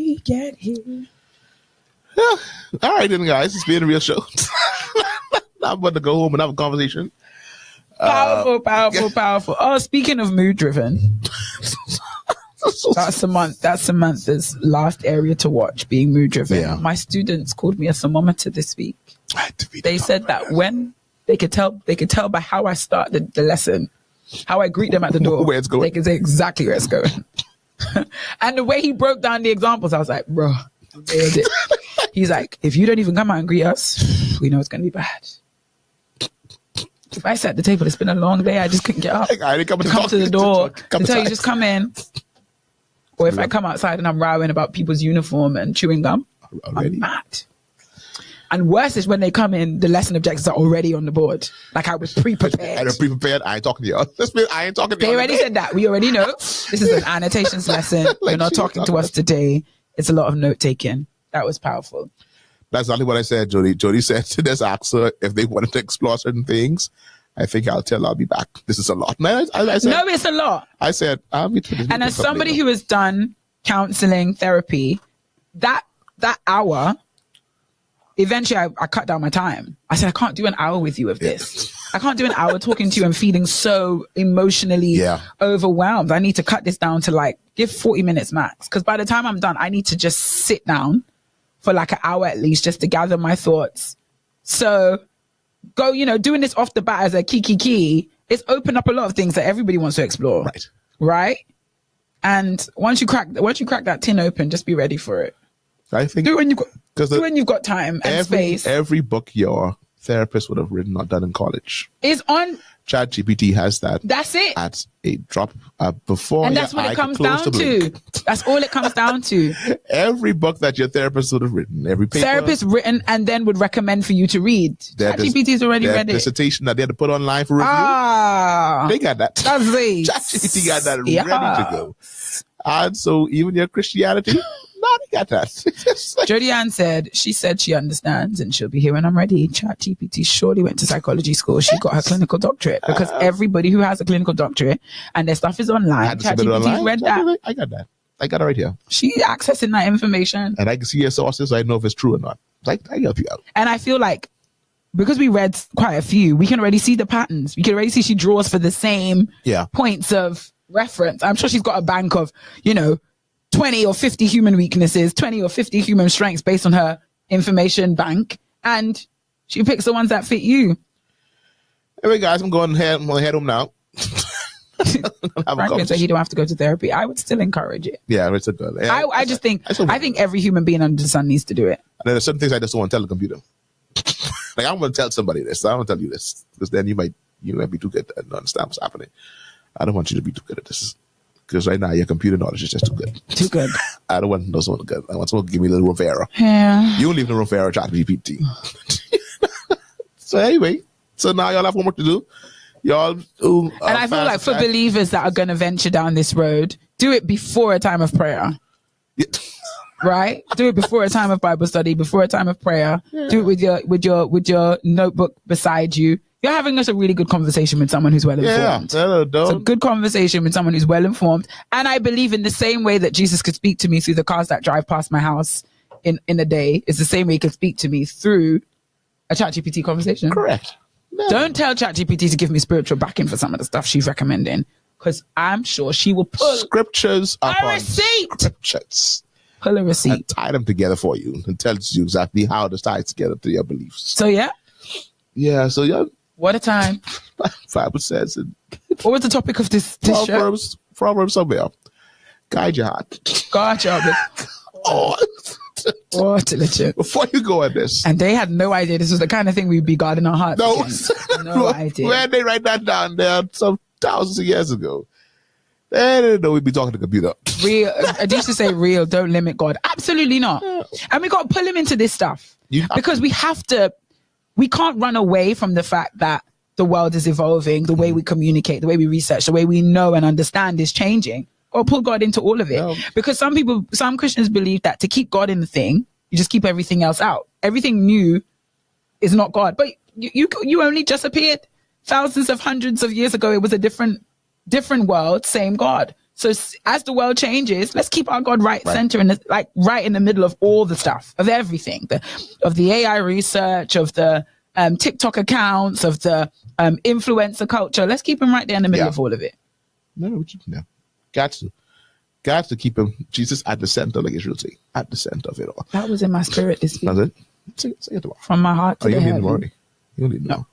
Yeah. All right then, guys. It's been a real show. I'm about to go home and have a conversation. Powerful. Oh, speaking of mood driven. That's Samantha's last area to watch, being mood driven. Yeah. My students called me a thermometer this week. They said that when they could tell by how I start the lesson, how I greet them at the door, where it's going. They can say exactly where it's going. And the way he broke down the examples, I was like, bro, you nailed it. He's like, if you don't even come out and greet us, we know it's going to be bad. If I sat at the table, it's been a long day, I just couldn't get up. I didn't come to the door to tell you just come in. Or if I come outside and I'm rowing about people's uniform and chewing gum, I'm mad. And worse is when they come in, the lesson objectives are already on the board. Like I was pre-prepared. I ain't talking to y'all. I ain't talking to y'all. They already said that. We already know. This is an annotations lesson. You're not talking to us today. It's a lot of note taking. That was powerful. That's exactly what I said, Jody. Jody said to this ask her if they wanted to explore certain things. I think I'll be back. This is a lot. I said, no, it's a lot. I said, I'll be. And as somebody who has done counseling, therapy, that hour, eventually I cut down my time. I said, I can't do an hour with you of this. I can't do an hour talking to you and feeling so emotionally overwhelmed. I need to cut this down to give 40 minutes max. Because by the time I'm done, I need to just sit down for an hour at least just to gather my thoughts. So go, doing this off the bat as a key, it's opened up a lot of things that everybody wants to explore. Right? And once you crack that tin open, just be ready for it. I think do it when you've got time and space. Every book your therapist would have written or done in college is on. ChatGPT has that. That's it. At a drop before. And that's what it comes down to. That's all it comes down to. Every book that your therapist would have written, every paper. Therapist written and then would recommend for you to read. ChatGPT is already read it. Dissertation that they had to put online for review. They got that. That's it. ChatGPT got that ready to go. And so even your Christianity, they got that. Jody Ann said she understands and she'll be here when I'm ready. ChatGPT surely went to psychology school. She got her clinical doctorate because everybody who has a clinical doctorate and their stuff is online. ChatGPT read that. I got that. I got it right here. She's accessing that information. And I can see your sources, so I know if it's true or not. I help you out. And I feel like because we read quite a few, we can already see the patterns. We can already see she draws for the same points of reference. I'm sure she's got a bank of, 20 or 50 human weaknesses, 20 or 50 human strengths based on her information bank. And she picks the ones that fit you. Anyway, guys, I'm going to head home now. Franklin said he don't have to go to therapy. I would still encourage it. Yeah, it's a good. Yeah, I think every human being under the sun needs to do it. And there are certain things I just don't want to tell the computer. I'm going to tell somebody this. I don't want to tell you this because then you might be too good to understand what's happening. I don't want you to be too good at this because right now your computer knowledge is just too good. Too good. I don't want someone good. I want someone to give me a little Vera. Yeah. You don't leave the Vera ChatGPT. So anyway, now y'all have homework to do. Y'all and I feel like for believers that are going to venture down this road, do it before a time of prayer. Yeah. Right? Do it before a time of Bible study, before a time of prayer. Yeah. Do it with your notebook beside you. You're having a really good conversation with someone who's well informed. Yeah, it's a good conversation with someone who's well informed. And I believe in the same way that Jesus could speak to me through the cars that drive past my house in a day, it's the same way he could speak to me through a ChatGPT conversation. Correct. No. Don't tell ChatGPT to give me spiritual backing for some of the stuff she's recommending, because I'm sure she will pull scriptures upon receipt. Scriptures. Pull a receipt. And tie them together for you and tells you exactly how to tie together to your beliefs. So so what a time. Bible says. What was the topic of this Proverbs, show? Proverbs somewhere. Guide your heart. Guide your heart. Legit. Before you go on this. And they had no idea this was the kind of thing we'd be guarding our hearts. No idea. Where did they write that down there some thousands of years ago? They didn't know we'd be talking to the computer. Real. I used to say real, don't limit God. Absolutely not. And we got to pull him into this stuff. Because we can't run away from the fact that the world is evolving, the way we communicate, the way we research, the way we know and understand is changing. Or pull God into all of it. No. Because some Christians believe that to keep God in the thing, you just keep everything else out. Everything new is not God. But you only just appeared thousands of hundreds of years ago, it was a different world, same God. So as the world changes, let's keep our God right center in right in the middle of all the stuff, of everything, of the AI research, of the TikTok accounts, of the influencer culture. Let's keep him right there in the middle of all of it. No, got to keep him, Jesus, at the center, like Israel say, at the center of it all. That was in my spirit this week. That's it. Say it tomorrow. From my heart to you the don't need head. them already. You don't need them. No.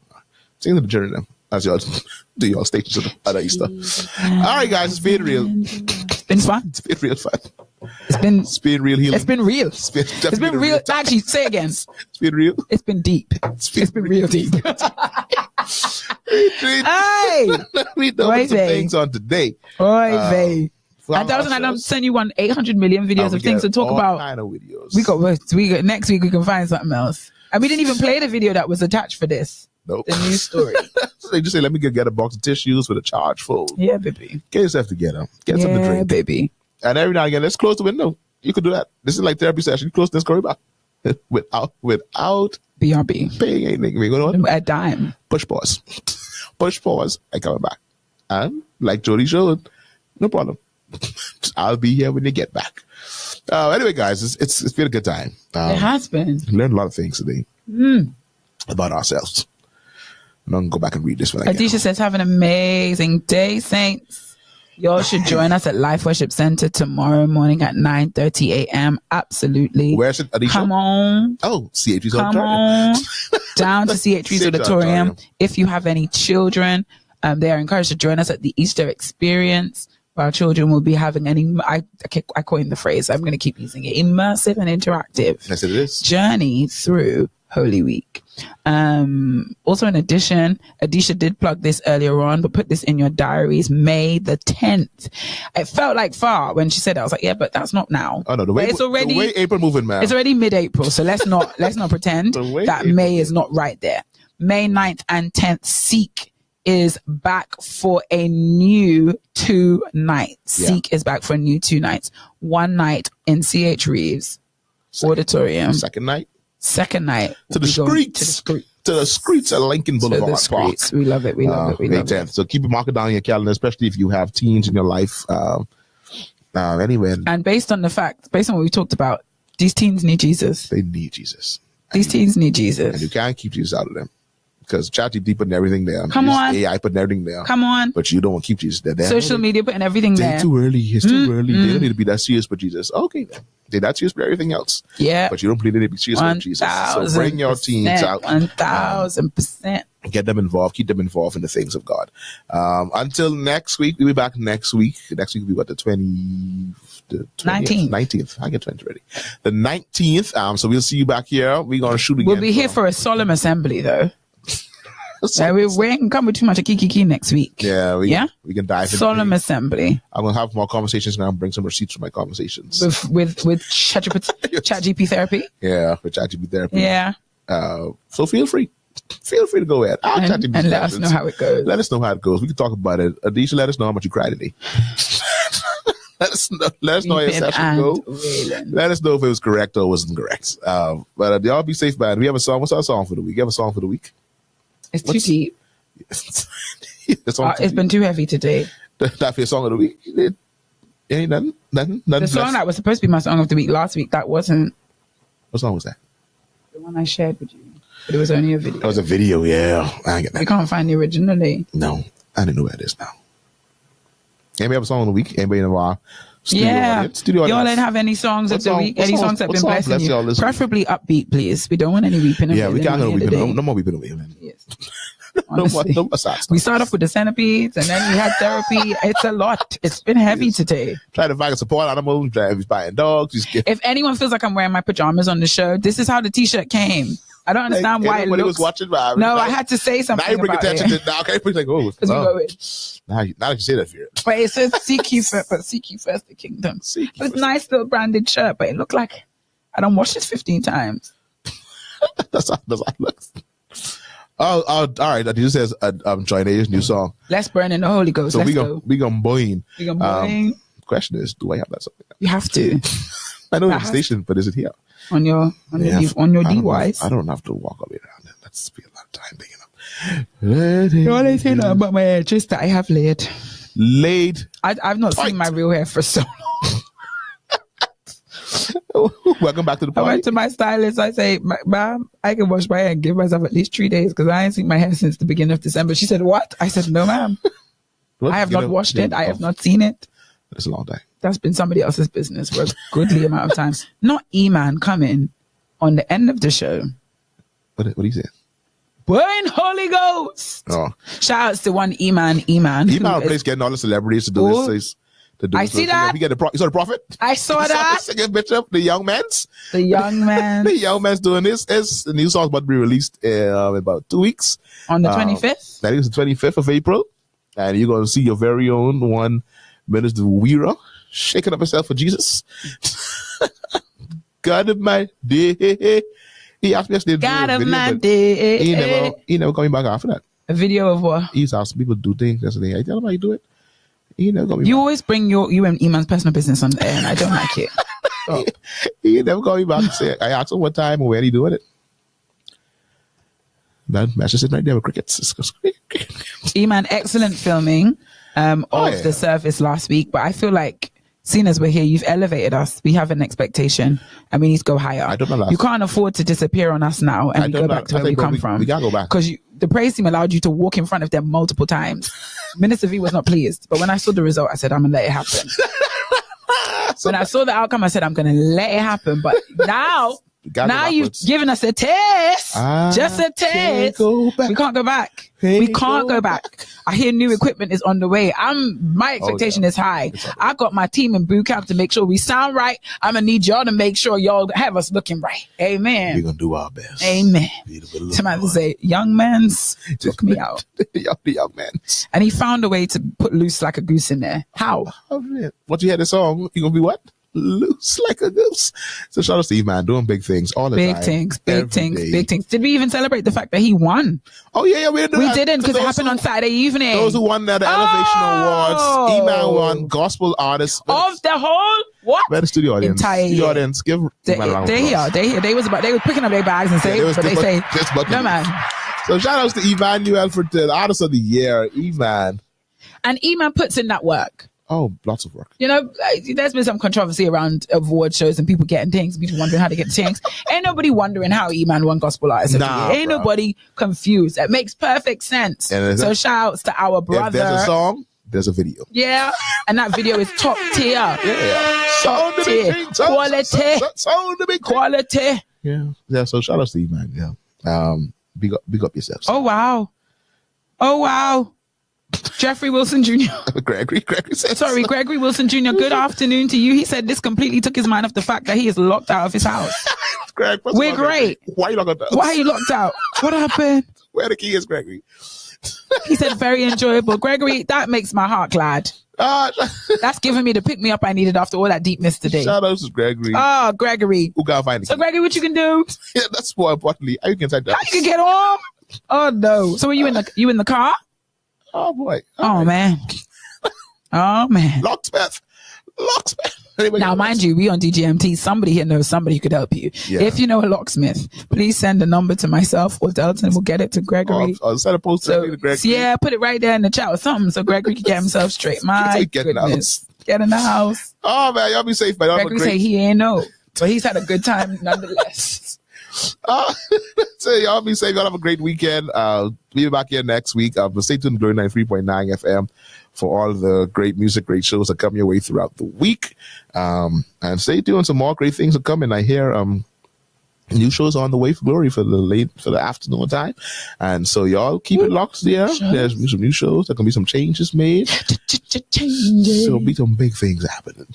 Sing to the journey now. As y'all do your stations of the other Easter. All right, guys, it's been real. It's been fun. It's been real fun. It's been real healing. It's been real. It's been real. Actually, say again. It's been real. It's been deep. It's been real deep. Hey! We know some things on today. And Delton, I don't send you 800 million videos of things to talk about. Kind of videos. We got next week. We can find something else. And we didn't even play the video that was attached for this. Nope. The news story. They just say, let me get a box of tissues with a charge full. Yeah, baby. Get yourself together. Get something to drink. Yeah, baby. And every now and again, let's close the window. You could do that. This is like therapy session. You close this corridor without BRB. paying anything. We're going on a dime. Push pause. Push pause and coming back. And like Jody showed, no problem. I'll be here when you get back. Anyway, guys, it's been a good time. It has been. Learned a lot of things today about ourselves. I'm going to go back and read this one. Adisha says, have an amazing day, saints. Y'all should join us at Life Worship Center tomorrow morning at 9:30 a.m. Absolutely. Where's it, Adisha? Come on. Oh, CHV's Come on. Down to CHV's auditorium. If you have any children, they are encouraged to join us at the Easter experience. Our children will be having I coined the phrase, I'm going to keep using it, immersive and interactive yes, it is. journey through Holy Week. Also, in addition, Adisha did plug this earlier on, but put this in your diaries, May the 10th. It felt like far when she said that. I was like, yeah, but that's not now. Oh no, the way April moving, man. It's already mid-April, so let's not pretend that May is not right there. May 9th and 10th, Seek is back for a new 2 nights. Yeah. Seek is back for a new 2 nights. 1 night in CH Reeves Auditorium. Second night To the streets at Lincoln Boulevard Park. We love it. We love it. So keep it marked down in your calendar, especially if you have teens in your life. Anyway. And based on what we talked about, these teens need Jesus. They need Jesus. These teens need Jesus. And you can't keep Jesus out of them. Because ChatGPT putting everything there. Come on. AI putting everything there. Come on. But you don't want to keep Jesus there. Social media putting everything there. It's too early. It's too early. They don't need to be that serious with Jesus. Okay, then. They're not serious with everything else. Yeah. But you don't believe they need to be serious with Jesus. So bring your teens out. 1000%. Get them involved. Keep them involved in the things of God. Until next week. We'll be back next week. Next week will be what, the 19th. I get 20 ready. The 19th. So we'll see you back here. We're going to shoot again. We'll be here for a solemn assembly, though. We ain't come with too much of kiki next week. Yeah, we can dive into solemn assembly. I'm gonna have more conversations and I'll bring some receipts from my conversations with ChatGPT therapy. Yeah, with ChatGPT therapy. Yeah. So feel free to go ahead. And let us know how it goes. Let us know how it goes. We can talk about it. Adisha, let us know how much you cried today. Let us know how your session go. Let us know if it was correct or wasn't correct. But y'all be safe, man. We have a song. What's our song for the week? You have a song for the week? It's too deep. It's been too heavy today. That's your song of the week. It ain't nothing. The song that was supposed to be my song of the week last week, that wasn't. What song was that? The one I shared with you. But it was only a video. It was a video, yeah. I get that. We can't find it originally. No, I didn't know where it is now. Anybody have a song of the week? Anybody in our studio audience? Y'all didn't have any songs of the week? Any songs that have been blessing you? Preferably upbeat, please. We don't want any weeping. Yeah, we can't go weeping. No more weeping. Yes. No more sad stuff. We start off with the centipedes and then we had therapy. It's a lot. It's been heavy today. Try to find a support animal. He's buying dogs. If anyone feels like I'm wearing my pajamas on the show, this is how the t-shirt came. I don't understand why it looks. Was watching, I had to say something. Now you bring attention to now. Okay, like, oh, now you say that fear. But it says seek ye first the kingdom. It's a nice little branded shirt, but it looked like I don't wash this 15 times. That's how it looks. Oh, all right. That just says Joyna's new song. Let's burn in the Holy Ghost. So we gonna boing. We gonna boing. Question is, do I have that song? You have to. I know it's station, but is it here? On your device. I don't have to walk all the way around. That's be a lot of time picking up. The only thing about my hair just that I have laid. I've not seen my real hair for so long. Welcome back to the party. I went to my stylist. I say, ma'am, I can wash my hair and give myself at least 3 days because I ain't seen my hair since the beginning of December. She said, what? I said, no, ma'am. I have not washed it. I have not seen it. That's a long time. That's been somebody else's business for a goodly amount of time. Not E-Man coming on the end of the show. What do you say? Burn Holy Ghost. Oh. Shout outs to one E-Man. E-Man place getting all the celebrities to do this. I see that. You saw the prophet? I saw that. Second picture of the young man's. The young man. The young man's doing this. The new song's about to be released in about 2 weeks. On the 25th? I think it's the 25th of April. And you're going to see your very own one, Minister Vera, shaking up herself for Jesus. God of my day. He asked me yesterday to God do a of video, my but day. he never coming back after that. A video of what? He used to ask people to do things yesterday. I tell him how you do it. He never got me You back. always bring you and Iman's personal business on the air, and I don't like it. Oh. He never got me back to say, I asked him what time or where he doing it. That match is sitting right there with crickets. Iman, excellent filming of the service last week, but I feel like seeing as we're here, you've elevated us. We have an expectation and we need to go higher. I don't know. You can't afford to disappear on us now and go back to where we come from. We gotta go back. Because the praise team allowed you to walk in front of them multiple times. Minister V was not pleased, but when I saw the result, I said, I'm going to let it happen. When I saw the outcome, I said, I'm going to let it happen. But now you've given us a taste. Just a taste. We can't go back. We can't go back. I hear new equipment is on the way. My expectation is high. I got my team in boot camp to make sure we sound right. I'm going to need y'all to make sure y'all have us looking right. Amen. We're going to do our best. Amen. Somebody say, young man's took me out. The young man's. And he found a way to put loose like a goose in there. How? Once you hear the song, you're going to be what? Loose like a goose. So shout out to Steve, man, doing big things all the time. Big things. Did we even celebrate the fact that he won? Oh yeah, we didn't because it happened on Saturday evening. Those who won the Elevation Awards, E-Man won Gospel Artist of the whole what? Where the studio audience? Entire studio audience. Give they here. They were picking up their bags and saying, they say, no man. So shout outs to Emmanuel for the Artist of the Year, E-Man. And E-Man puts in that work. Oh, lots of work. You know, there's been some controversy around award shows and people getting things, people wondering how to get things. Ain't nobody wondering how E-Man won Gospel Artist. Ain't nobody confused. That makes perfect sense. So shout outs to our brother. If there's a song, there's a video. Yeah. And that video is top tier. Yeah. Top tier. Quality. Yeah. So shout outs to E-Man. Yeah. Big up yourselves. Oh, wow. Jeffrey Wilson Jr. Gregory said Gregory Wilson Jr. Good afternoon to you. He said this completely took his mind off the fact that he is locked out of his house. Greg, we're great. Why are you locked out? Why are you locked out? What happened? Where the key is, Gregory? He said very enjoyable. Gregory, that makes my heart glad. That's giving me the pick me up I needed after all that deepness today. Shout out to Gregory. Gregory. Who gotta find the key? Gregory, what you can do? Yeah, that's more importantly. How you can take that? How you can get home? Oh no. So are you in the car? Oh boy. Man. Oh man. Locksmith. Anyway, now, mind you, we on DGMT. Somebody here knows somebody who could help you. Yeah. If you know a locksmith, please send a number to myself or Delton. We'll get it to Gregory. I'll send a post to Gregory. Yeah, put it right there in the chat or something so Gregory can get himself straight. My goodness. Get in the house. Oh man, y'all be safe, man. Gregory say he ain't know, but he's had a good time nonetheless. So y'all be safe. Y'all have a great weekend. We'll be back here next week. Stay tuned to Glory 93.9 FM for all the great music, great shows that come your way throughout the week. And stay tuned. Some more great things are coming. I hear new shows on the way for Glory for the afternoon time. And so y'all keep it locked there. There's some new shows. There can be some changes made. There'll be some big things happening.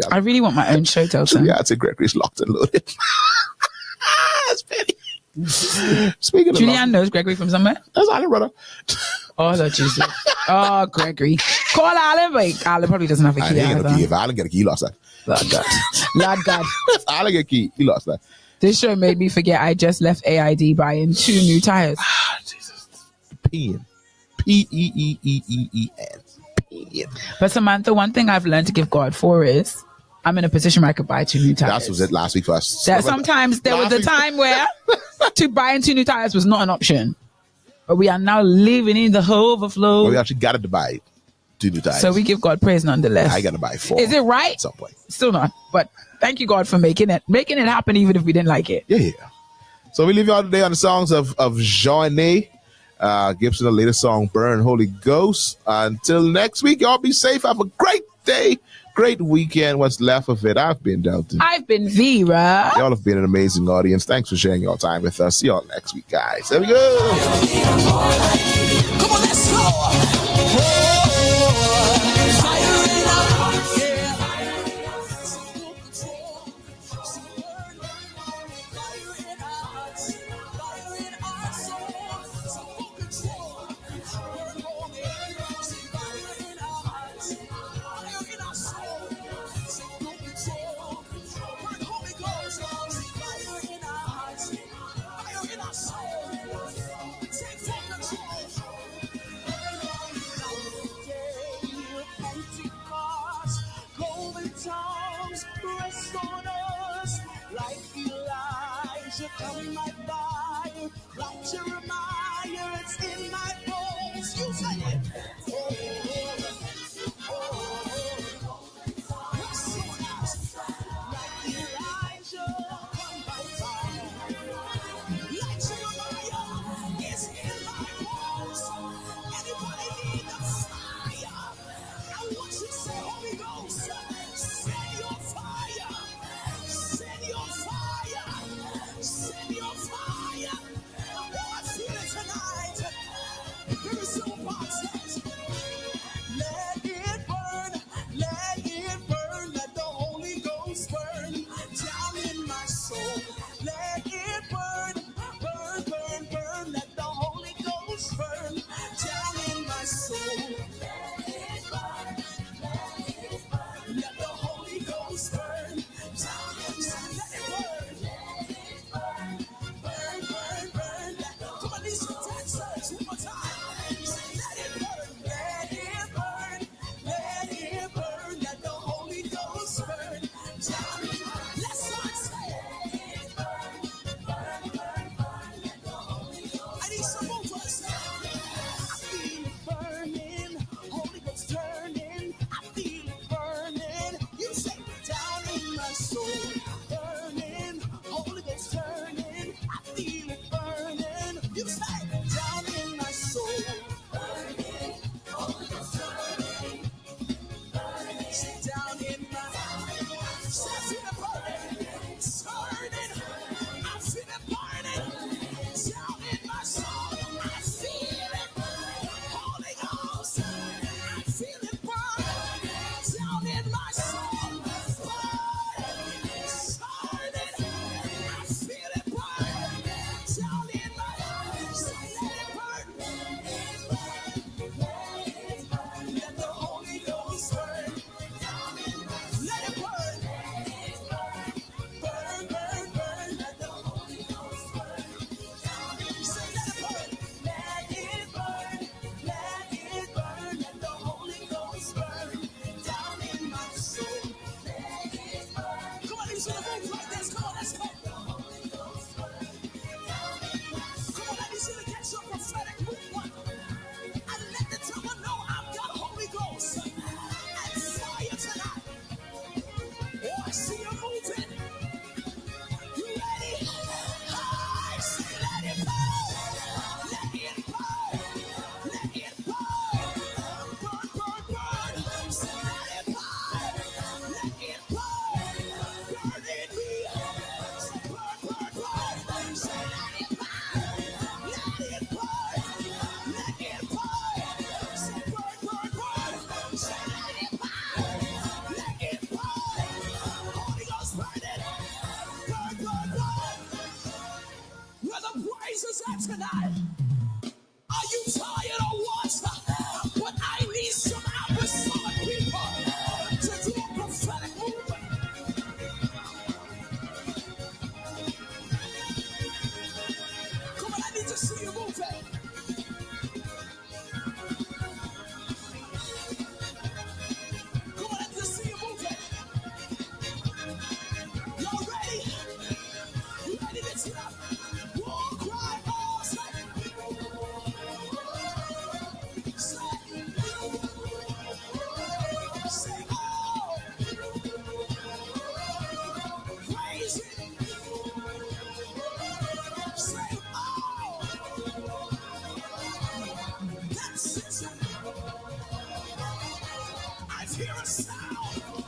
I really want my own show, Delton. Yeah, I'd say Gregory's locked and loaded. That's petty. Speaking of Julianne knows Gregory from somewhere. That's Alan, brother. Oh, Lord Jesus. Oh, Gregory. Call Alan, but Alan probably doesn't have a key. If Alan get a key, he lost that. Lord God. If Alan get a key, he lost that. This show made me forget I just left AID buying 2 new tires. Jesus. Peeing. P-E-E-E-E-E-N. Peeing. But Samantha, one thing I've learned to give God for is I'm in a position where I could buy 2 new tires. That was it last week for us. Sometimes there was a time where buying 2 new tires was not an option. but we are now living in the overflow. But we actually got to buy 2 new tires. So we give God praise nonetheless. I got to buy 4. Is it right? At some point. Still not. But thank you, God, for making it happen even if we didn't like it. Yeah. So we leave you all today on the songs of Johnny Gibson, the latest song, Burn Holy Ghost. Until next week, y'all be safe. Have a great day. Great weekend. What's left of it? I've been Delton. I've been Vera. Y'all have been an amazing audience. Thanks for sharing your time with us. See y'all next week, guys. There we go. Come on, let's go. Rest on us like Elijah, come my fire, like Jeremiah, it's in my bones. You say it. Rest on us like Elijah, come by fire, like Jeremiah, it's in my bones. Anybody need the fire? I want you to say, Holy Ghost. Send your fire! Send your fire! Send your fire! Oh, I feel it tonight! Here is some boxes. hear a sound.